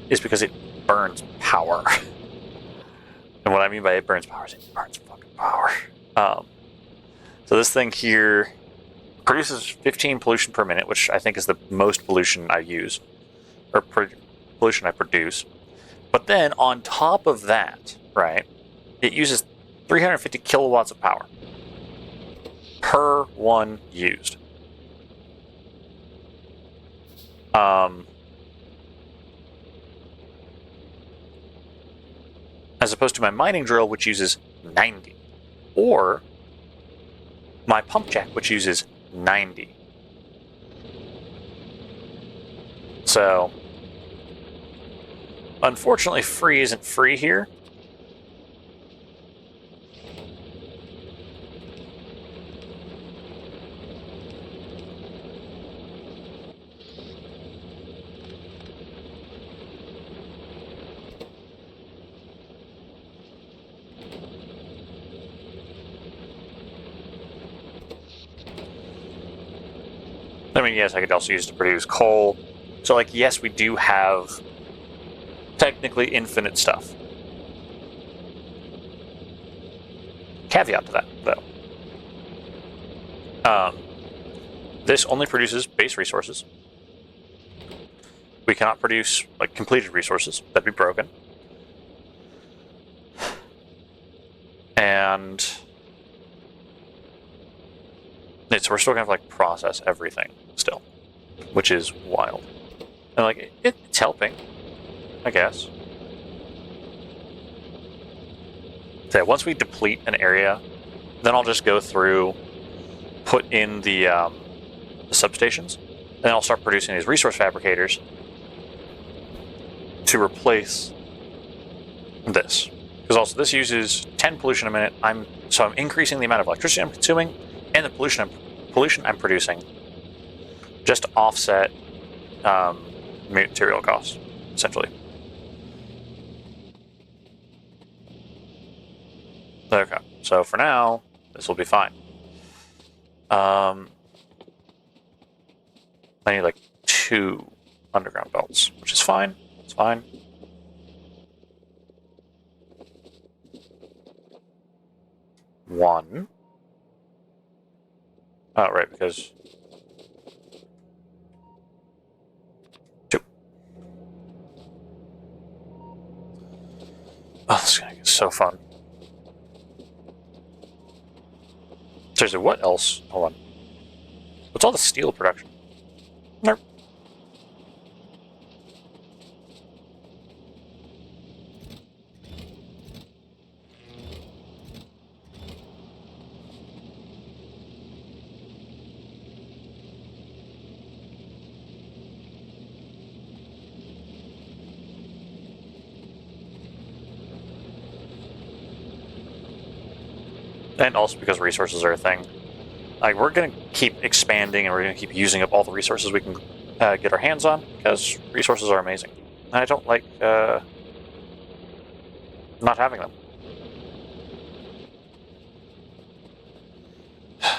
is because it burns power. And what I mean by it burns power is it burns fucking power. So this thing here produces 15 pollution per minute, which I think is the most pollution I use, or pollution I produce. But then on top of that, right, it uses 350 kilowatts of power per one used. As opposed to my mining drill, which uses 90. Or my pump jack, which uses 90. So, unfortunately, free isn't free here. I mean, yes, I could also use it to produce coal. So, like, yes, we do have technically infinite stuff. Caveat to that, though. This only produces base resources. We cannot produce, like, completed resources. That'd be broken. And so we're still gonna have, like, process everything still, which is wild. And, like, it's helping, I guess. So once we deplete an area, then I'll just go through, put in the substations, and then I'll start producing these resource fabricators to replace this. Because also this uses 10 pollution a minute. So I'm increasing the amount of electricity I'm consuming and the pollution I'm producing, just to offset material costs, essentially. Okay, so for now, this will be fine. I need like 2 underground belts, which is fine. It's fine. One. Oh, right, because 2. Oh, this is gonna get so fun. Seriously, what else? Hold on. What's all the steel production? Nope. And also because resources are a thing. Like, we're going to keep expanding and we're going to keep using up all the resources we can get our hands on, because resources are amazing. And I don't like not having them.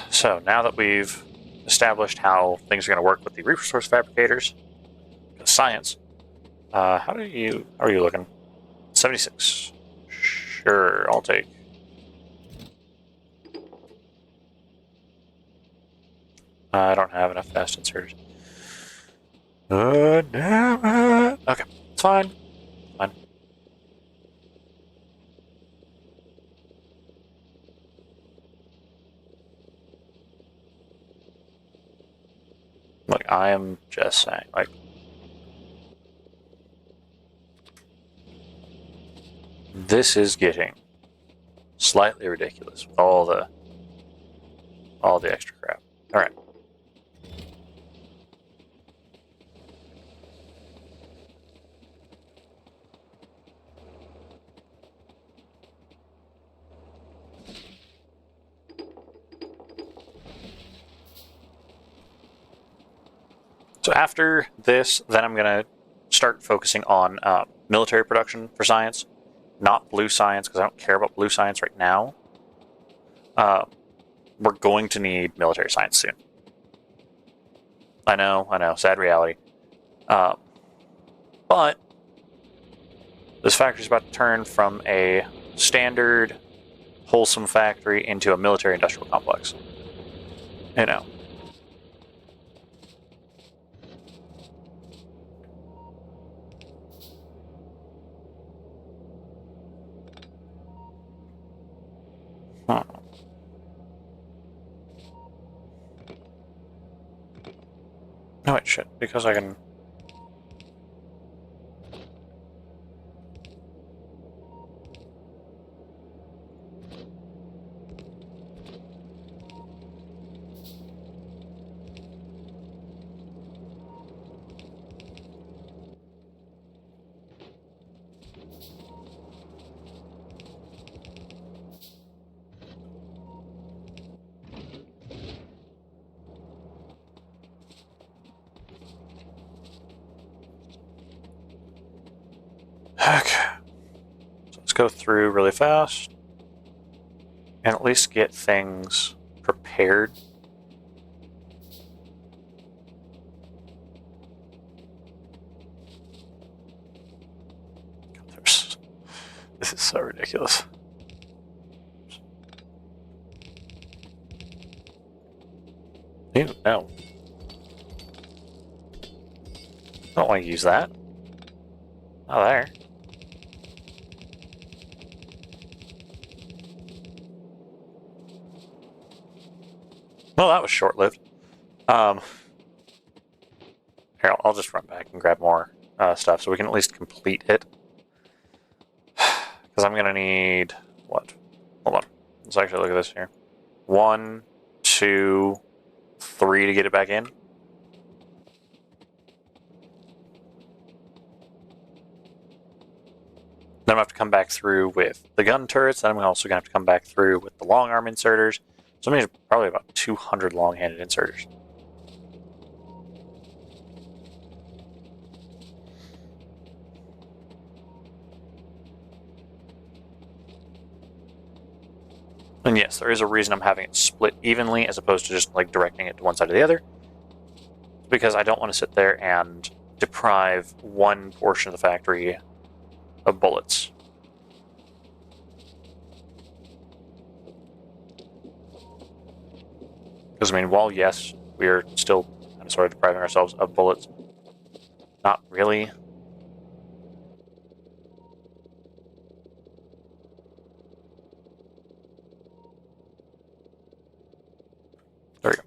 So now that we've established how things are going to work with the resource fabricators, science, how are you looking? 76. Sure, I'll take. I don't have enough fast inserters. Damn it. Okay, it's fine. Fine. Look, I am just saying, like, this is getting slightly ridiculous with all the extra crap. All right. So after this, then I'm going to start focusing on military production for science, not blue science, because I don't care about blue science right now. We're going to need military science soon. I know, sad reality. But this factory is about to turn from a standard, wholesome factory into a military industrial complex. You know. Huh. No, wait, shit, because I can... Okay. So let's go through really fast and at least get things prepared. This is so ridiculous. Ew, no. I don't want to use that. Not there. Well, that was short-lived. Here, I'll just run back and grab more stuff so we can at least complete it. Because I'm going to need... What? Hold on. Let's actually look at this here. 1, 2, 3 to get it back in. Then I'm going to have to come back through with the gun turrets. Then I'm also going to have to come back through with the long arm inserters. So I'm going to need probably about 200 long-handed inserters. And yes, there is a reason I'm having it split evenly as opposed to just like directing it to one side or the other. It's because I don't want to sit there and deprive one portion of the factory of bullets. Because, I mean, while yes, we are still kind of sort of depriving ourselves of bullets, not really. There we go.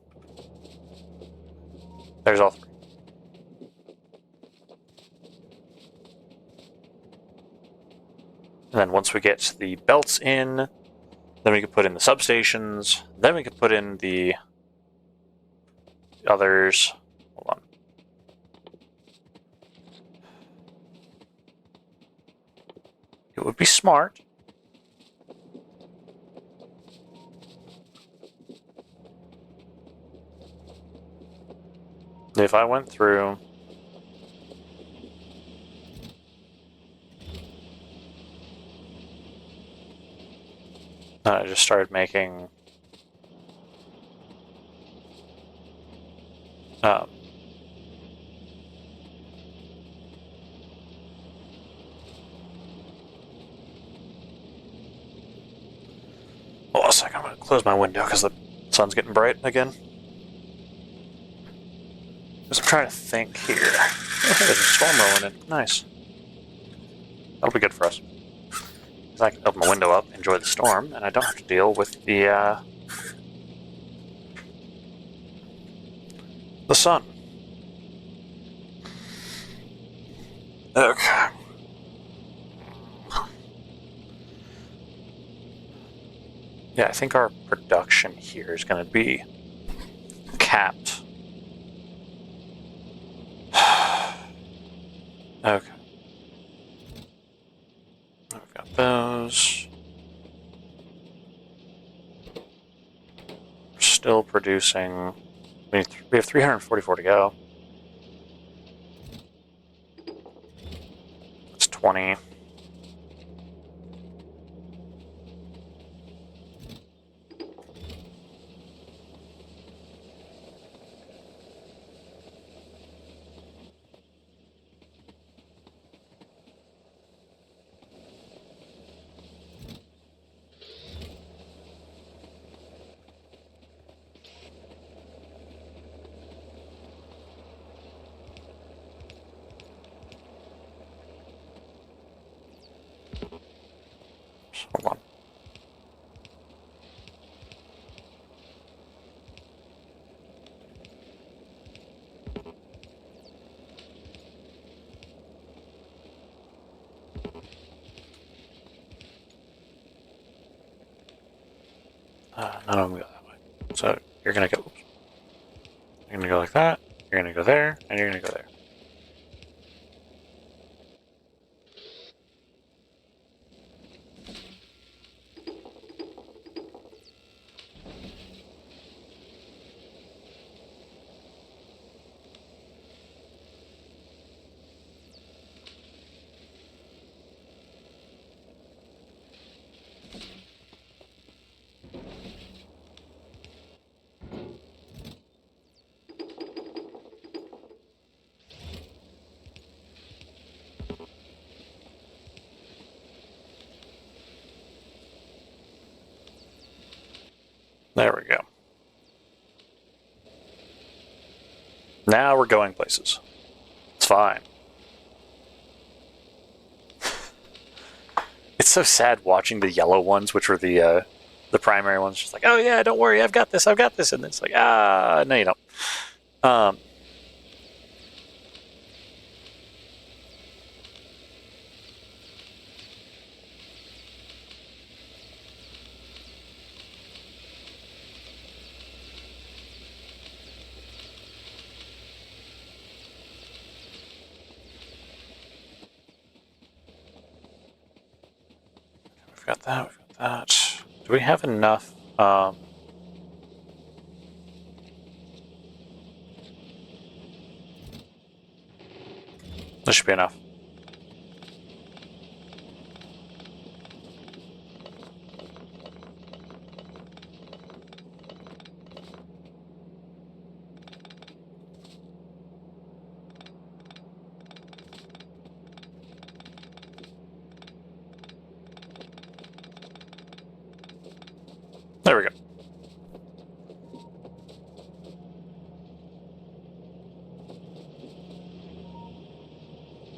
There's all 3. And then once we get the belts in, then we can put in the substations, then we can put in the others. Hold on. It would be smart. If I went through... I just started making... hold on a second, I'm going to close my window because the sun's getting bright again. Because I'm trying to think here. Oh, hey, there's a storm rolling in. Nice. That'll be good for us. Because I can open my window up, enjoy the storm, and I don't have to deal with the sun. Okay. Yeah, I think our production here is going to be capped. Okay. I've got those. We're still producing... We have 344 to go. That's 20. None of them go that way. So you're gonna go. Oops. You're gonna go like that. You're gonna go there, and you're gonna go there. There we go. Now we're going places. It's fine. It's so sad watching the yellow ones, which were the primary ones. Just like, oh yeah, don't worry, I've got this, and it's like, no, you don't. We've got that. We've got that. Do we have enough? This should be enough. There we go.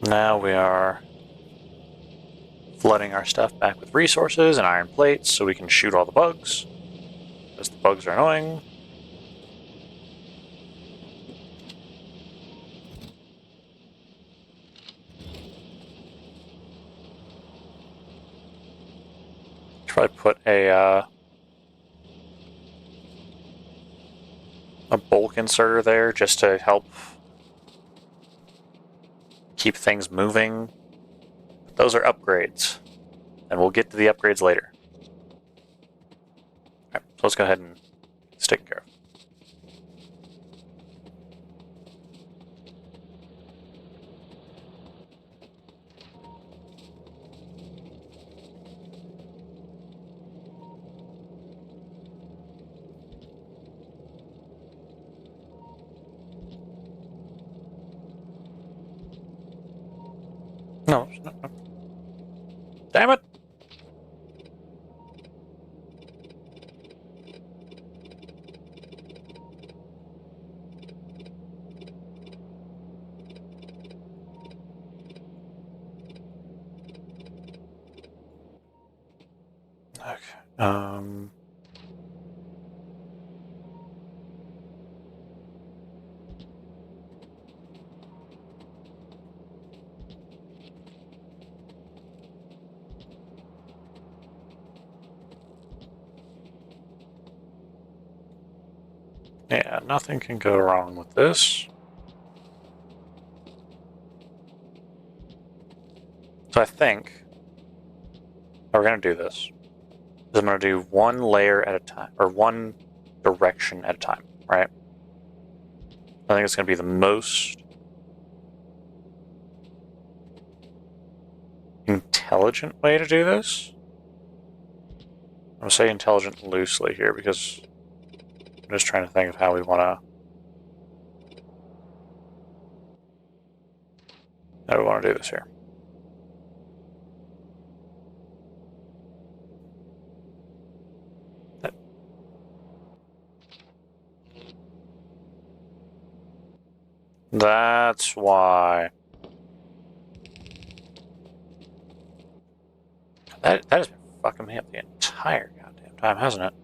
Now we are flooding our stuff back with resources and iron plates so we can shoot all the bugs, because the bugs are annoying. Should probably put a bulk inserter there just to help keep things moving. Those are upgrades, and we'll get to the upgrades later. Alright, so let's go ahead and stick care of. No. Damn it! Okay. Yeah, nothing can go wrong with this. So I think how we're going to do this is I'm going to do one layer at a time, or one direction at a time, right? I think it's going to be the most intelligent way to do this. I'm going to say intelligent loosely here because I'm just trying to think of how we want to do this here. That's why. That has been fucking me up the entire goddamn time, hasn't it?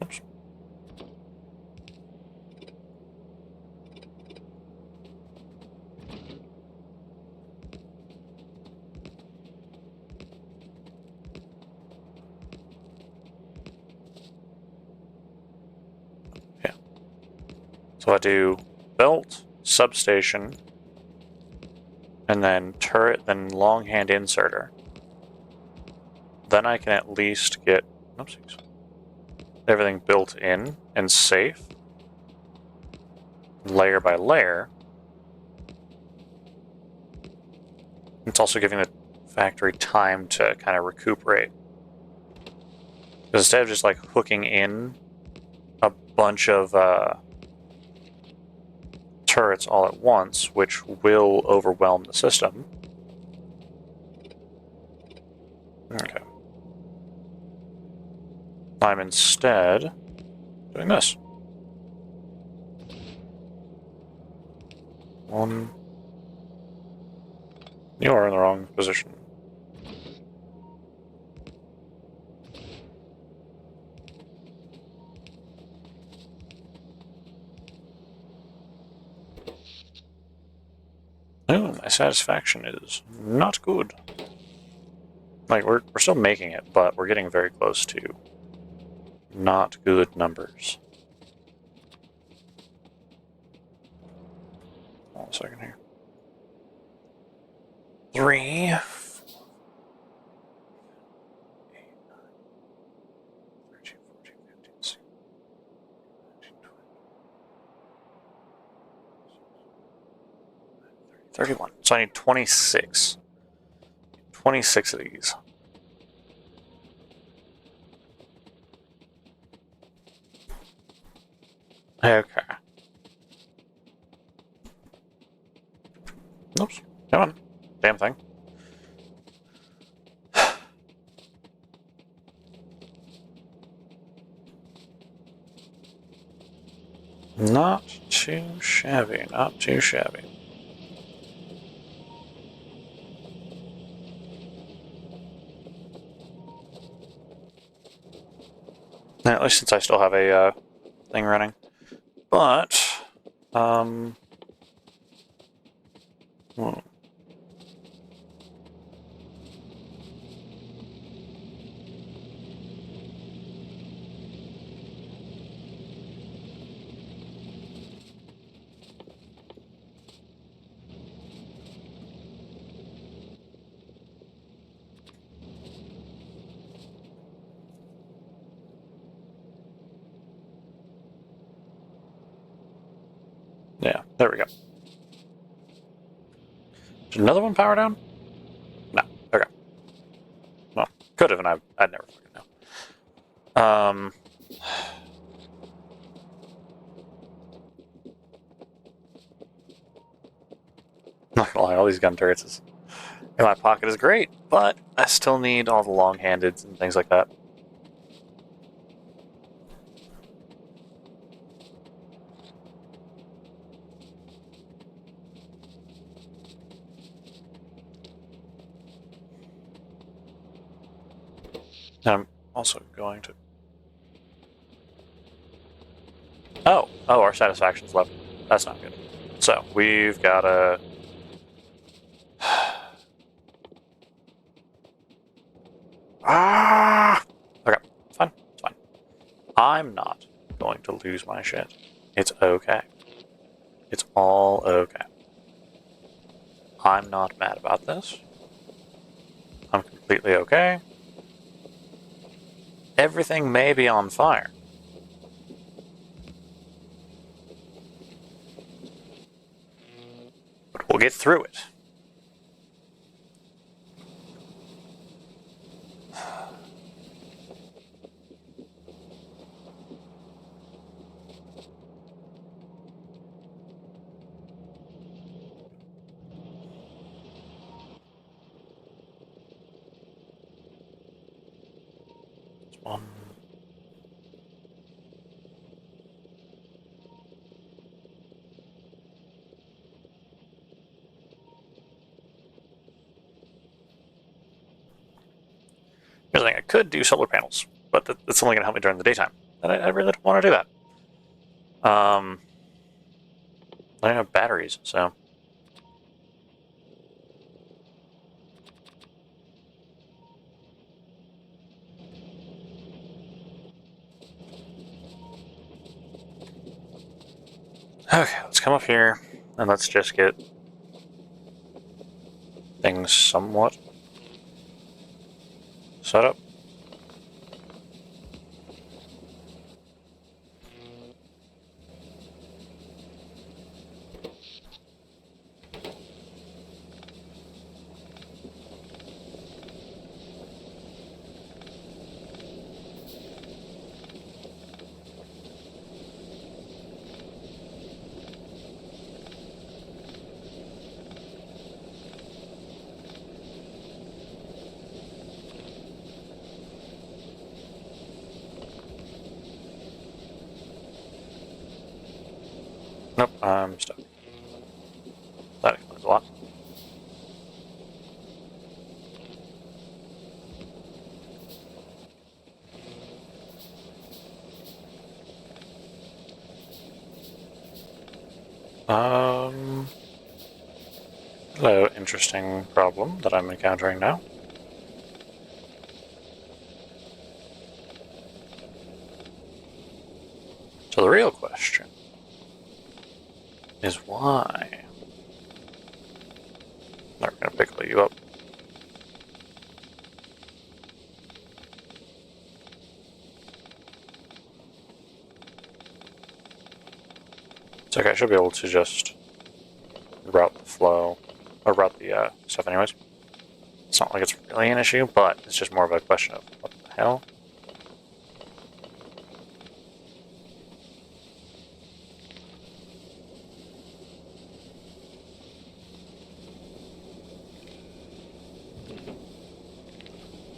Oops. So I do belt, substation, and then turret, then longhand inserter. Then I can at least get everything built in and safe, layer by layer. It's also giving the factory time to kind of recuperate. Because instead of just like hooking in a bunch of turrets all at once, which will overwhelm the system. Okay. I'm instead doing this. One. You are in the wrong position. Oh, my satisfaction is not good. Like, we're still making it, but we're getting very close to not good numbers. Hold on a second here. 3, 4, 8, 9, 13, 14, 15, 16, 19, 20, 31. So I need 26. 26 of these. Okay. Oops. Come on. Damn thing. Not too shabby, not too shabby. Now, at least since I still have a thing running. But, yeah, there we go. Did another one power down? No. Okay. Well, could have, and I'd never fucking know. Not gonna lie, all these gun turrets in my pocket is great, but I still need all the long-handeds and things like that. And I'm also going to... Oh, our satisfaction's level. That's not good. So, we've got a... Okay, it's fine. It's fine. I'm not going to lose my shit. It's okay. It's all okay. I'm not mad about this. I'm completely okay. Everything may be on fire. But we'll get through it. One. Here's the thing, I could do solar panels, but that's only going to help me during the daytime. And I really don't want to do that. I don't have batteries, so... come up here and let's just get things somewhat set up. Nope, I'm stuck. That explains a lot. Hello, interesting problem that I'm encountering now. So the real question is why? They're gonna pickle you up. It's okay, I should be able to just route the flow, or route the stuff anyways. It's not like it's really an issue, but it's just more of a question of what the hell?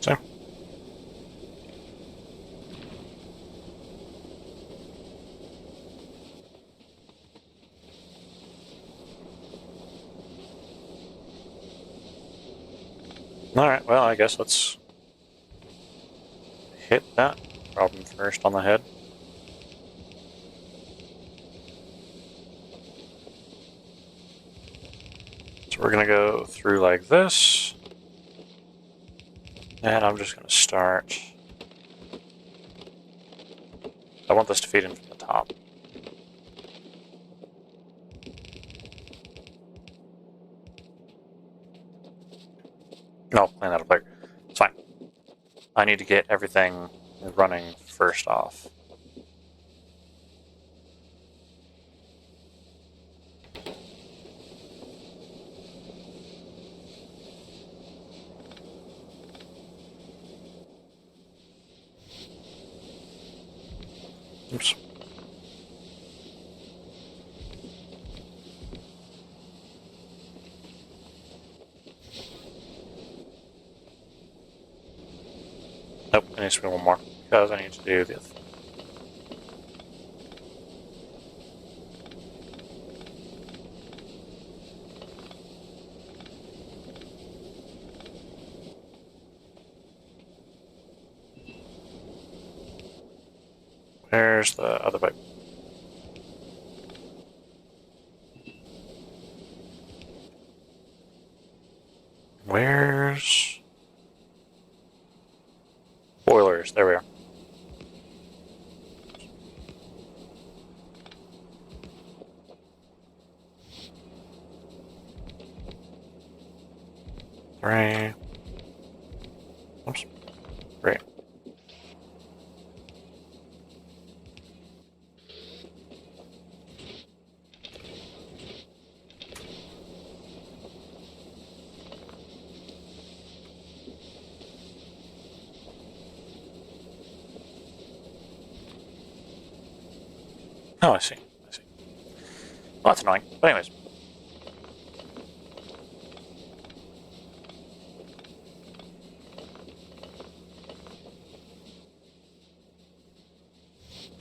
So. Alright, well, I guess let's hit that problem first on the head. So we're gonna go through like this. And I'm just gonna start. I want this to feed in from the top. No, clean that up later. It's fine. I need to get everything running first off. Oops. Nope, it needs to be one more, because I need to do this. Where's the other pipe? Where's... boilers, there we are. Three. Oops. Great. Oh, I see. I see. Well, that's annoying. But anyways.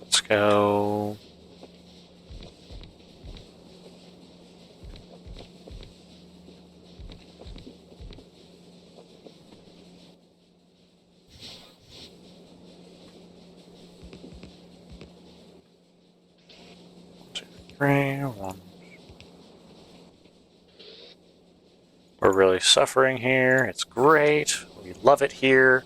Let's go... One. We're really suffering here. It's great. We love it here.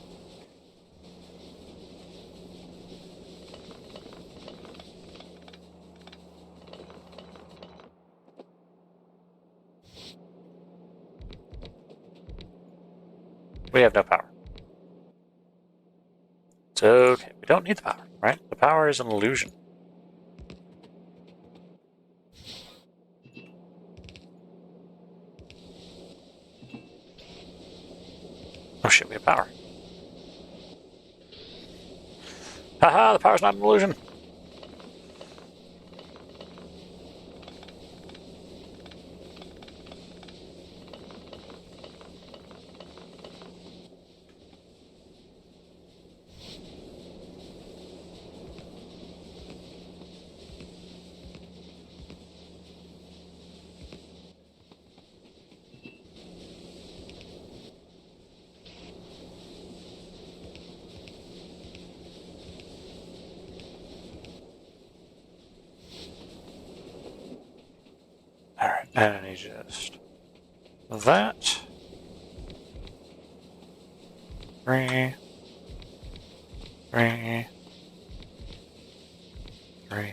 We have no power. It's okay. We don't need the power, right? The power is an illusion. Oh shit, we have power. Haha, the power's not an illusion. Alright, and I need just that. 3, 3, 3.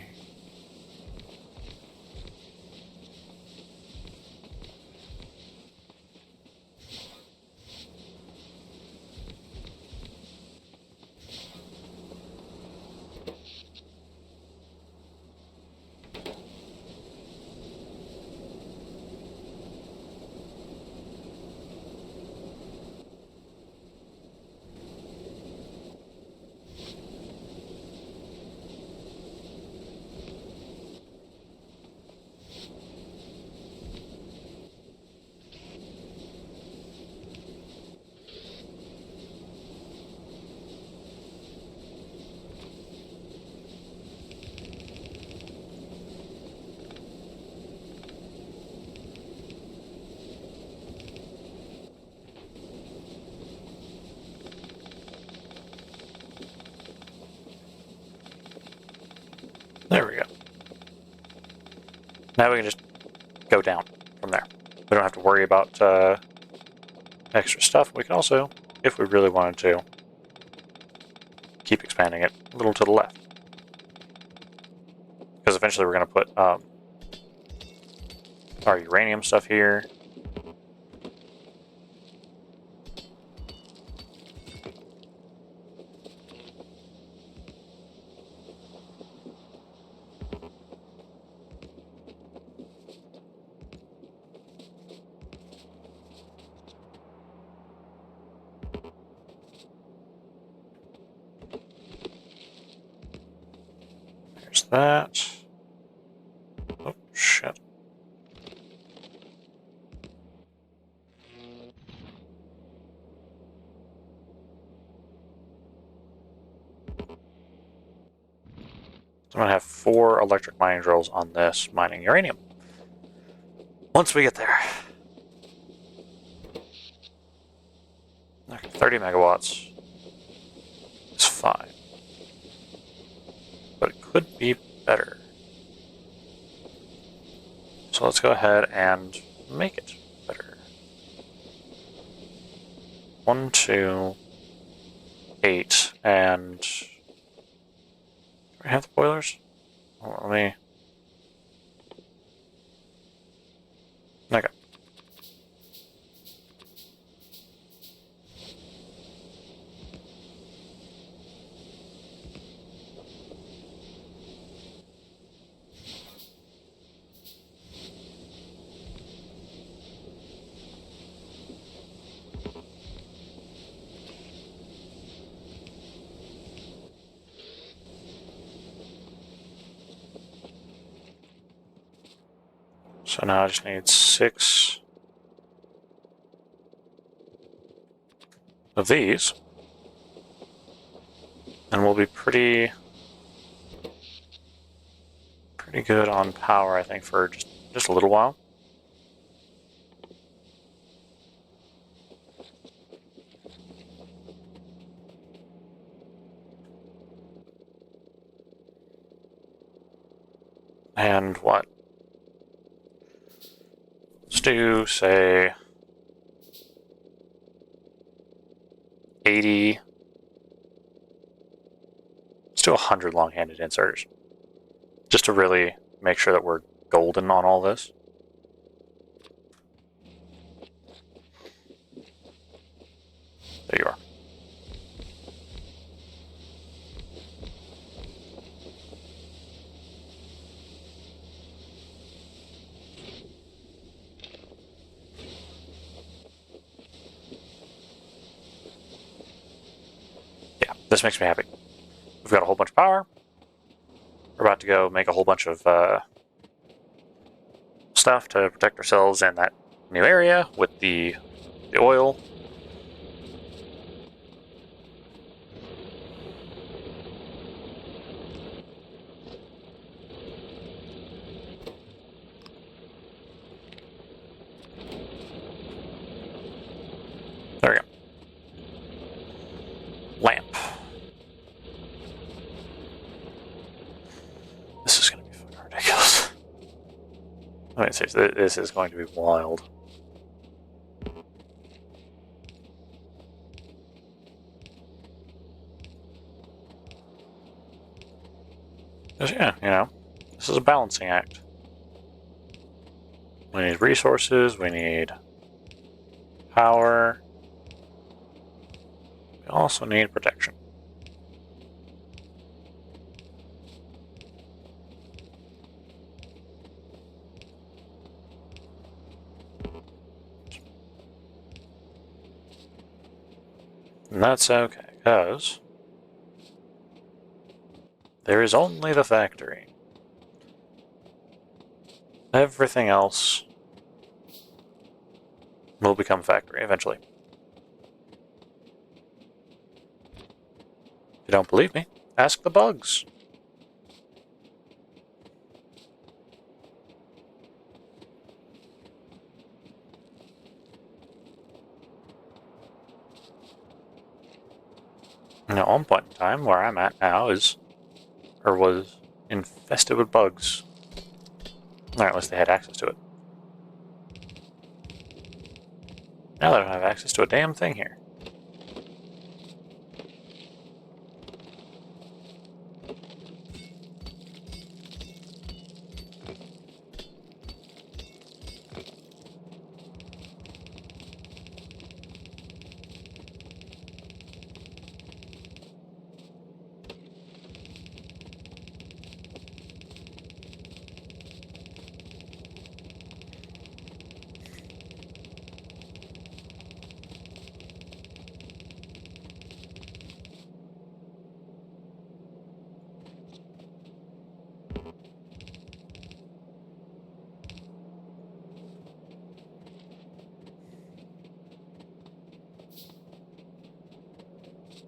There we go. Now we can just go down from there. We don't have to worry about extra stuff. We can also, if we really wanted to, keep expanding it a little to the left. Because eventually we're going to put our uranium stuff here. There's that. Oh, shit. So I'm going to have 4 electric mining drills on this mining uranium. Once we get there. Okay, 30 megawatts. It's fine. But it could be better. So let's go ahead and make it better. 1, 2, 8, and... Do we have the boilers? Oh, let me... Okay. So now I just need 6 of these. And we'll be pretty good on power, I think, for just a little while. And what? Let's do, say, 80. Let's do 100 long-handed inserters. Just to really make sure that we're golden on all this. This makes me happy. We've got a whole bunch of power. We're about to go make a whole bunch of stuff to protect ourselves in that new area with the oil. There we go. Lamp. This is going to be fucking ridiculous. I mean, seriously, this is going to be wild. Yeah, you know, this is a balancing act. We need resources, we need power. We also need protection. And that's okay, because there is only the factory. Everything else will become factory eventually. If you don't believe me, ask the bugs. Now, one point in time where I'm at now is, or was, infested with bugs. Or at least they had access to it. Now they don't have access to a damn thing here.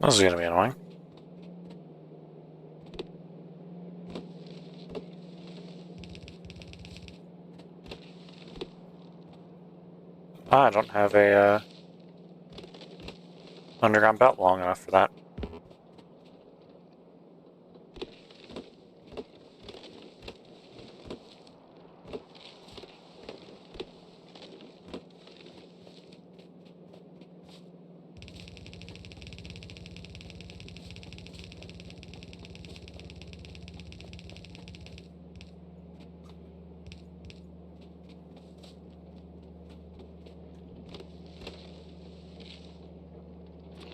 This is going to be annoying. I don't have a underground belt long enough for that.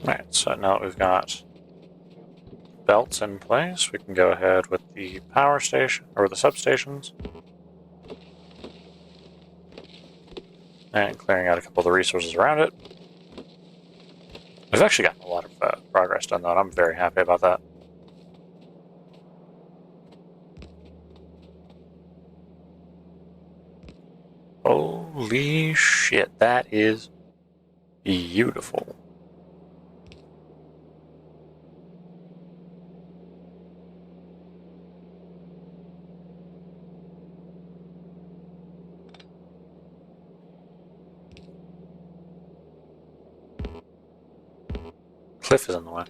Right, so now that we've got belts in place, we can go ahead with the power station, or the substations. And clearing out a couple of the resources around it. We've actually gotten a lot of progress done, though, and I'm very happy about that. Holy shit, that is beautiful. Cliff is in the way.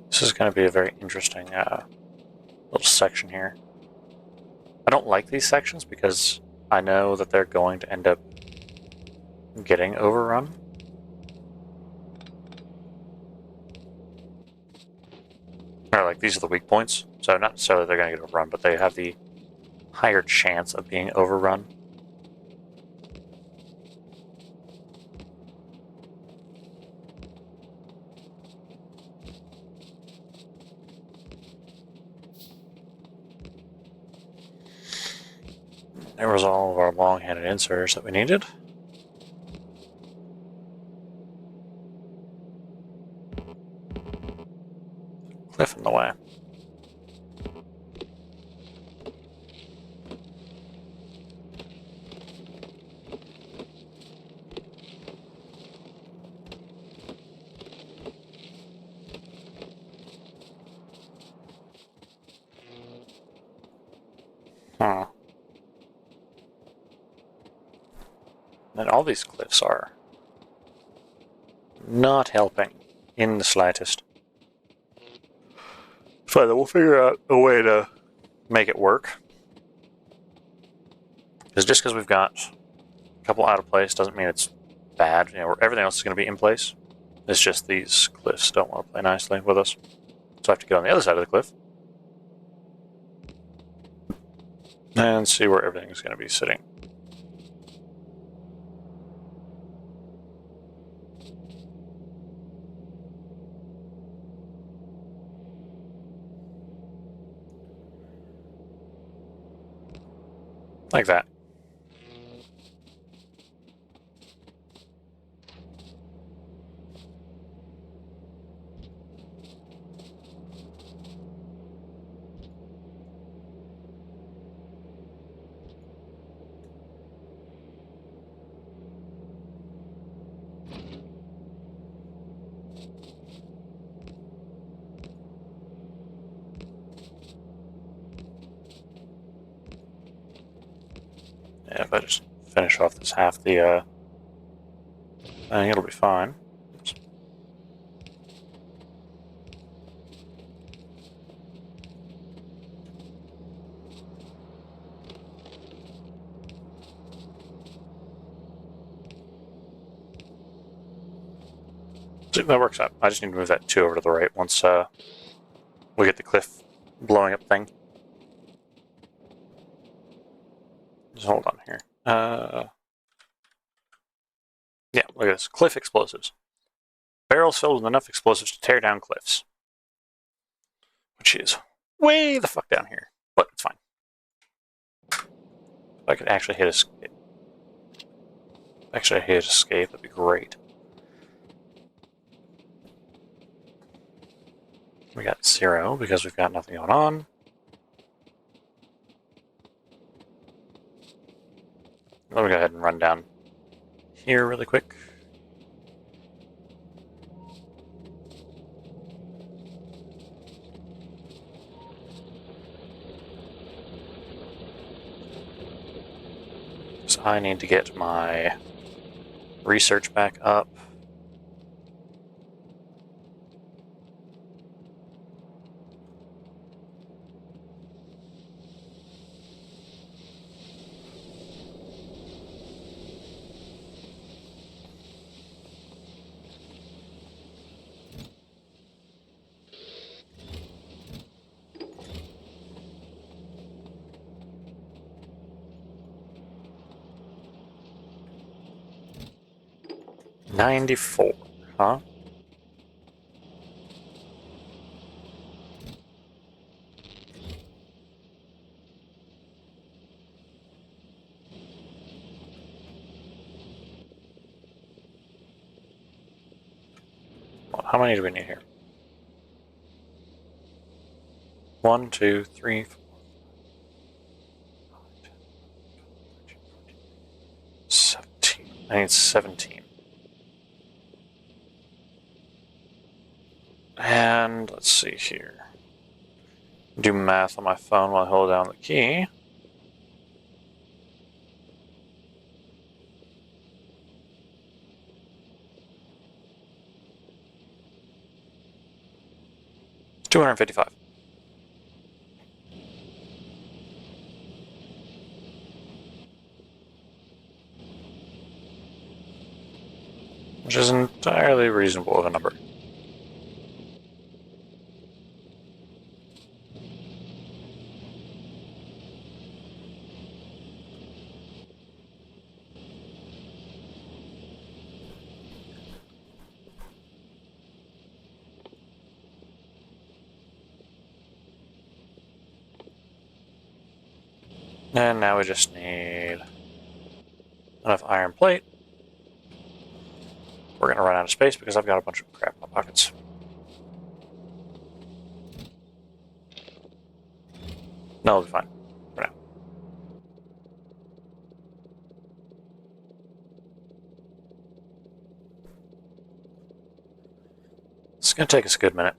This is going to be a very interesting little section here. I don't like these sections because I know that they're going to end up getting overrun. these are the weak points, so not necessarily they're going to get overrun, but they have the higher chance of being overrun. There was all of our long-handed inserters that we needed. Cliff in the way. Huh. And all these cliffs are not helping in the slightest. Fine, we'll figure out a way to make it work. Because just because we've got a couple out of place doesn't mean it's bad. You know, everything else is going to be in place. It's just these cliffs don't want to play nicely with us. So I have to get on the other side of the cliff and see where everything is going to be sitting. Like that. Yeah, if I just finish off this half the thing, it'll be fine. Oops. So that works out. I just need to move that 2 over to the right once we get the cliff blowing up thing. Just hold on here. Yeah, look at this. Cliff explosives. Barrels filled with enough explosives to tear down cliffs. Which is way the fuck down here. But it's fine. If I could actually hit escape. Actually, I hit escape, that'd be great. We got 0 because we've got nothing going on. Let me go ahead and run down here really quick. So I need to get my research back up. $94, huh? Well, how many do we need here? 1, 2, 3, 4, 17. I need 17. And let's see here. Do math on my phone while I hold down the key. It's 255. Which is entirely reasonable of a number. And now we just need enough iron plate. We're going to run out of space because I've got a bunch of crap in my pockets. No, it'll be fine for now. It's going to take us a good minute.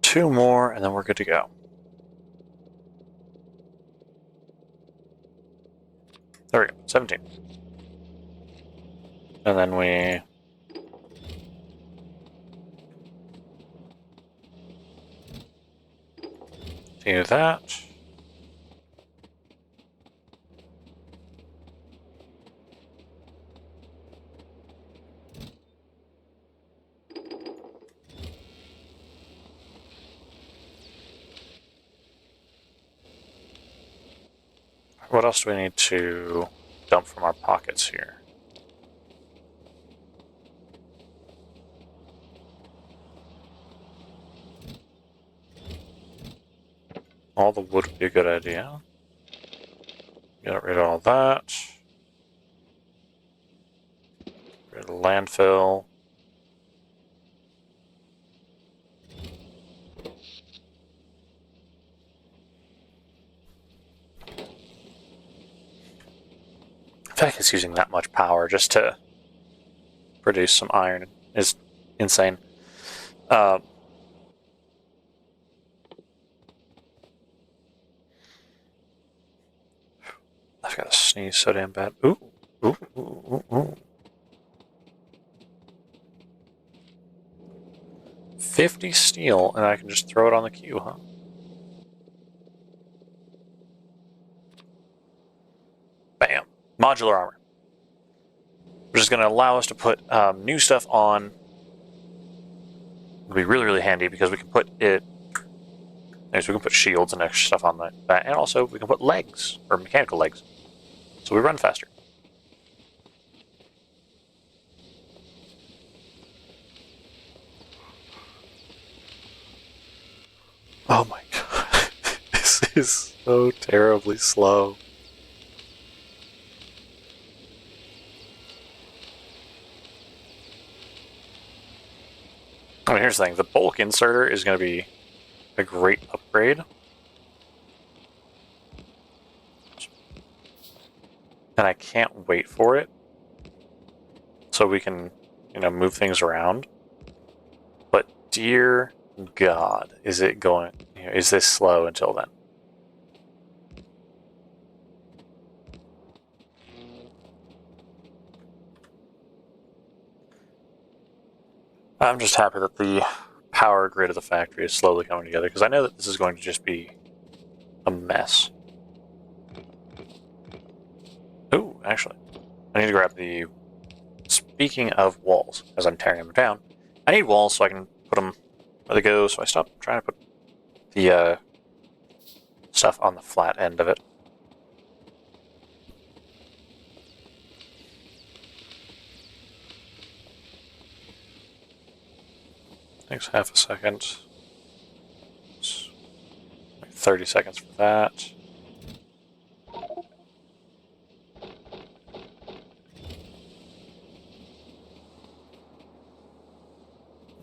Two more, and then we're good to go. There we go, 17. And then we do that. What else do we need to dump from our pockets here? All the wood would be a good idea. Get rid of all that. Get rid of the landfill. The fact it's using that much power just to produce some iron is insane. I've got to sneeze so damn bad. Ooh, ooh, ooh, ooh, ooh. 50 steel, and I can just throw it on the queue, huh? Bam. Modular armor. Which is going to allow us to put new stuff on. It'll be really, really handy because we can put it. So we can put shields and extra stuff on that, and also we can put legs or mechanical legs, so we run faster. Oh my god, this is so terribly slow. I mean, here's the thing: the bulk inserter is going to be a great upgrade. And I can't wait for it. So we can, move things around. But dear God, is it going, is this slow until then? I'm just happy that the power grid of the factory is slowly coming together, because I know that this is going to just be a mess. Ooh, actually, I need to grab the... Speaking of walls, as I'm tearing them down, I need walls so I can put them where they go, so I stop trying to put the stuff on the flat end of it. Takes half a second. It's like 30 seconds for that.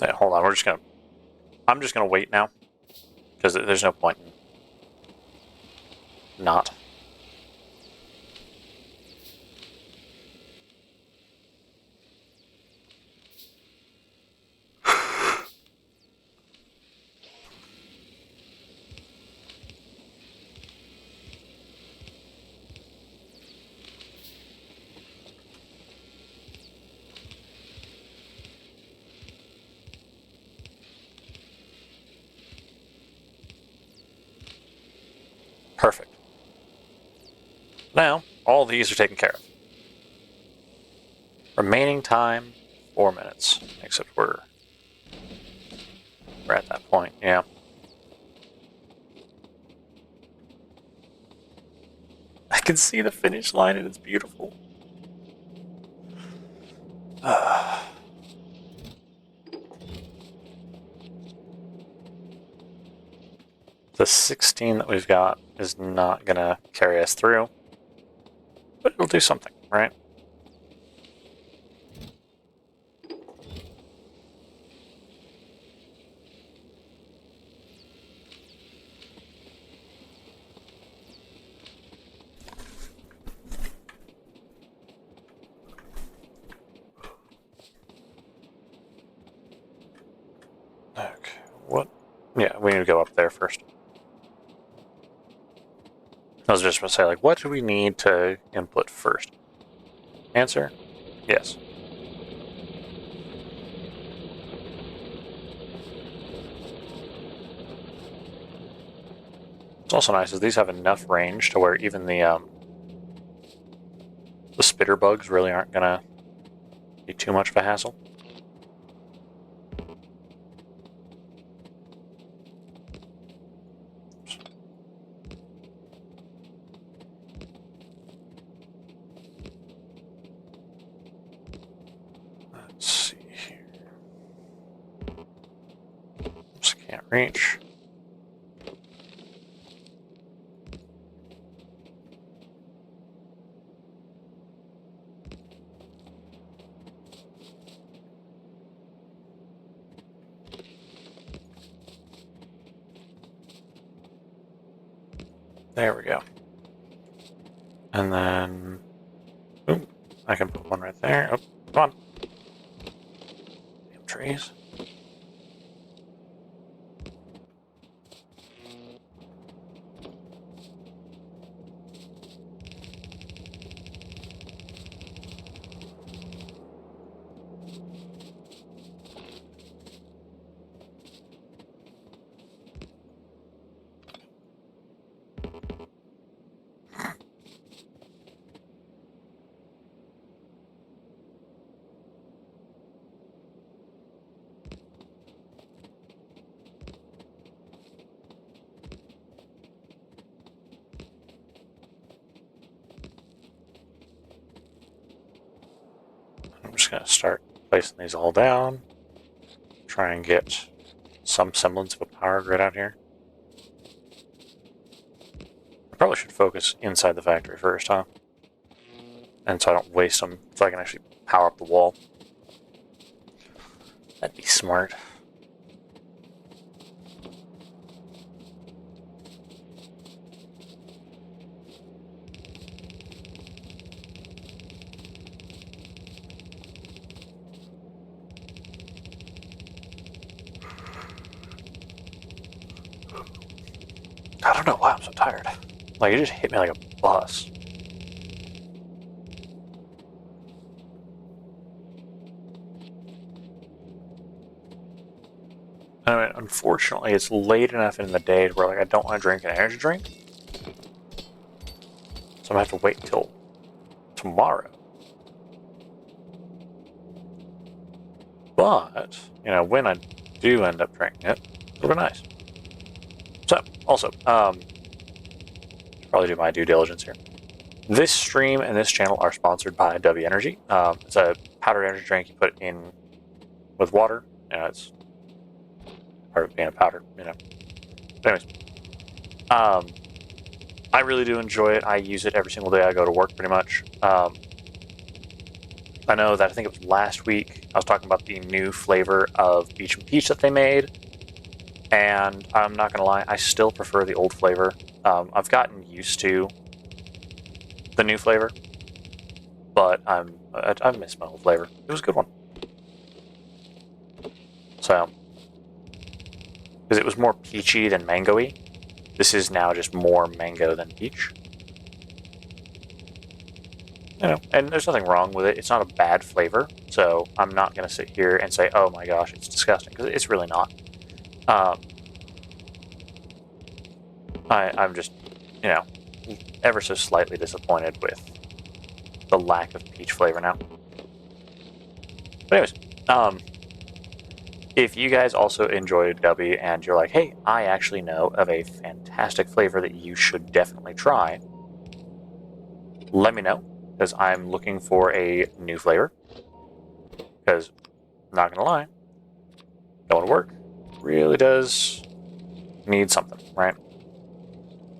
Yeah, hold on, I'm just gonna wait now, because there's no point in not. Perfect. Now, all these are taken care of. Remaining time, 4 minutes. Except we're we're at that point, yeah. I can see the finish line and it's beautiful. The 16 that we've got is not going to carry us through, but it'll do something, right? Okay, what? Yeah, we need to go up there first. I was just going to say, like, what do we need to input first? Answer, yes. What's also nice is these have enough range to where even the spitter bugs really aren't going to be too much of a hassle. Let's see here. Oops, can't reach. There we go. And then, ooh, I can put one right there. Oh, come on. Damn trees. I'm just going to start placing these all down. Try and get some semblance of a power grid out here. I probably should focus inside the factory first, huh? And so I don't waste them, so I can actually power up the wall. That'd be smart. I don't know why I'm so tired. Like, it just hit me like a bus. I mean, unfortunately, it's late enough in the day where like I don't want to drink an energy drink. So I'm going to have to wait till tomorrow. But, you know, when I do end up drinking it, it'll be nice. So, also, probably do my due diligence here. This stream and this channel are sponsored by W Energy. It's a powdered energy drink you put in with water. You know, it's part of being a powder, you know. But anyways, I really do enjoy it. I use it every single day I go to work, pretty much. I know that I think it was last week I was talking about the new flavor of Beach and Peach that they made, and I'm not gonna lie, I still prefer the old flavor. I've gotten used to the new flavor, but I miss my old flavor. It was a good one. So, because it was more peachy than mango-y, this is now just more mango than peach. You know, and there's nothing wrong with it. It's not a bad flavor, so I'm not going to sit here and say, oh my gosh, it's disgusting, because it's really not. I'm just, you know, ever so slightly disappointed with the lack of peach flavor now. But anyways, if you guys also enjoyed W and you're like, hey, I actually know of a fantastic flavor that you should definitely try, let me know, because I'm looking for a new flavor. Because, not gonna lie, going to work really does need something, right?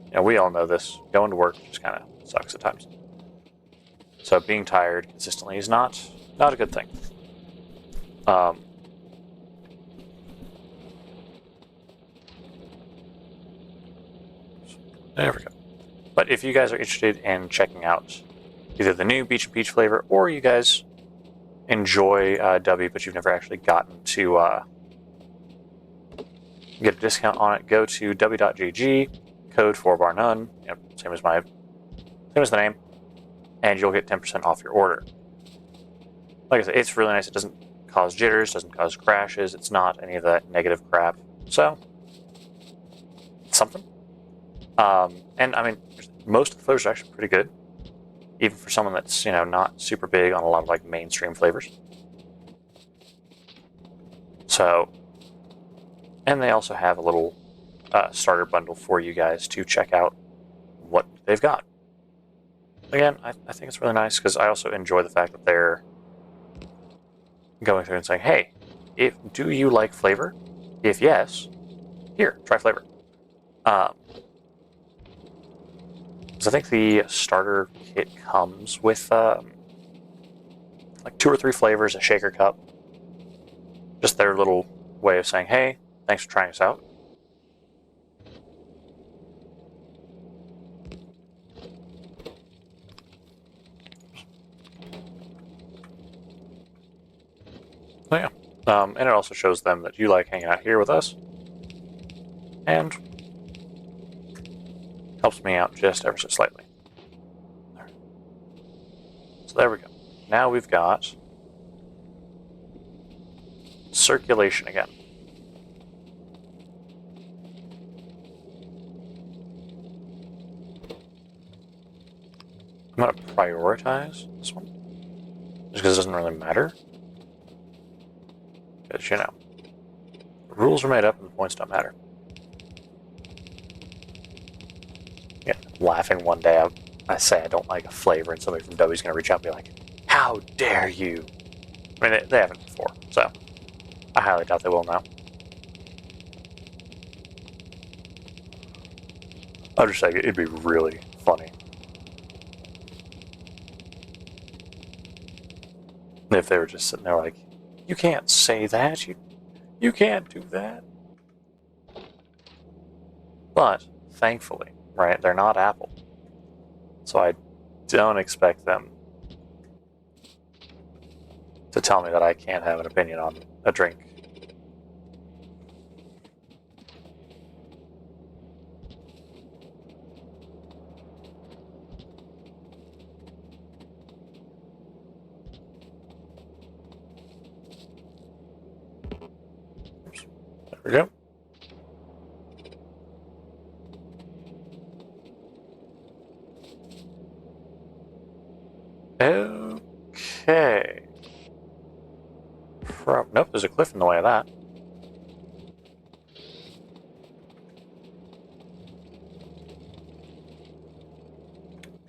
You know, we all know this. Going to work just kind of sucks at times. So being tired consistently is not a good thing. There we go. But if you guys are interested in checking out either the new Beach and Peach flavor, or you guys enjoy W, but you've never actually gotten to get a discount on it, go to w.gg, code 4barnone, same as the name, and you'll get 10% off your order. Like I said, it's really nice. It doesn't cause jitters, doesn't cause crashes. It's not any of that negative crap. So, it's something. And I mean, most of the flavors are actually pretty good, even for someone that's not super big on a lot of like mainstream flavors. So, and they also have a little starter bundle for you guys to check out what they've got. Again, I think it's really nice because I also enjoy the fact that they're going through and saying, hey, do you like flavor? If yes, here, try flavor. Because I think the starter kit comes with like 2 or 3 flavors, a shaker cup. Just their little way of saying, hey, thanks for trying us out. So yeah. And it also shows them that you like hanging out here with us. And helps me out just ever so slightly. So there we go. Now we've got circulation again. I'm going to prioritize this one, just because it doesn't really matter. Because, the rules are made up and the points don't matter. Yeah, laughing one day, I say I don't like a flavor, and somebody from W's going to reach out and be like, how dare you? I mean, they haven't before, so I highly doubt they will now. I'll just say it'd be really funny if they were just sitting there like, you can't say that, you can't do that. But, thankfully, right, they're not Apple. So I don't expect them to tell me that I can't have an opinion on a drink. Oops. There we go. Okay. Nope, there's a cliff in the way of that.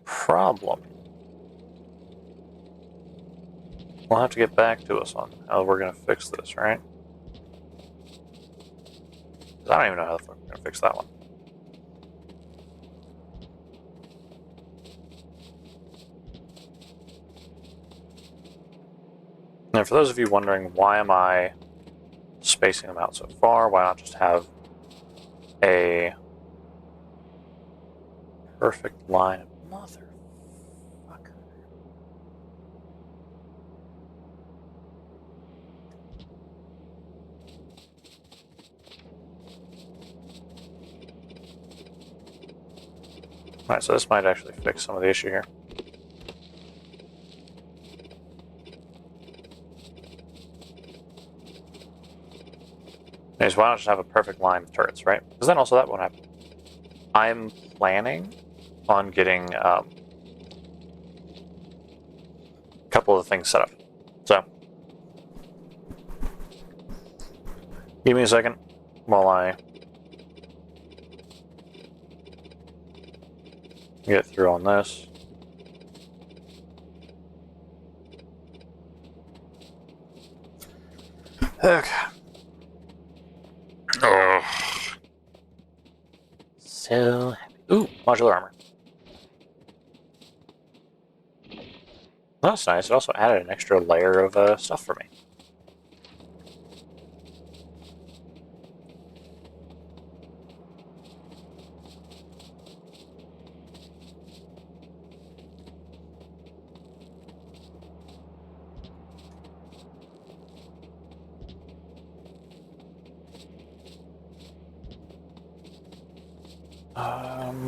Problem. We'll have to get back to us on how we're going to fix this, right? Because I don't even know how the fuck we're going to fix that one. And for those of you wondering, why am I spacing them out so far? Why not just have a perfect line of motherfucker? Alright, so this might actually fix some of the issue here. Anyways, why not just have a perfect line of turrets, right? Because then also that won't happen. I'm planning on getting a couple of things set up. So, Give me a second while I get through on this. Okay. Oh. So happy. Ooh, modular armor. That's nice. It also added an extra layer of stuff for me.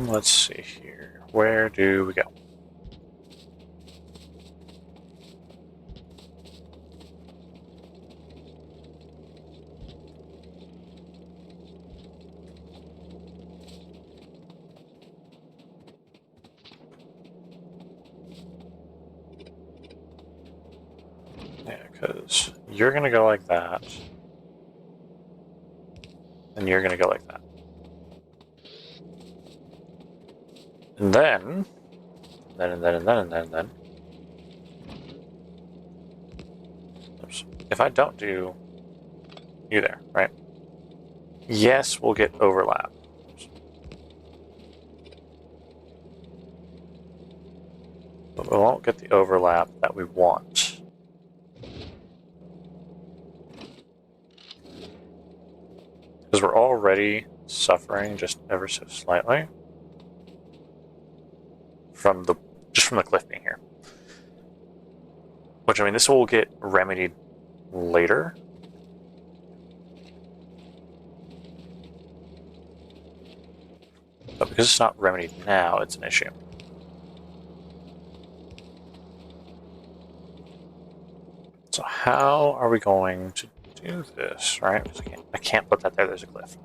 Let's see here. Where do we go? Yeah, because you're going to go like that. And you're going to go like that. And then... Oops. If I don't do you there, right? Yes, we'll get overlap. Oops. But we won't get the overlap that we want. Because we're already suffering just ever so slightly from the cliff being here. Which, I mean, this will get remedied later. But because it's not remedied now, it's an issue. So how are we going to do this, right? Because I can't put that there, there's a cliff.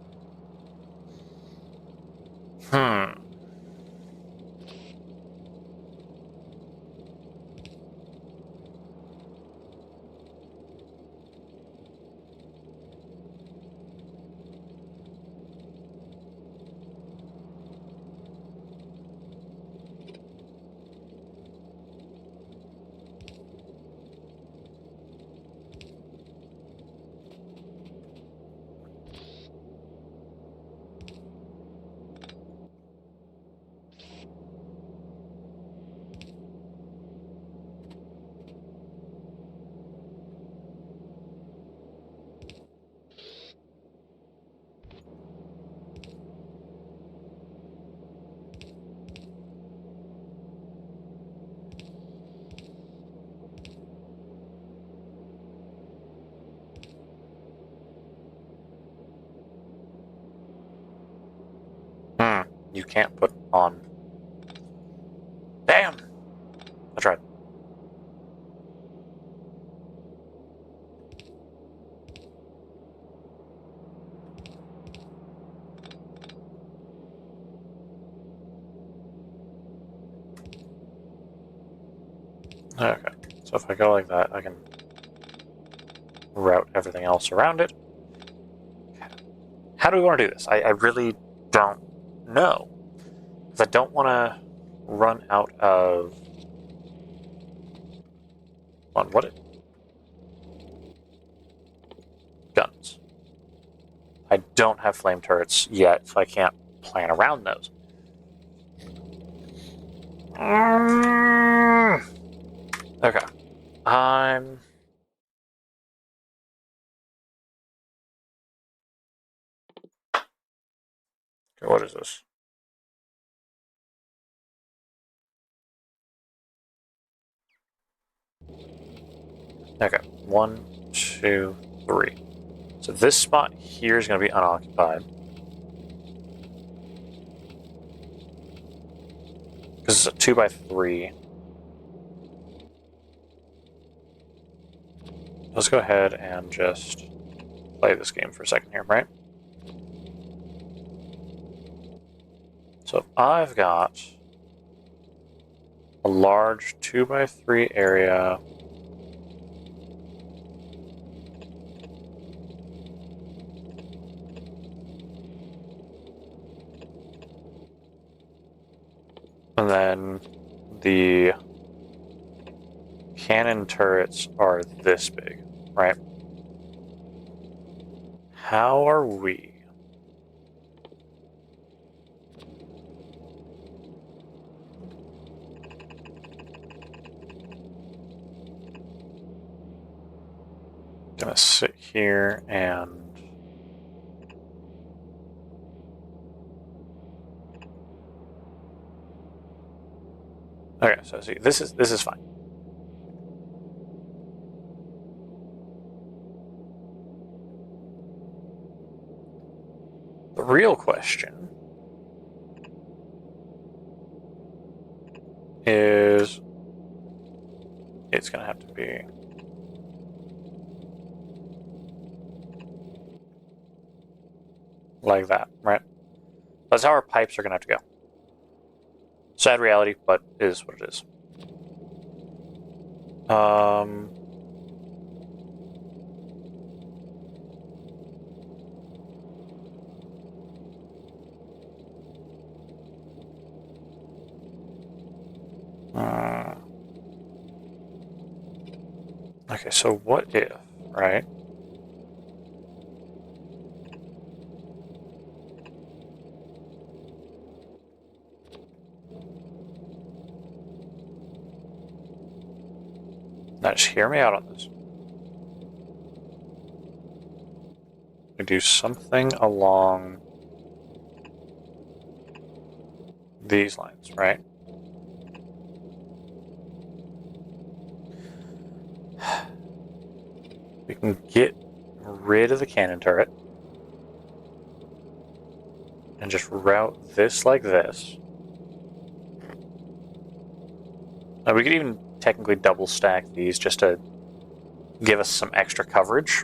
You can't put on... Damn! I tried. Okay, so if I go like that, I can route everything else around it. How do we want to do this? I really don't know. Because I don't want to run out of... On what it... Guns. I don't have flame turrets yet, so I can't plan around those. Okay. Okay, what is this? Okay, 1, 2, 3. So this spot here is going to be unoccupied. Because it's a 2x3. Let's go ahead and just play this game for a second here, right? So if I've got a large 2x3 area. And then the cannon turrets are this big, right? How are we? Gonna sit here and okay, so see, this is fine. The real question is it's gonna have to be like that, right? That's how our pipes are gonna have to go. Sad reality, but it is what it is. Okay, so what if, right? Now just hear me out on this. We do something along these lines, right? We can get rid of the cannon turret and just route this like this. Now we could even technically double stack these just to give us some extra coverage.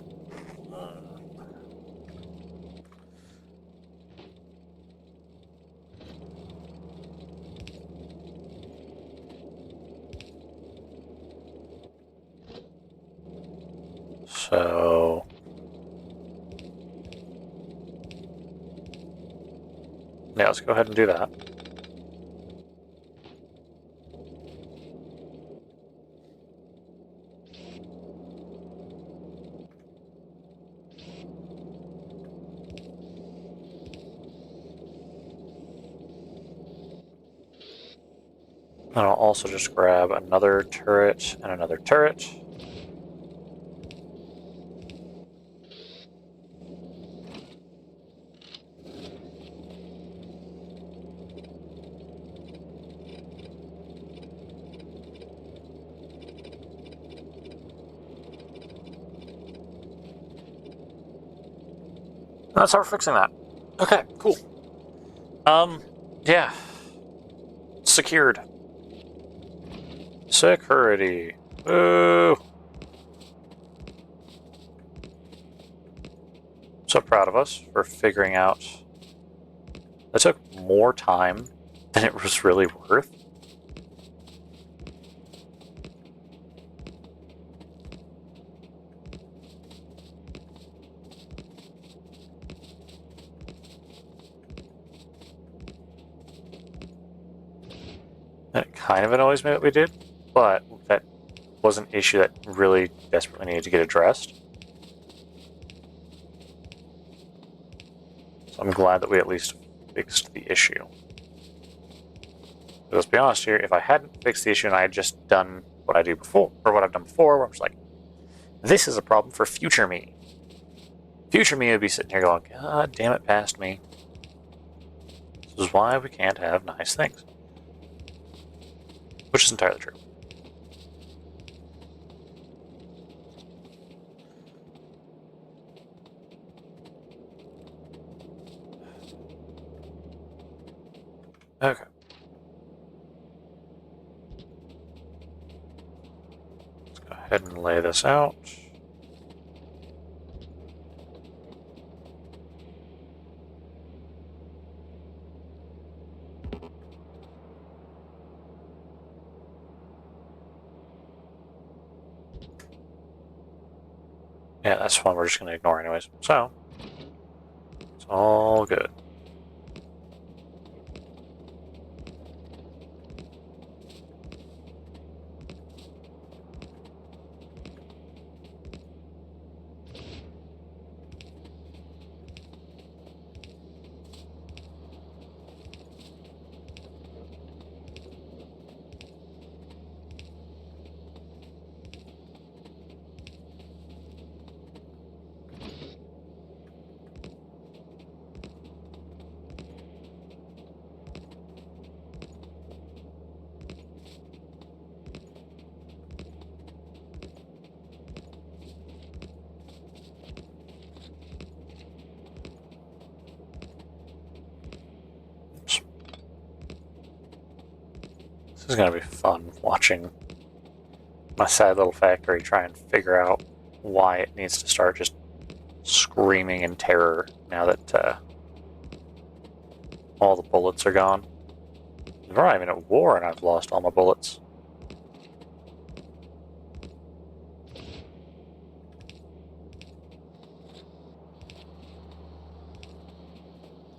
So yeah, let's go ahead and do that. And I'll also just grab another turret and another turret. That's how we're fixing that. Okay, cool. Yeah. Secured. Security. Ooh. So proud of us for figuring out. That took more time than it was really worth. That kind of annoys me that we did, but that was an issue that really desperately needed to get addressed. So I'm glad that we at least fixed the issue. But let's be honest here, if I hadn't fixed the issue and I had just done what I do before, or what I've done before, where I'm just like, this is a problem for future me. Future me would be sitting here going, God damn it, past me. This is why we can't have nice things. Which is entirely true. Okay. Let's go ahead and lay this out. Yeah, that's one we're just going to ignore anyways. So, it's all good. This is going to be fun watching my sad little factory try and figure out why it needs to start just screaming in terror now that all the bullets are gone. We're not even at war and I've lost all my bullets.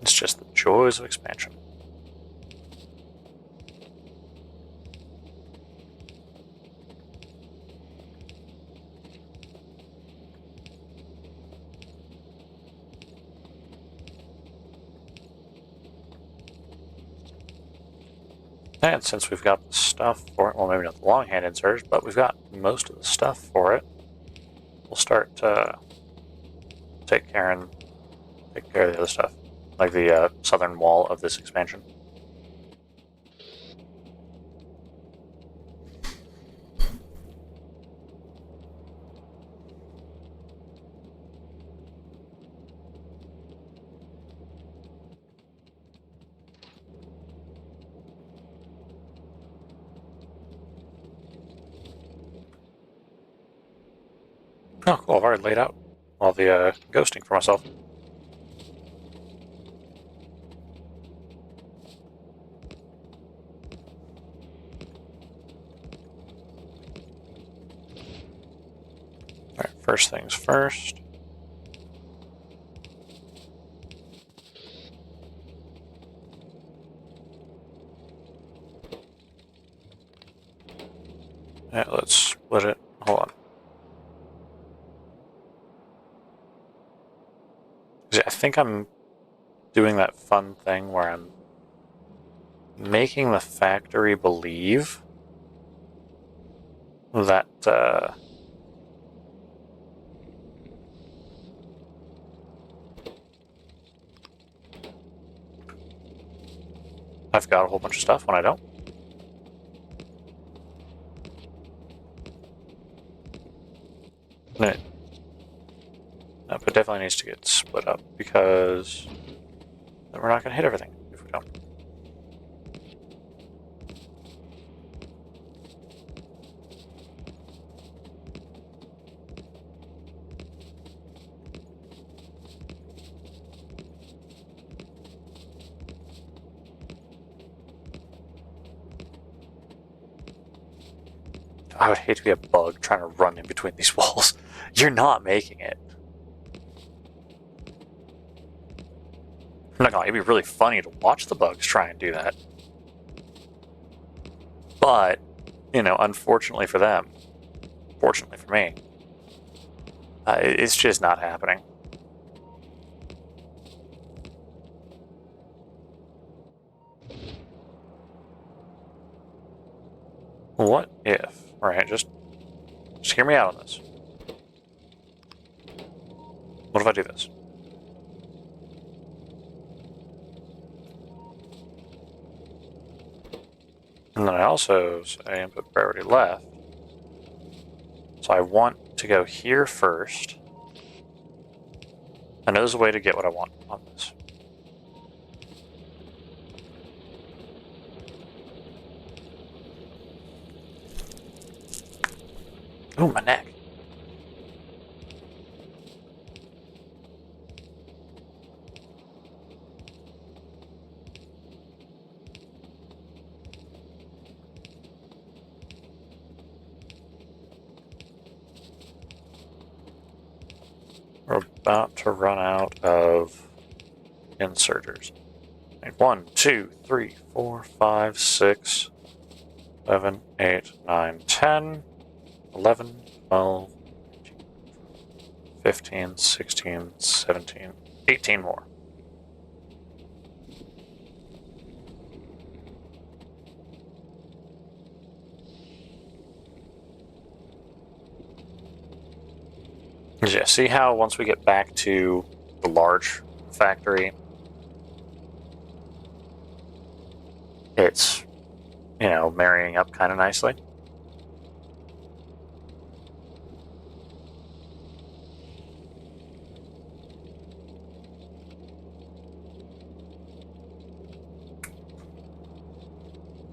It's just the joys of expansion. And since we've got the stuff for it, well, maybe not the long-handed surge, but we've got most of the stuff for it, we'll start to take care of the other stuff, like the southern wall of this expansion. Oh, cool, I've already laid out all the ghosting for myself. Alright, first things first. Yeah, let's split it. Hold on. I think I'm doing that fun thing where I'm making the factory believe that I've got a whole bunch of stuff when I don't. But it definitely needs to get split up because then we're not going to hit everything if we don't. I would hate to be a bug trying to run in between these walls. You're not making it. I'm not gonna lie, it'd be really funny to watch the bugs try and do that. But, you know, unfortunately for them, fortunately for me, it's just not happening. What if, right, just hear me out on this. What if I do this? And then I also say input priority left. So I want to go here first. I know there's a way to get what I want on this. Ooh, my neck. We're about to run out of inserters. 1, 2, 3, 4, 5, 6, 7, 8, 9, 10, 11, 12, 15, 16, 17, 18 more. Yeah, see how once we get back to the large factory, it's, you know, marrying up kind of nicely?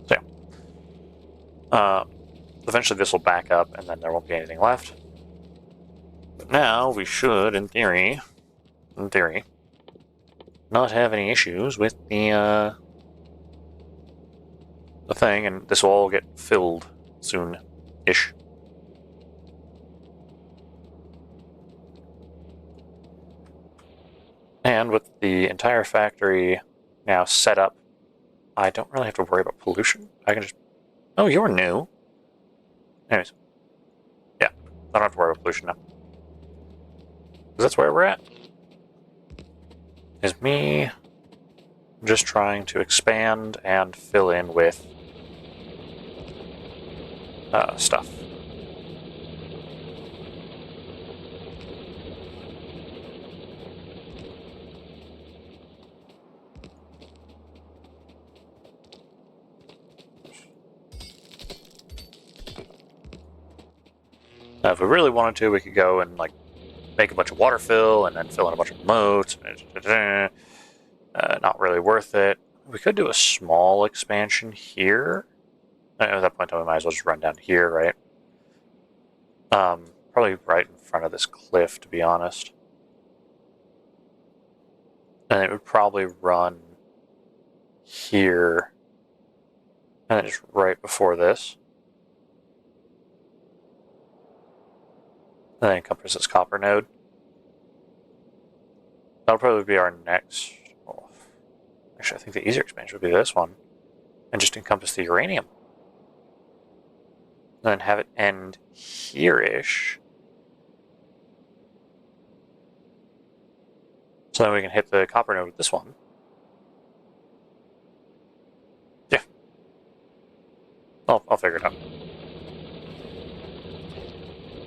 So, Eventually this will back up and then there won't be anything left. But now we should, in theory, not have any issues with the thing, and this will all get filled soon-ish. And with the entire factory now set up, I don't really have to worry about pollution. I can just... Oh, you're new. Anyways. Yeah, I don't have to worry about pollution now. Because that's where we're at. Is me just trying to expand and fill in with stuff. Now, if we really wanted to, we could go and like make a bunch of water fill and then fill in a bunch of moats. Not really worth it. We could do a small expansion here. At that point, we might as well just run down here, right? Probably right in front of this cliff, to be honest. And it would probably run here, and then just right before this. And then encompass this copper node. That'll probably be our next... Oh, actually, I think the easier expansion would be this one. And just encompass the uranium. And then have it end here-ish. So then we can hit the copper node with this one. Yeah. I'll figure it out.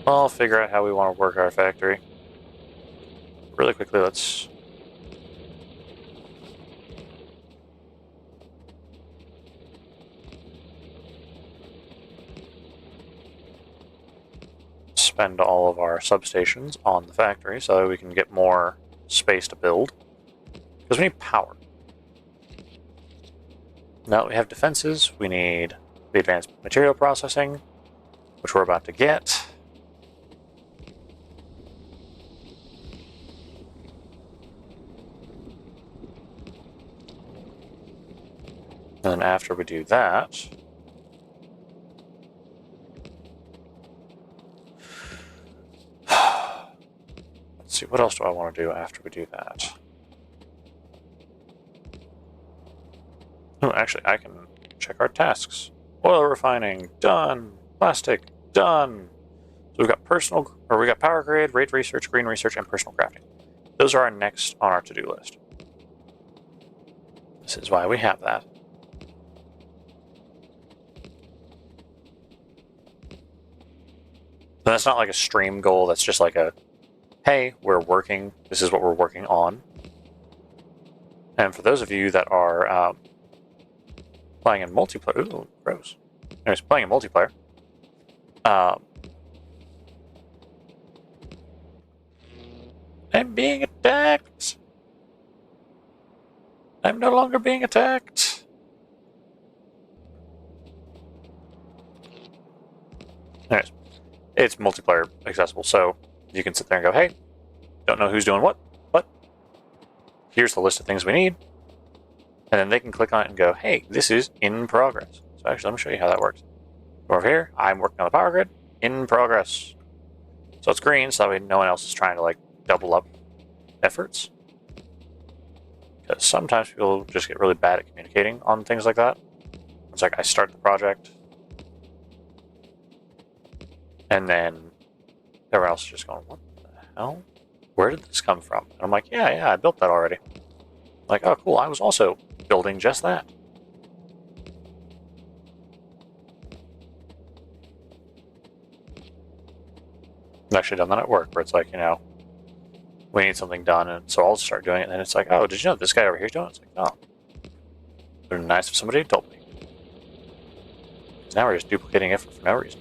I'll figure out how we want to work our factory. Really quickly, let's... spend all of our substations on the factory so that we can get more space to build. Because we need power. Now that we have defenses, we need the advanced material processing, which we're about to get. And then after we do that, let's see, what else do I want to do after we do that? Oh, actually, I can check our tasks. Oil refining, done. Plastic, done. So we've got we got power grid, rate research, green research, and personal crafting. Those are our next on our to-do list. This is why we have that. But that's not like a stream goal, that's just like a, hey, this is what we're working on. And for those of you that are playing in multiplayer, ooh, gross. Anyways, playing in multiplayer, I'm being attacked. I'm no longer being attacked. Anyways, it's multiplayer accessible, so you can sit there and go, hey, don't know who's doing what, but here's the list of things we need. And then they can click on it and go, hey, this is in progress. So actually, let me show you how that works. Over here, I'm working on the power grid, in progress. So it's green, so that way no one else is trying to like double up efforts. Because sometimes people just get really bad at communicating on things like that. It's like I start the project, and then everyone else is just going, what the hell? Where did this come from? And I'm like, yeah, I built that already. Like, oh, cool, I was also building just that. I've actually done that at work, where it's like, we need something done, and so I'll start doing it, and then it's like, oh, did you know this guy over here is doing it? It's like, oh. It would be nice if somebody had told me. Because now we're just duplicating effort for no reason.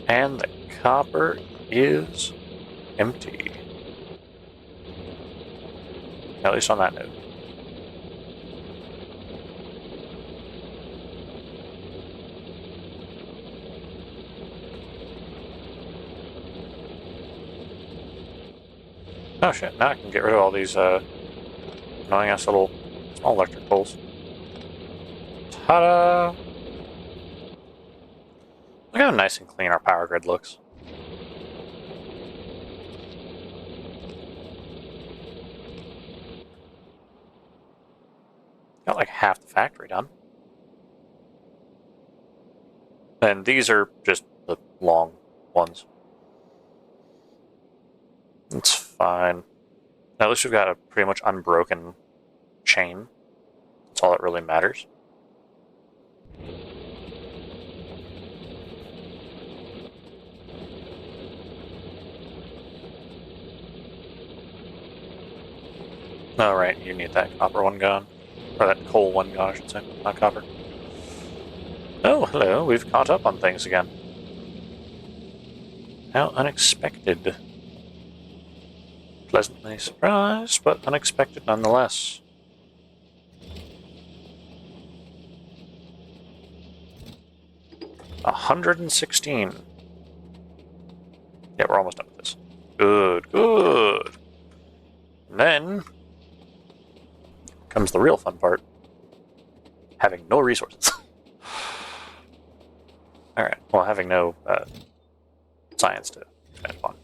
And the copper is empty. At least on that node. Oh shit, now I can get rid of all these annoying ass little small electric poles. Ta-da! Look how nice and clean our power grid looks. Got like half the factory done. And these are just the long ones. It's fine. At least we've got a pretty much unbroken chain. That's all that really matters. Oh, right, you need that copper one gone. Or that coal one gone, I should say, not copper. Oh, hello, we've caught up on things again. How unexpected. Pleasantly surprised, but unexpected nonetheless. $116. Yeah, we're almost done with this. Good, good. And then comes the real fun part. Having no resources. Alright, well, having no science to expand upon.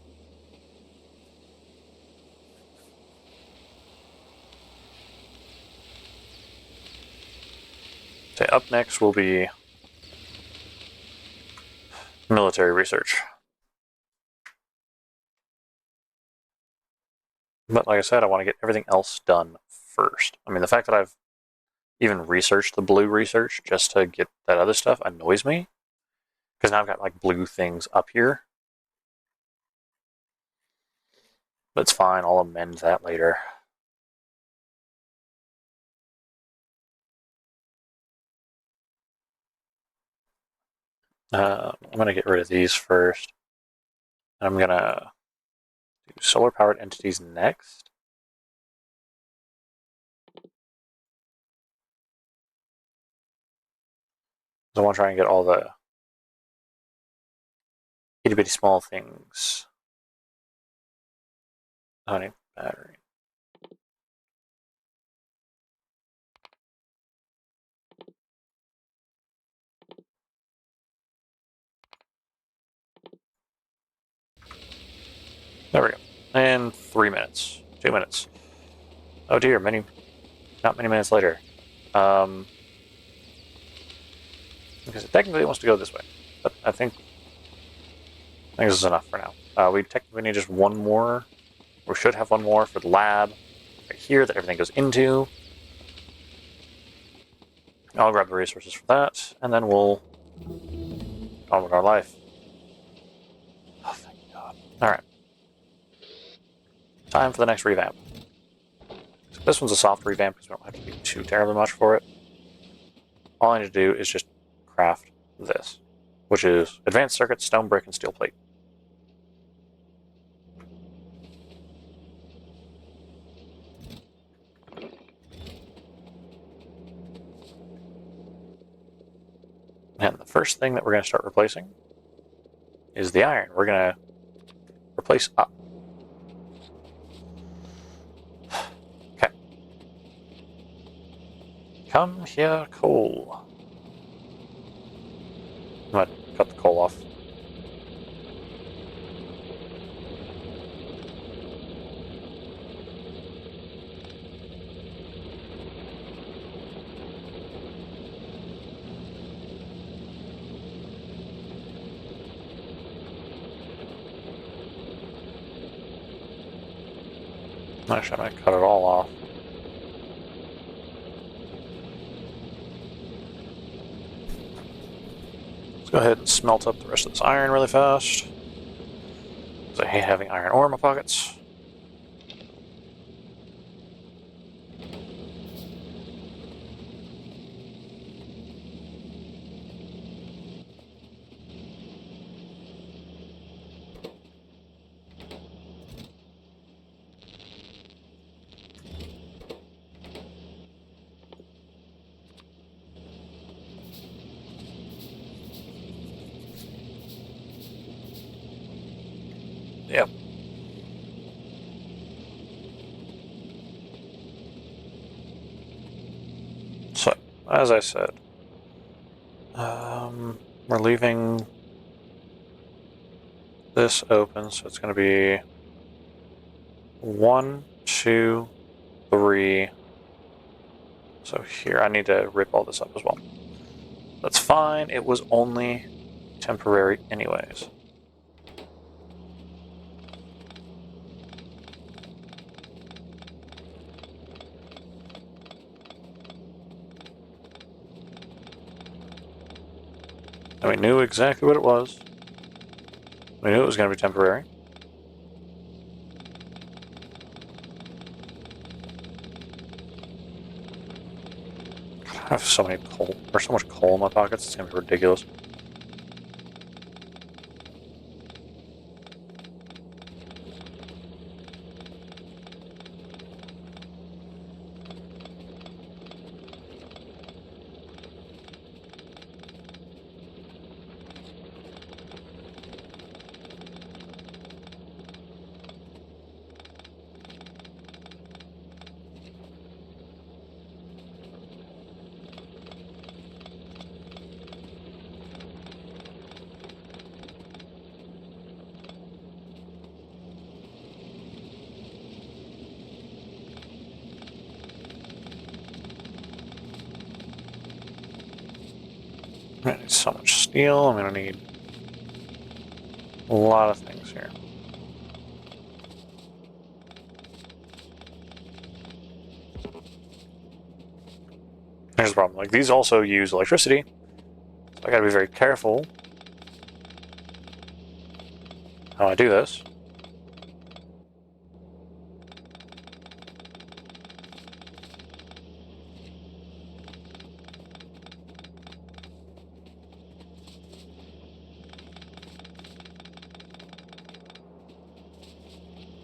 Okay, up next will be military research. But like I said, I want to get everything else done first. I mean, the fact that I've even researched the blue research just to get that other stuff annoys me. Because now I've got like blue things up here. But it's fine, I'll amend that later. I'm going to get rid of these first. I'm going to do solar powered entities next. I want to try and get all the itty bitty small things. Honey, battery. There we go. And 3 minutes. 2 minutes. Oh dear, not many minutes later. Because it technically wants to go this way. But I think this is enough for now. We technically need just one more. We should have one more for the lab. Right here that everything goes into. I'll grab the resources for that, and then we'll get on with our life. Oh, thank God. Alright. Time for the next revamp. So this one's a soft revamp because we don't have to do too terribly much for it. All I need to do is just craft this, which is advanced circuit, stone brick, and steel plate. And the first thing that we're going to start replacing is the iron. We're going to replace up. Okay. Come here, coal. I'm going to cut the coal off. Actually, I might cut it all off. Let's go ahead and smelt up the rest of this iron really fast. Because I hate having iron ore in my pockets. Yep. as I said, we're leaving this open, so it's going to be 1, 2, 3. So here, I need to rip all this up as well. That's fine. It was only temporary anyways. And we knew exactly what it was. We knew it was going to be temporary. I have so many coal, or so much coal in my pockets, it's going to be ridiculous. I need so much steel. I'm going to need a lot of things here. Here's the problem. Like, these also use electricity, so I got to be very careful how I do this.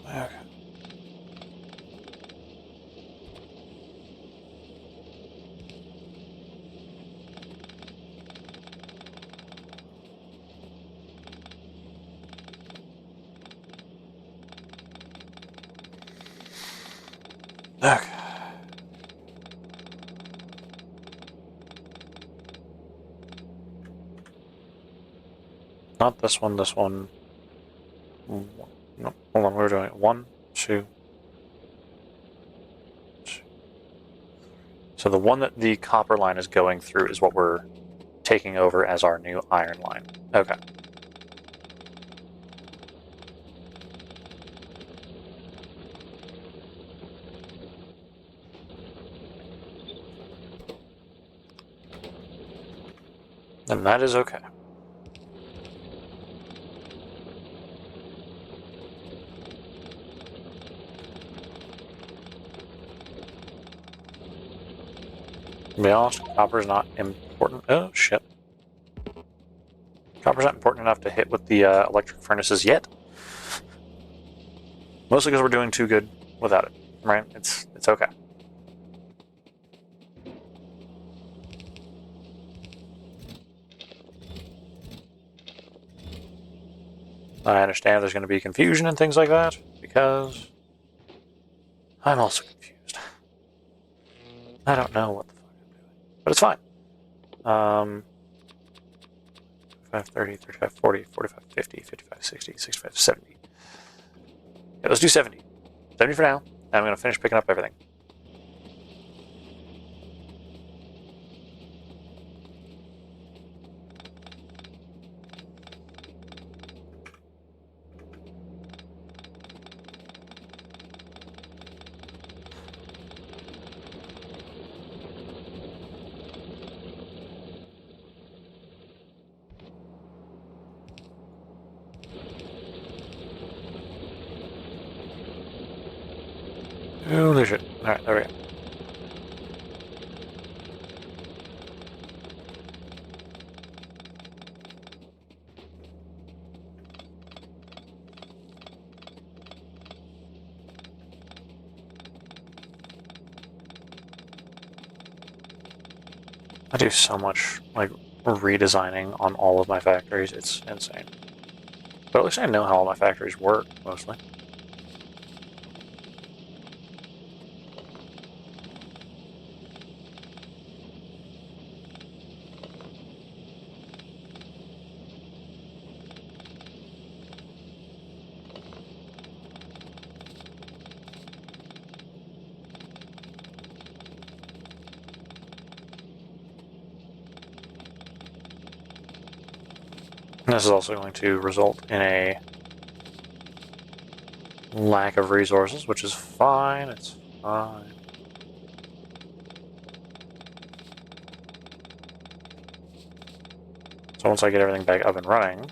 Okay. Okay. Not this one, this one. No, hold on, we were doing it. 1, 2. So the one that the copper line is going through is what we're taking over as our new iron line. Okay. And that is okay. To be honest, copper's not important. Oh, shit. Copper's not important enough to hit with the electric furnaces yet. Mostly because we're doing too good without it, right? It's okay. I understand there's going to be confusion and things like that, because I'm also confused. I don't know what the fuck I'm doing. But it's fine. 35, 30, 35, 40, 45, 50, 55, 60, 65, 70. Yeah, let's do 70. 70 for now, and I'm going to finish picking up everything. Holy shit. Alright, there we go. I do so much, like, redesigning on all of my factories. It's insane. But at least I know how all my factories work, mostly. This is also going to result in a lack of resources, which is fine. It's fine. So once I get everything back up and running,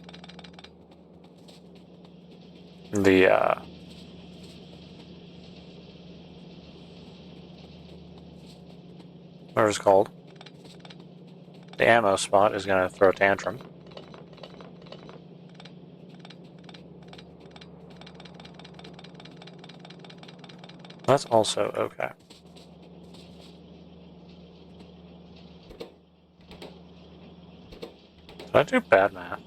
the whatever it's called, the ammo spot is going to throw a tantrum. That's also okay. Did I do bad math?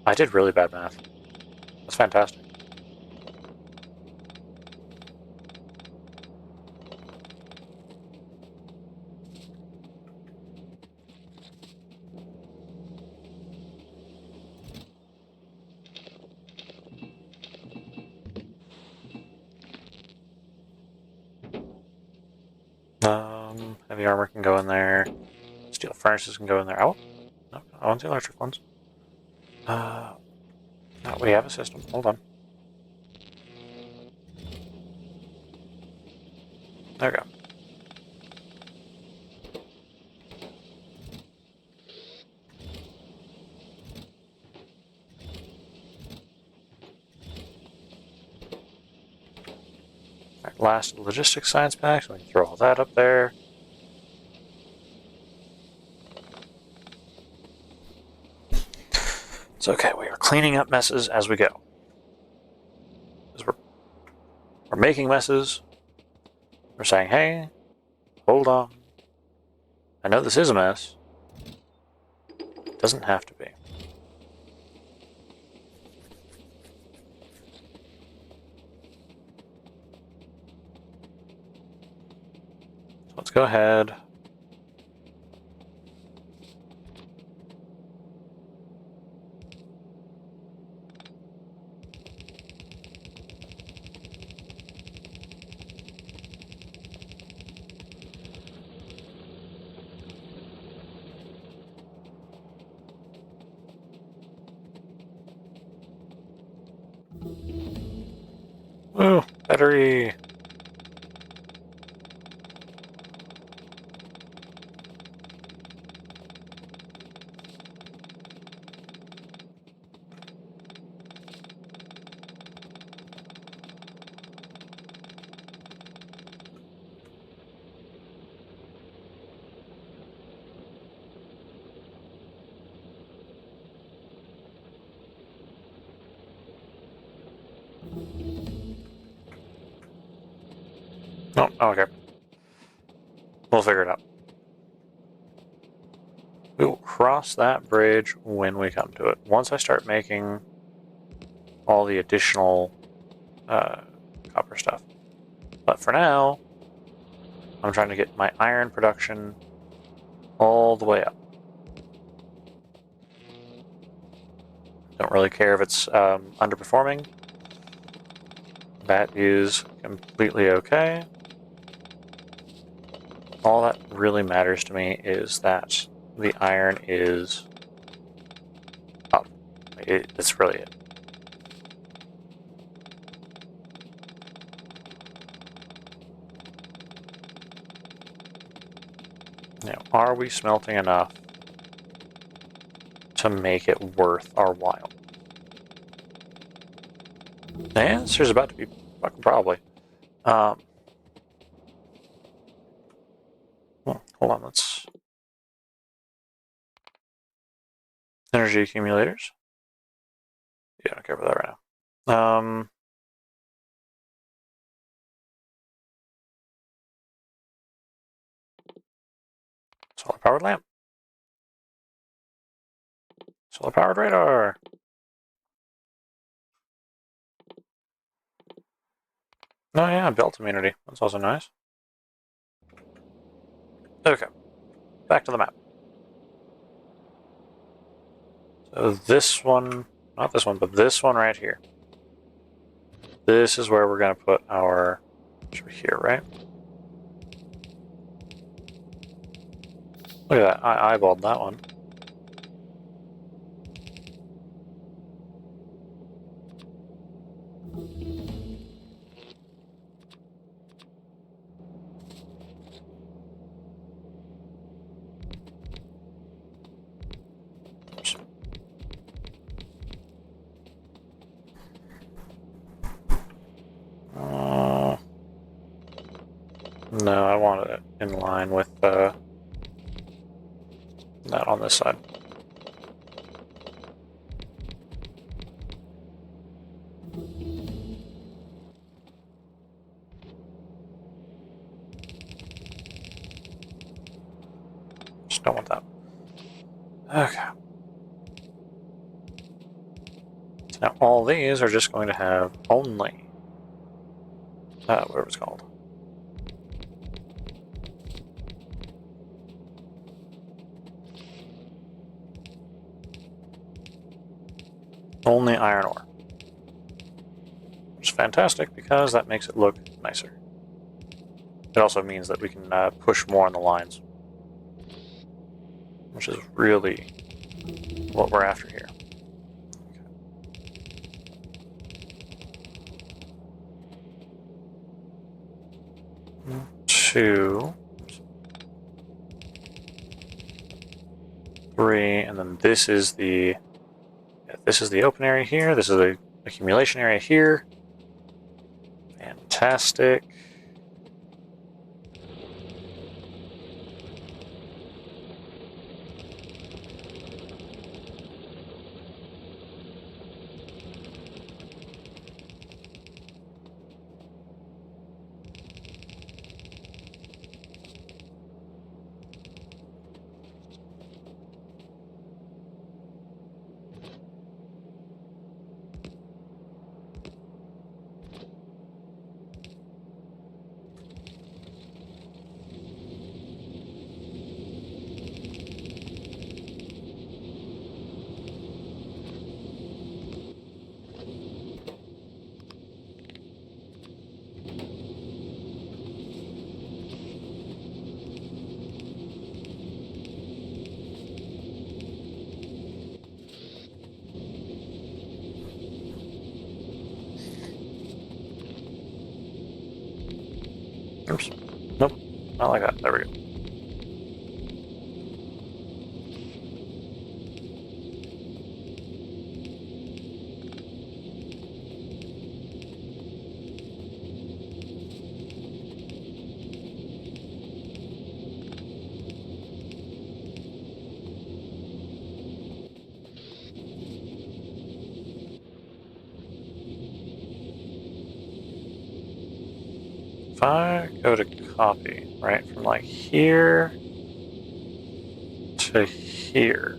I did really bad math. That's fantastic. Heavy armor can go in there. Steel furnaces can go in there. Oh, no, I want the electric ones. No, we have a system. Hold on. There we go. Right, last logistics science pack, so we can throw all that up there. It's okay, we are cleaning up messes as we go. Because we're making messes. We're saying, hey, hold on. I know this is a mess. It doesn't have to be. So let's go ahead. Ooh, battery. No, oh, okay. We'll figure it out. We will cross that bridge when we come to it. Once I start making all the additional copper stuff. But for now, I'm trying to get my iron production all the way up. Don't really care if it's underperforming. That is completely okay. All that really matters to me is that the iron is up. That's really it. Now, are we smelting enough to make it worth our while? The answer is about to be fucking probably. Well, hold on, let's... Energy accumulators. Yeah, I don't care about that right now. Solar powered lamp. Solar powered radar. Oh yeah, belt immunity. That's also nice. Okay, back to the map. So this one, not this one, but this one right here. This is where we're going to put our, should be here, right? Look at that, I eyeballed that one. No, I want it in line with that on this side. Just don't want that. Okay. So now all these are just going to have only whatever it's called. Only iron ore. Which is fantastic because that makes it look nicer. It also means that we can push more on the lines, which is really what we're after here. Okay. 2, 3, and then this is the open area here. This is the accumulation area here. Fantastic. Oops. Nope. Not like that. There we go. If I go to copy, right, from like here to here.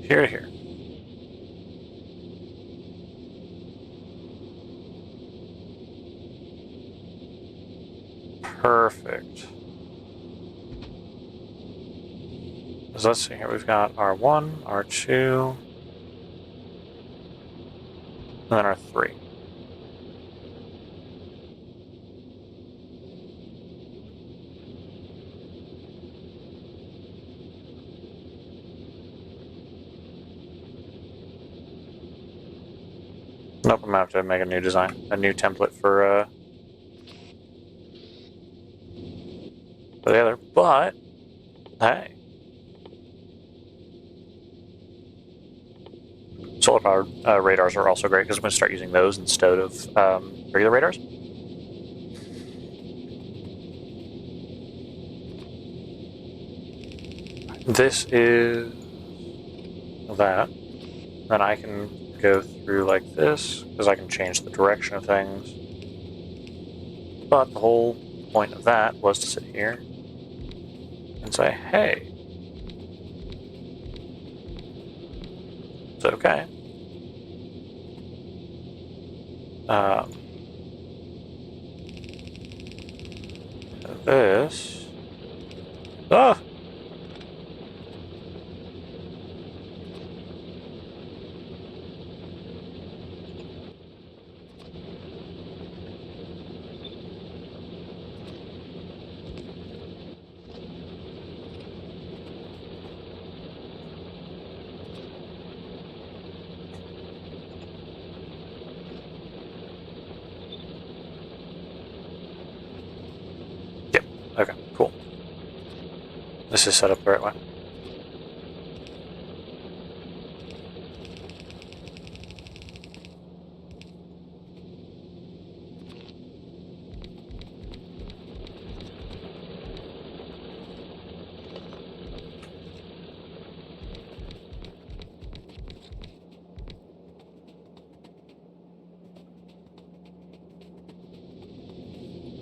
Here to here. Perfect. So let's see here. We've got R1, R2, and then R3. Nope, I'm gonna have to make a new design, a new template for the other. But hey, solar powered radars are also great because I'm going to start using those instead of regular radars. This is that. Then I can go through like this because I can change the direction of things. But the whole point of that was to sit here and say, hey, it's okay. This. Ah! Yep. Okay, cool. This is set up the right way.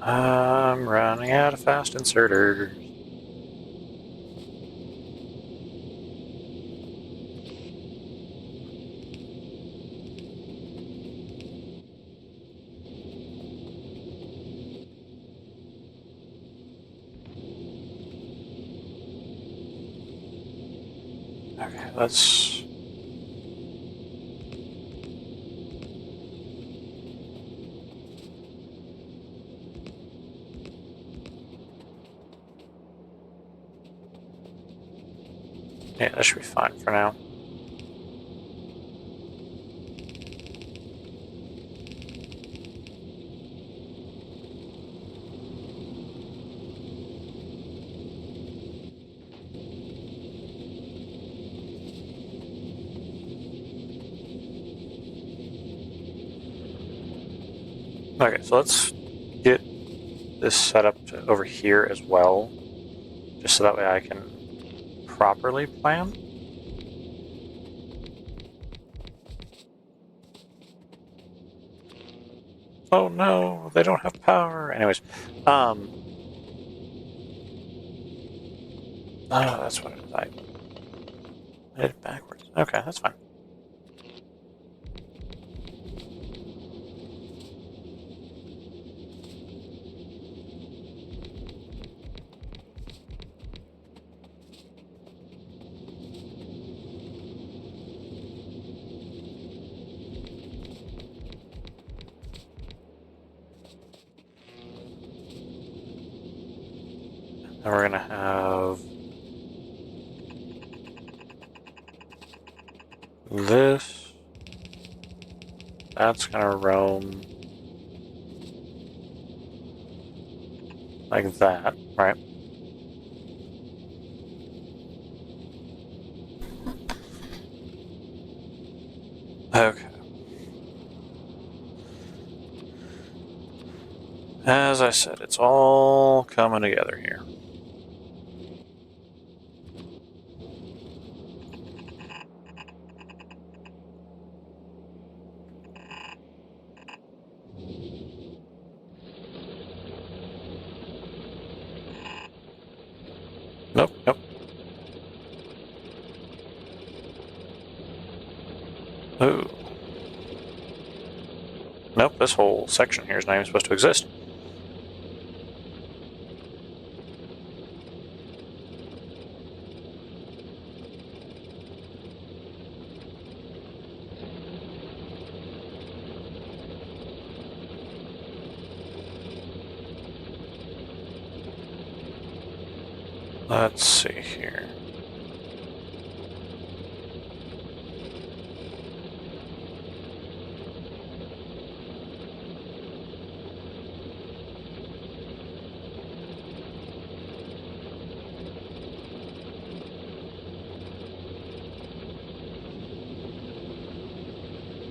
I'm running out of fast inserters. Okay, let's... Yeah, that should be fine for now. Okay, so let's get this set up to over here as well, just so that way I can properly plan. Oh no, they don't have power. Anyways, oh, that's what I did it backwards. Okay, that's fine. And we're gonna have this. That's gonna roam like that, right? Okay. As I said, it's all coming together here. Nope, nope. Ooh. Nope, this whole section here is not even supposed to exist. Let's see here.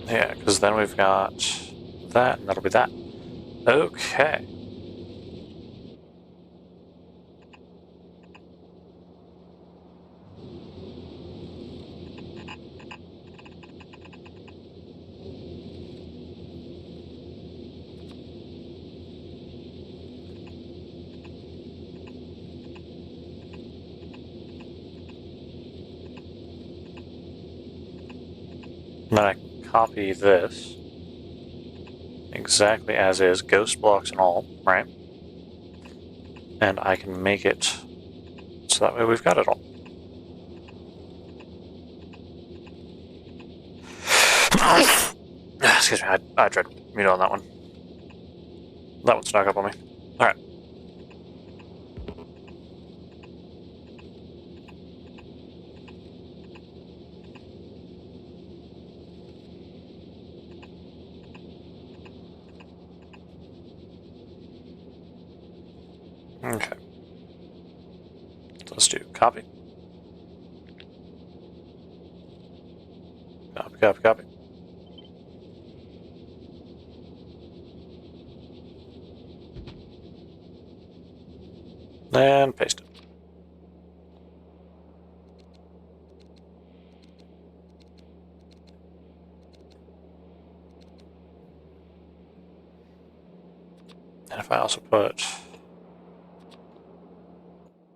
Yeah, because then we've got that, and that'll be that. Okay. And then I copy this exactly as is, ghost blocks and all, right? And I can make it so that way we've got it all. Excuse me, I tried mute on that one. That one snuck up on me. Alright. Okay. So let's do copy. Copy, copy, copy. And paste it. And if I also put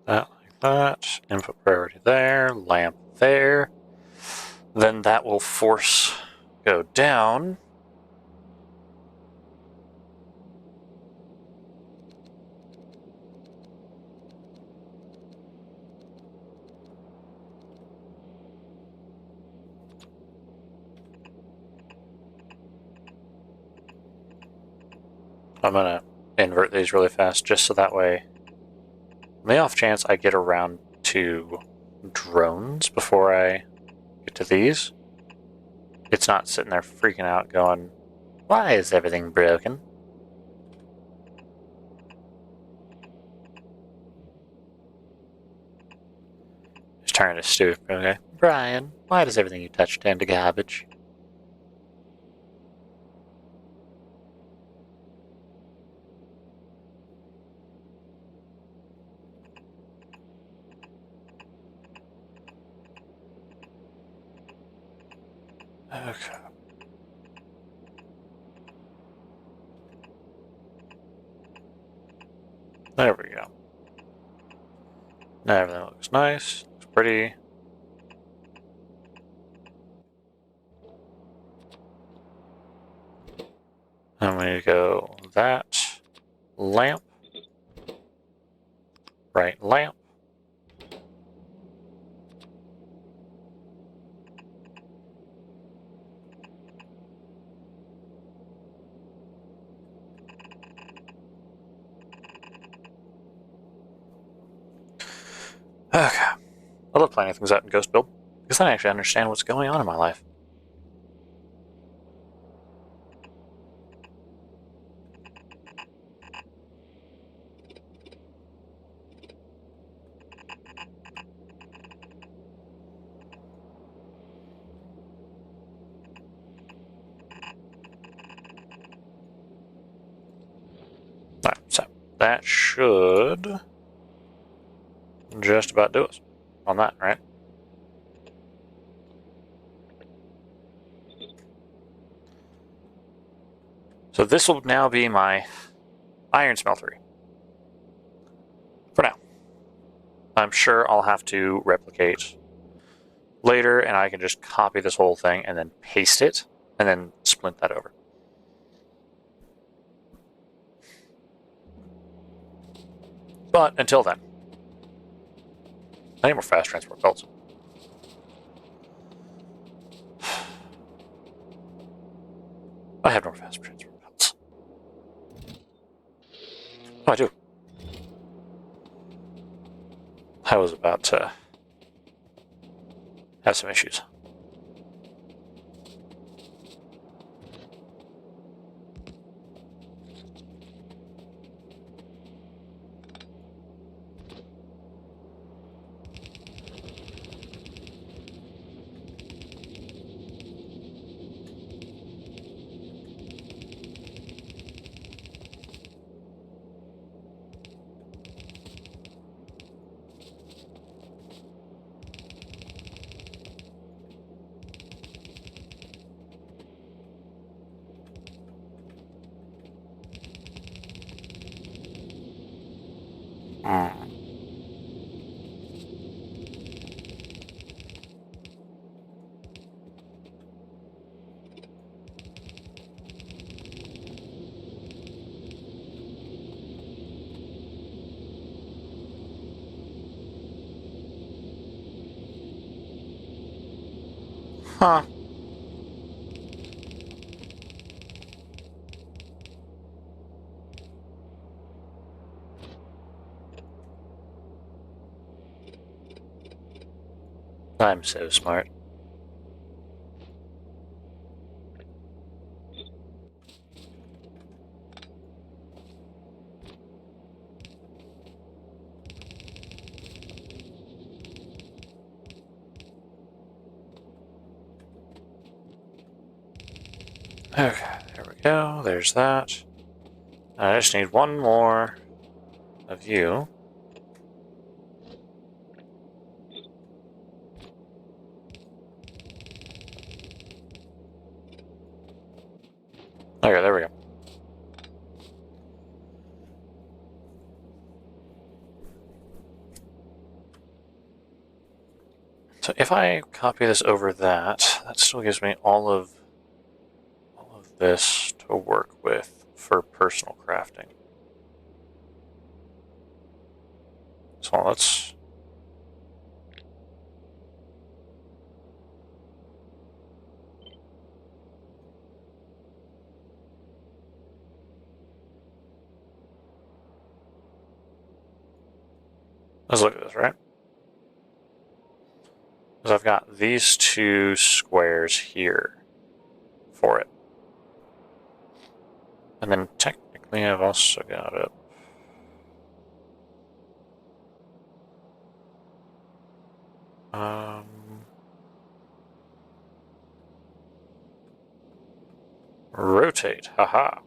that like that, input priority there, lamp there, then that will force go down. I'm going to invert these really fast just so that way, on the off chance I get around to drones before I get to these, it's not sitting there freaking out going, why is everything broken? Just turning to Stu. Okay, Brian, why does everything you touch turn to garbage? Okay. There we go. Now everything looks nice, looks pretty. I'm going to go that lamp, right lamp. Okay. I love planning things out in Ghost Build, because then I actually understand what's going on in my life. Alright, so that should just about do us on that, right? So this will now be my iron smeltery. For now. I'm sure I'll have to replicate later, and I can just copy this whole thing and then paste it, and then splint that over. But until then, I need more fast transport belts. I have no fast transport belts. Oh, I do. I was about to have some issues. Mm. Huh. I'm so smart. Okay, there we go. There's that. I just need one more of you. Okay, there we go. So if I copy this over that, that still gives me all of this to work with for personal crafting. So let's look at this, right? Because I've got these two squares here for it. And then technically I've also got it. Rotate, haha.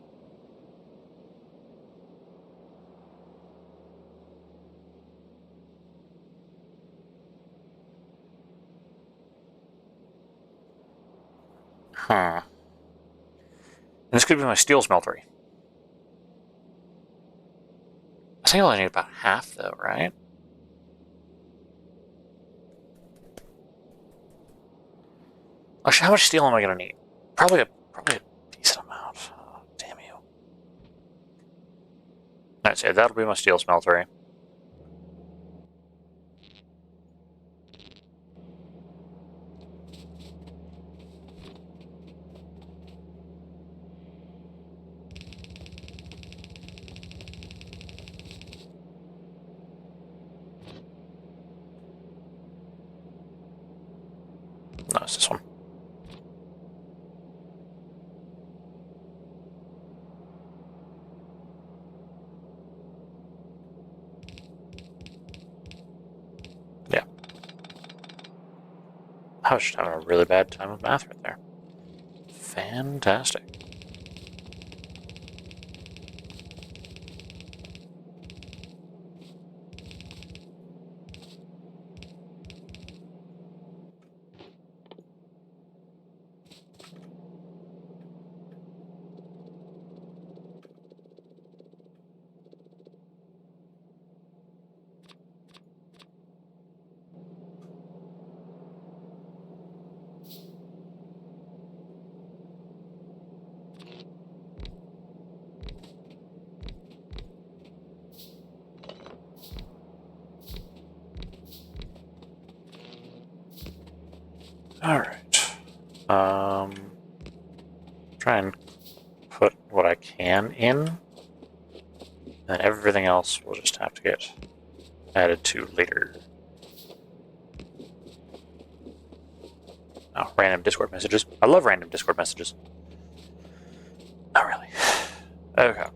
Huh. And this could be my steel smeltery. I think I only need about half though, right? Actually, how much steel am I gonna need? Probably a decent amount. Oh, damn you. I'd say that'll be my steel smeltery. No, it's this one. Yeah. I was just having a really bad time with math right there. Fantastic. Alright. Try and put what I can in. And everything else will just have to get added to later. Oh, random Discord messages. I love random Discord messages. Not really. Okay.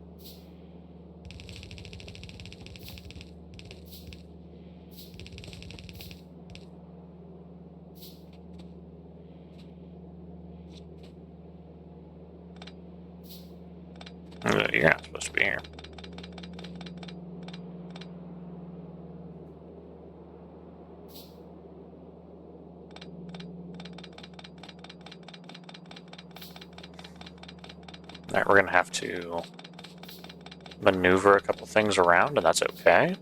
You're not supposed to be here. Alright, we're gonna have to maneuver a couple things around, and that's okay.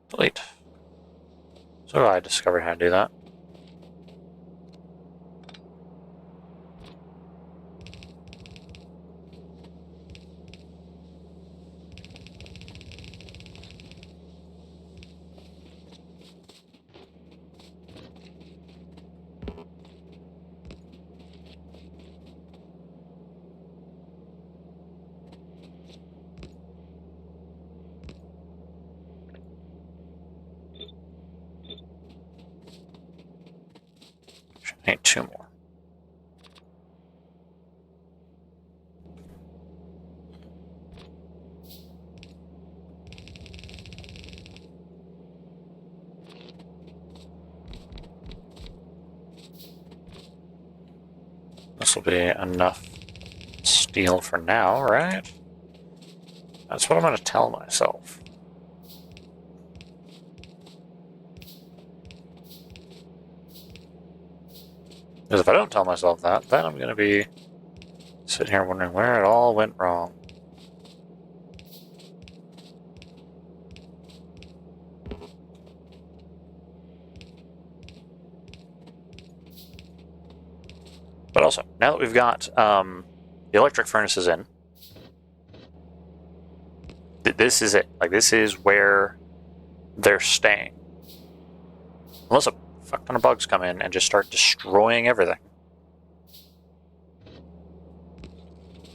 Delete. So I discovered how to do that. I need 2 more. This will be enough steel for now, right? That's what I'm going to tell myself. Because if I don't tell myself that, then I'm going to be sitting here wondering where it all went wrong. But also, now that we've got the electric furnaces in, this is it. Like, this is where they're staying. Unless a fuck ton of bugs come in and just start destroying everything.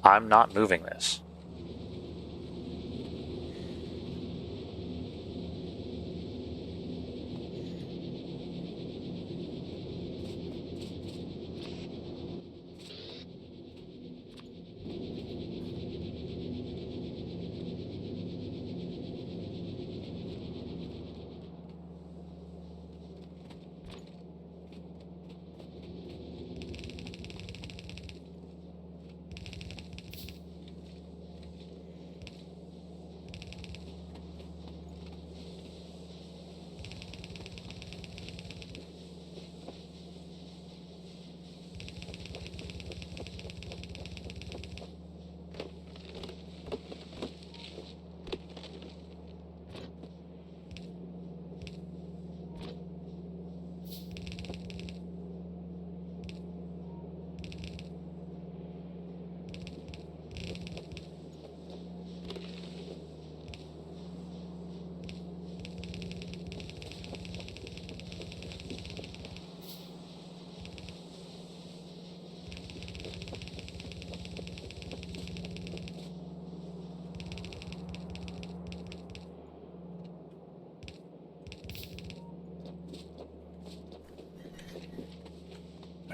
I'm not moving this.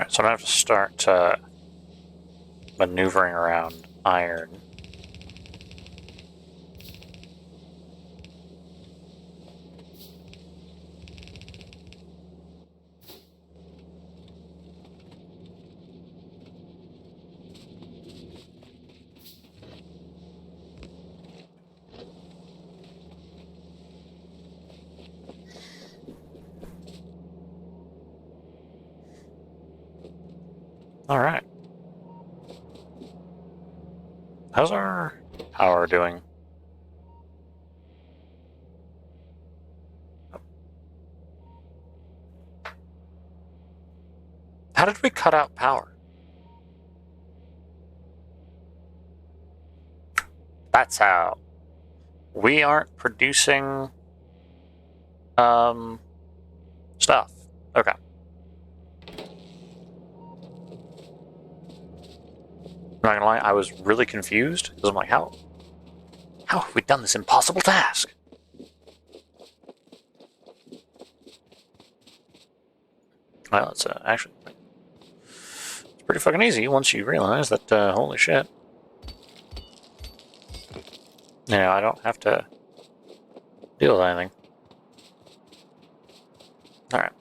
Alright, so I'm going to have to start maneuvering around iron. Alright. How's our power doing? How did we cut out power? That's how. We aren't producing stuff. Okay. I'm not gonna lie, I was really confused because I'm like, how have we done this impossible task? Well, it's actually it's pretty fucking easy once you realize that. Holy shit! I don't have to deal with anything. All right.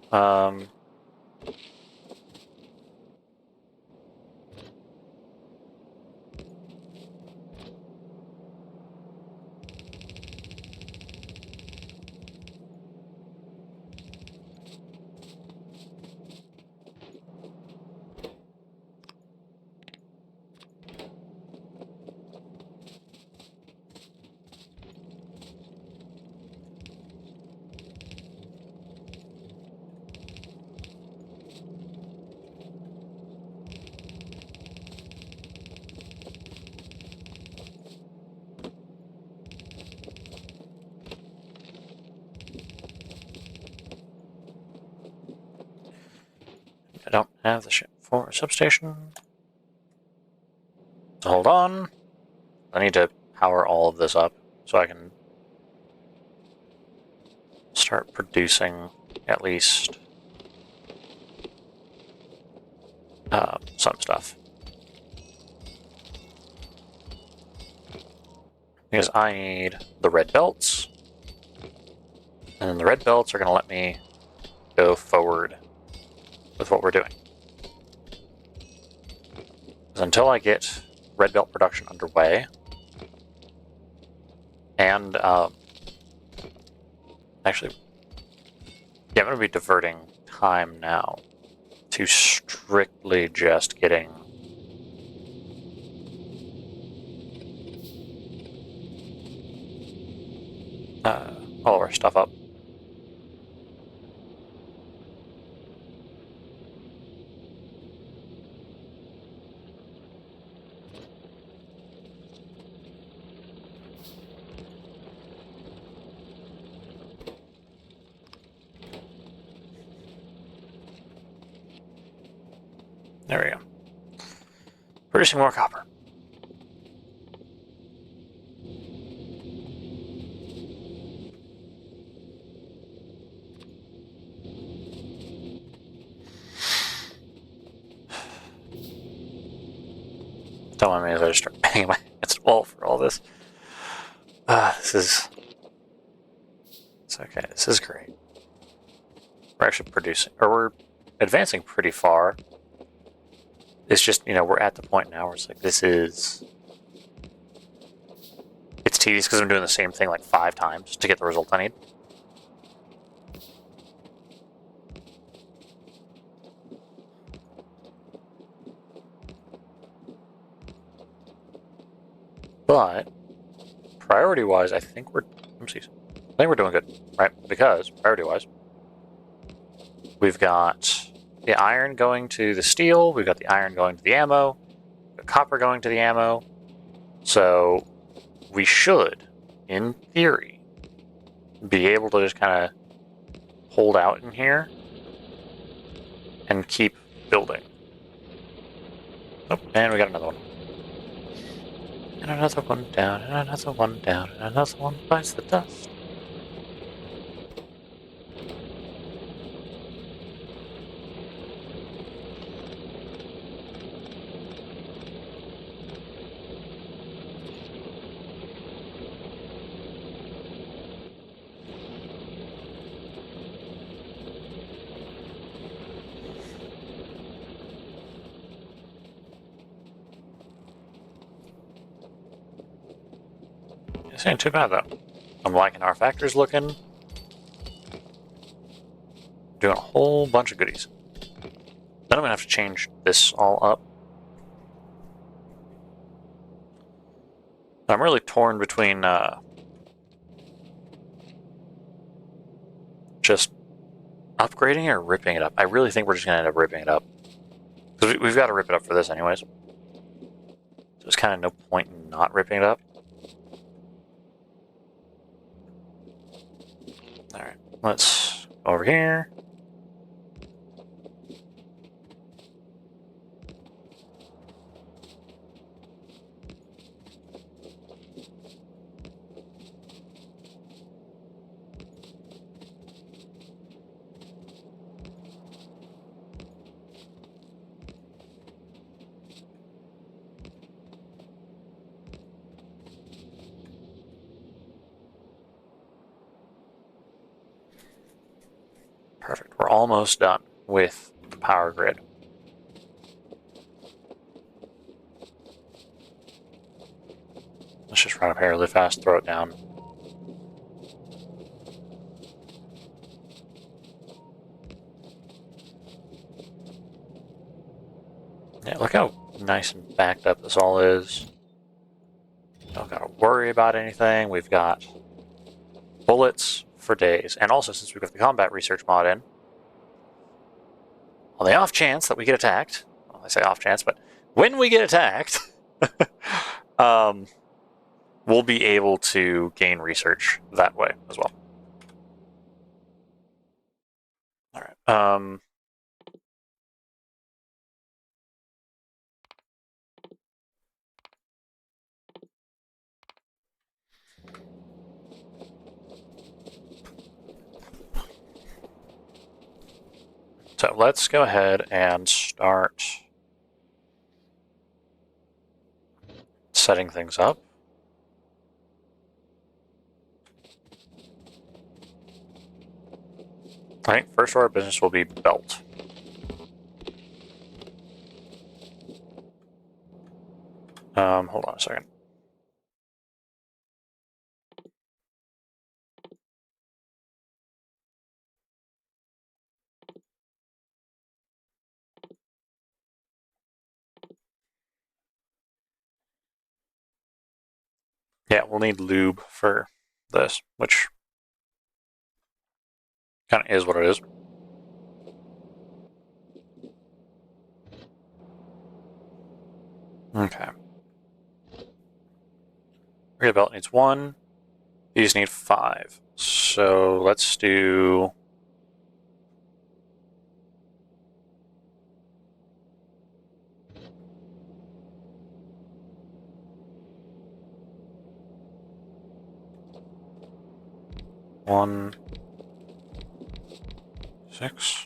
I don't have the shit for a substation. So hold on. I need to power all of this up so I can start producing at least some stuff. Because I need the red belts, and then the red belts are going to let me go forward with what we're doing. Because until I get red belt production underway, and actually, yeah, I'm going to be diverting time now to strictly just getting all of our stuff up. There we go. Producing more copper. Don't mind me as I just start banging my head against the wall for all this. This is... It's okay. This is great. We're actually producing... Or we're advancing pretty far. It's just, you know, we're at the point now where it's like, this is... It's tedious because I'm doing the same thing like 5 times to get the result I need. But priority-wise, I think we're doing good, right? Because priority-wise, we've got the iron going to the steel, we've got the iron going to the ammo, the copper going to the ammo. So we should, in theory, be able to just kind of hold out in here and keep building. Oh, and we got another one. And another one down, and another one down, and another one bites the dust. This ain't too bad, though. I'm liking our factories looking. Doing a whole bunch of goodies. Then I'm going to have to change this all up. I'm really torn between just upgrading or ripping it up. I really think we're just going to end up ripping it up. Because we've got to rip it up for this anyways. So there's kind of no point in not ripping it up. Alright, let's go over here. Perfect. We're almost done with the power grid. Let's just run up here really fast, throw it down. Yeah, look how nice and backed up this all is. Don't gotta worry about anything. We've got bullets for days. And also, since we've got the combat research mod in, on the off chance that we get attacked, well, I say off chance, but when we get attacked, we'll be able to gain research that way as well. All right. So let's go ahead and start setting things up. I think first order of business will be belt. Hold on a second. Yeah, we'll need lube for this, which kind of is what it is. Okay. Rear belt needs 1. These need 5. So let's do... One, 6.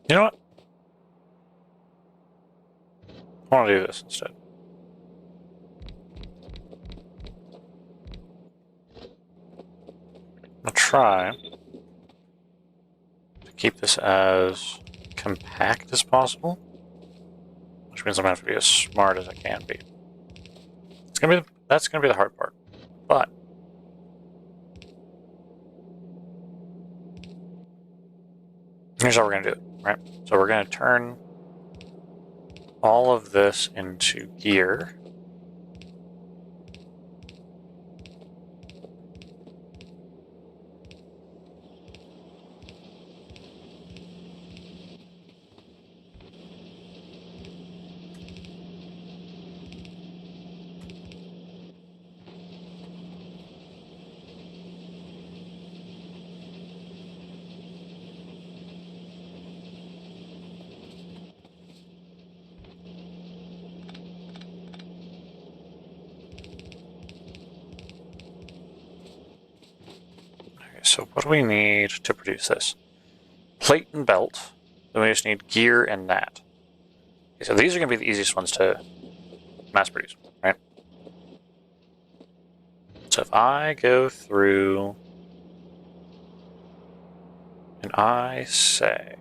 You know what? I want to do this instead. I'll try to keep this as compact as possible, which means I'm going to have to be as smart as I can be. That's going to be the hard part. But here's how we're going to do it, right? So we're going to turn all of this into gear. So what do we need to produce this? Plate and belt. Then we just need gear and that. Okay, so these are going to be the easiest ones to mass produce, right? So if I go through and I say...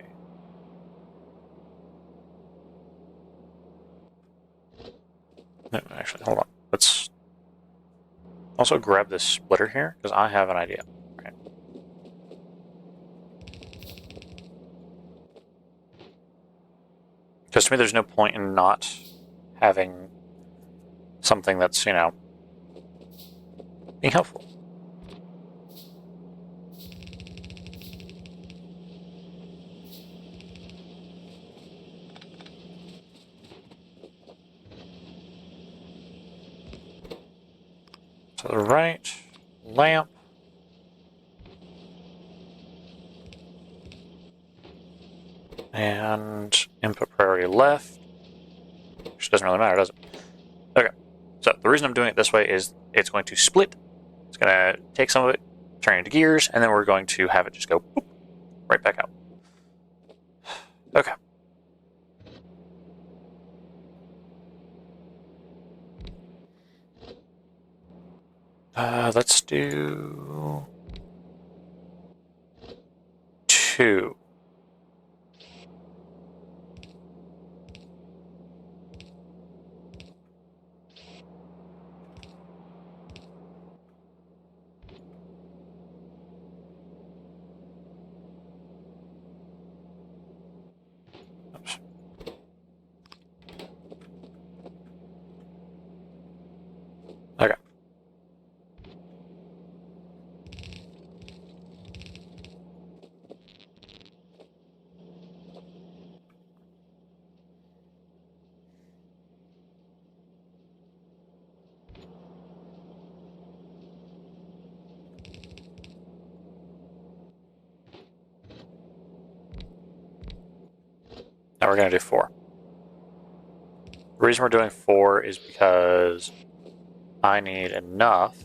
No, actually, hold on. Let's also grab this splitter here, because I have an idea. Right? Because to me, there's no point in not having something that's, being helpful. To the right, lamp. And input priority left, which doesn't really matter, does it? Okay, so the reason I'm doing it this way is it's going to split. It's going to take some of it, turn it into gears, and then we're going to have it just go boop, right back out. Okay. Let's do 2. Oops. Okay. Now we're going to do 4. The reason we're doing 4 is because I need enough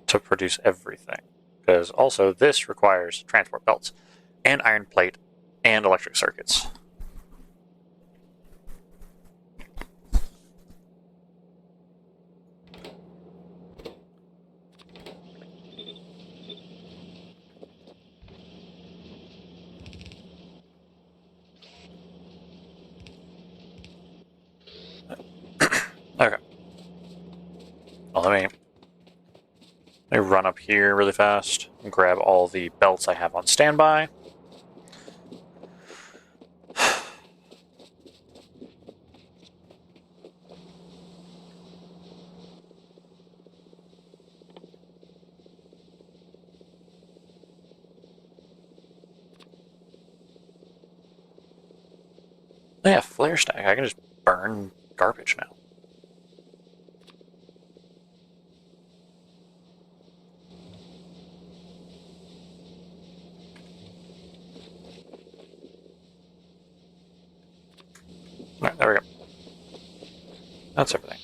to produce everything. Because also this requires transport belts and iron plate and electric circuits. Okay. Well, let me run up here really fast and grab all the belts I have on standby. Oh yeah, flare stack. I can just burn garbage now. Alright, there we go. That's everything.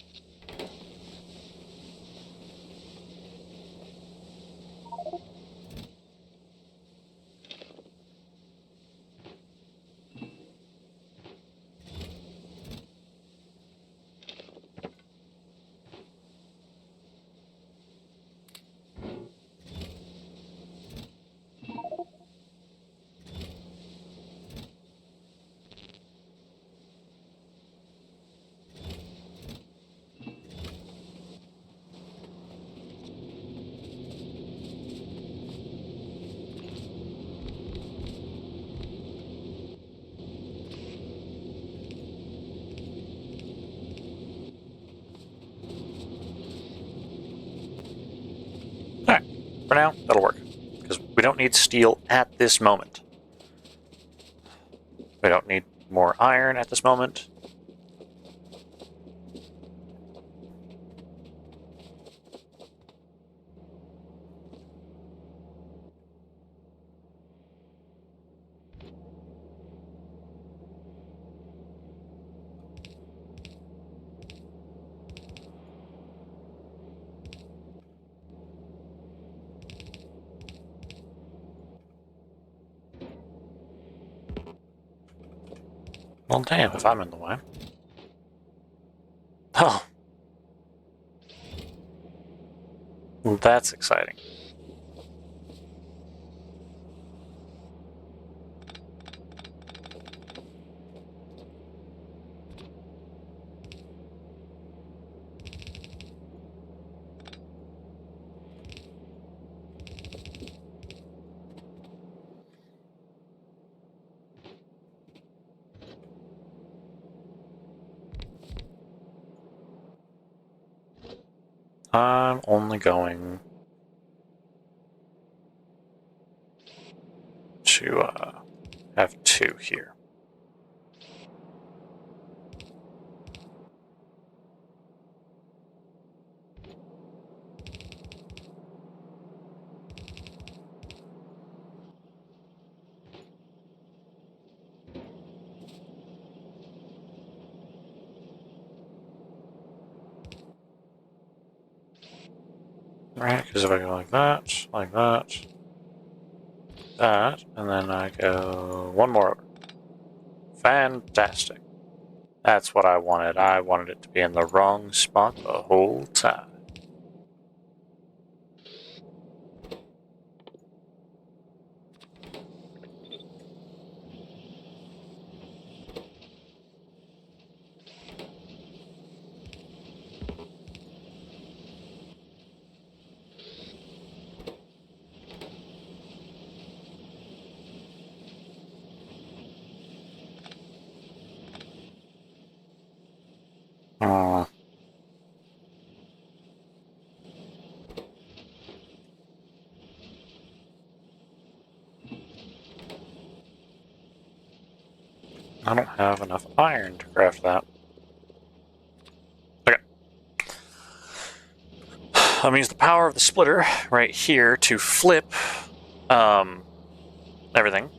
Alright, for now, that'll work. Because we don't need steel at this moment. We don't need more iron at this moment. Well, damn, if I'm in the way. Oh. Well, that's exciting. I'm only going to have 2 here. Right, because if I go like that, that, and then I go 1 more over. Fantastic. That's what I wanted. I wanted it to be in the wrong spot the whole time. I don't have enough iron to craft that. Okay. That means the power of the splitter right here to flip everything.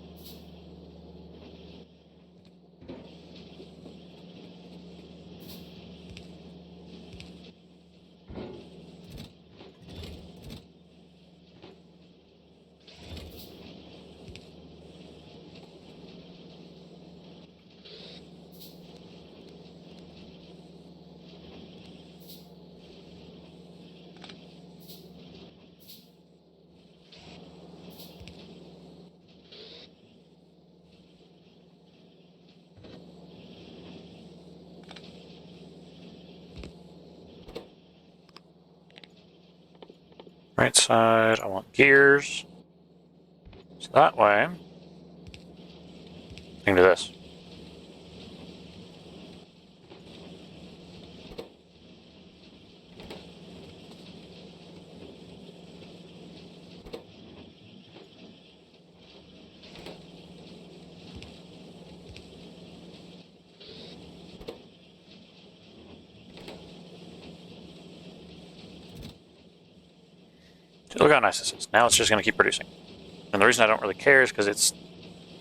Right side, I want gears. So that way, I can do this. Look how nice this is. Now it's just going to keep producing. And the reason I don't really care is because it's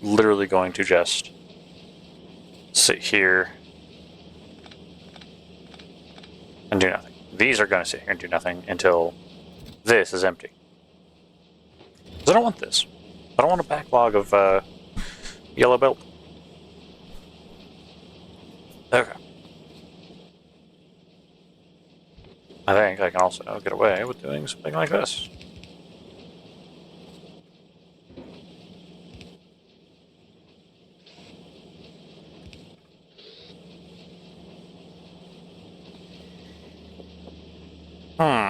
literally going to just sit here and do nothing. These are going to sit here and do nothing until this is empty. Because I don't want this. I don't want a backlog of yellow belt. Okay. I think I can also get away with doing something like this. Hmm.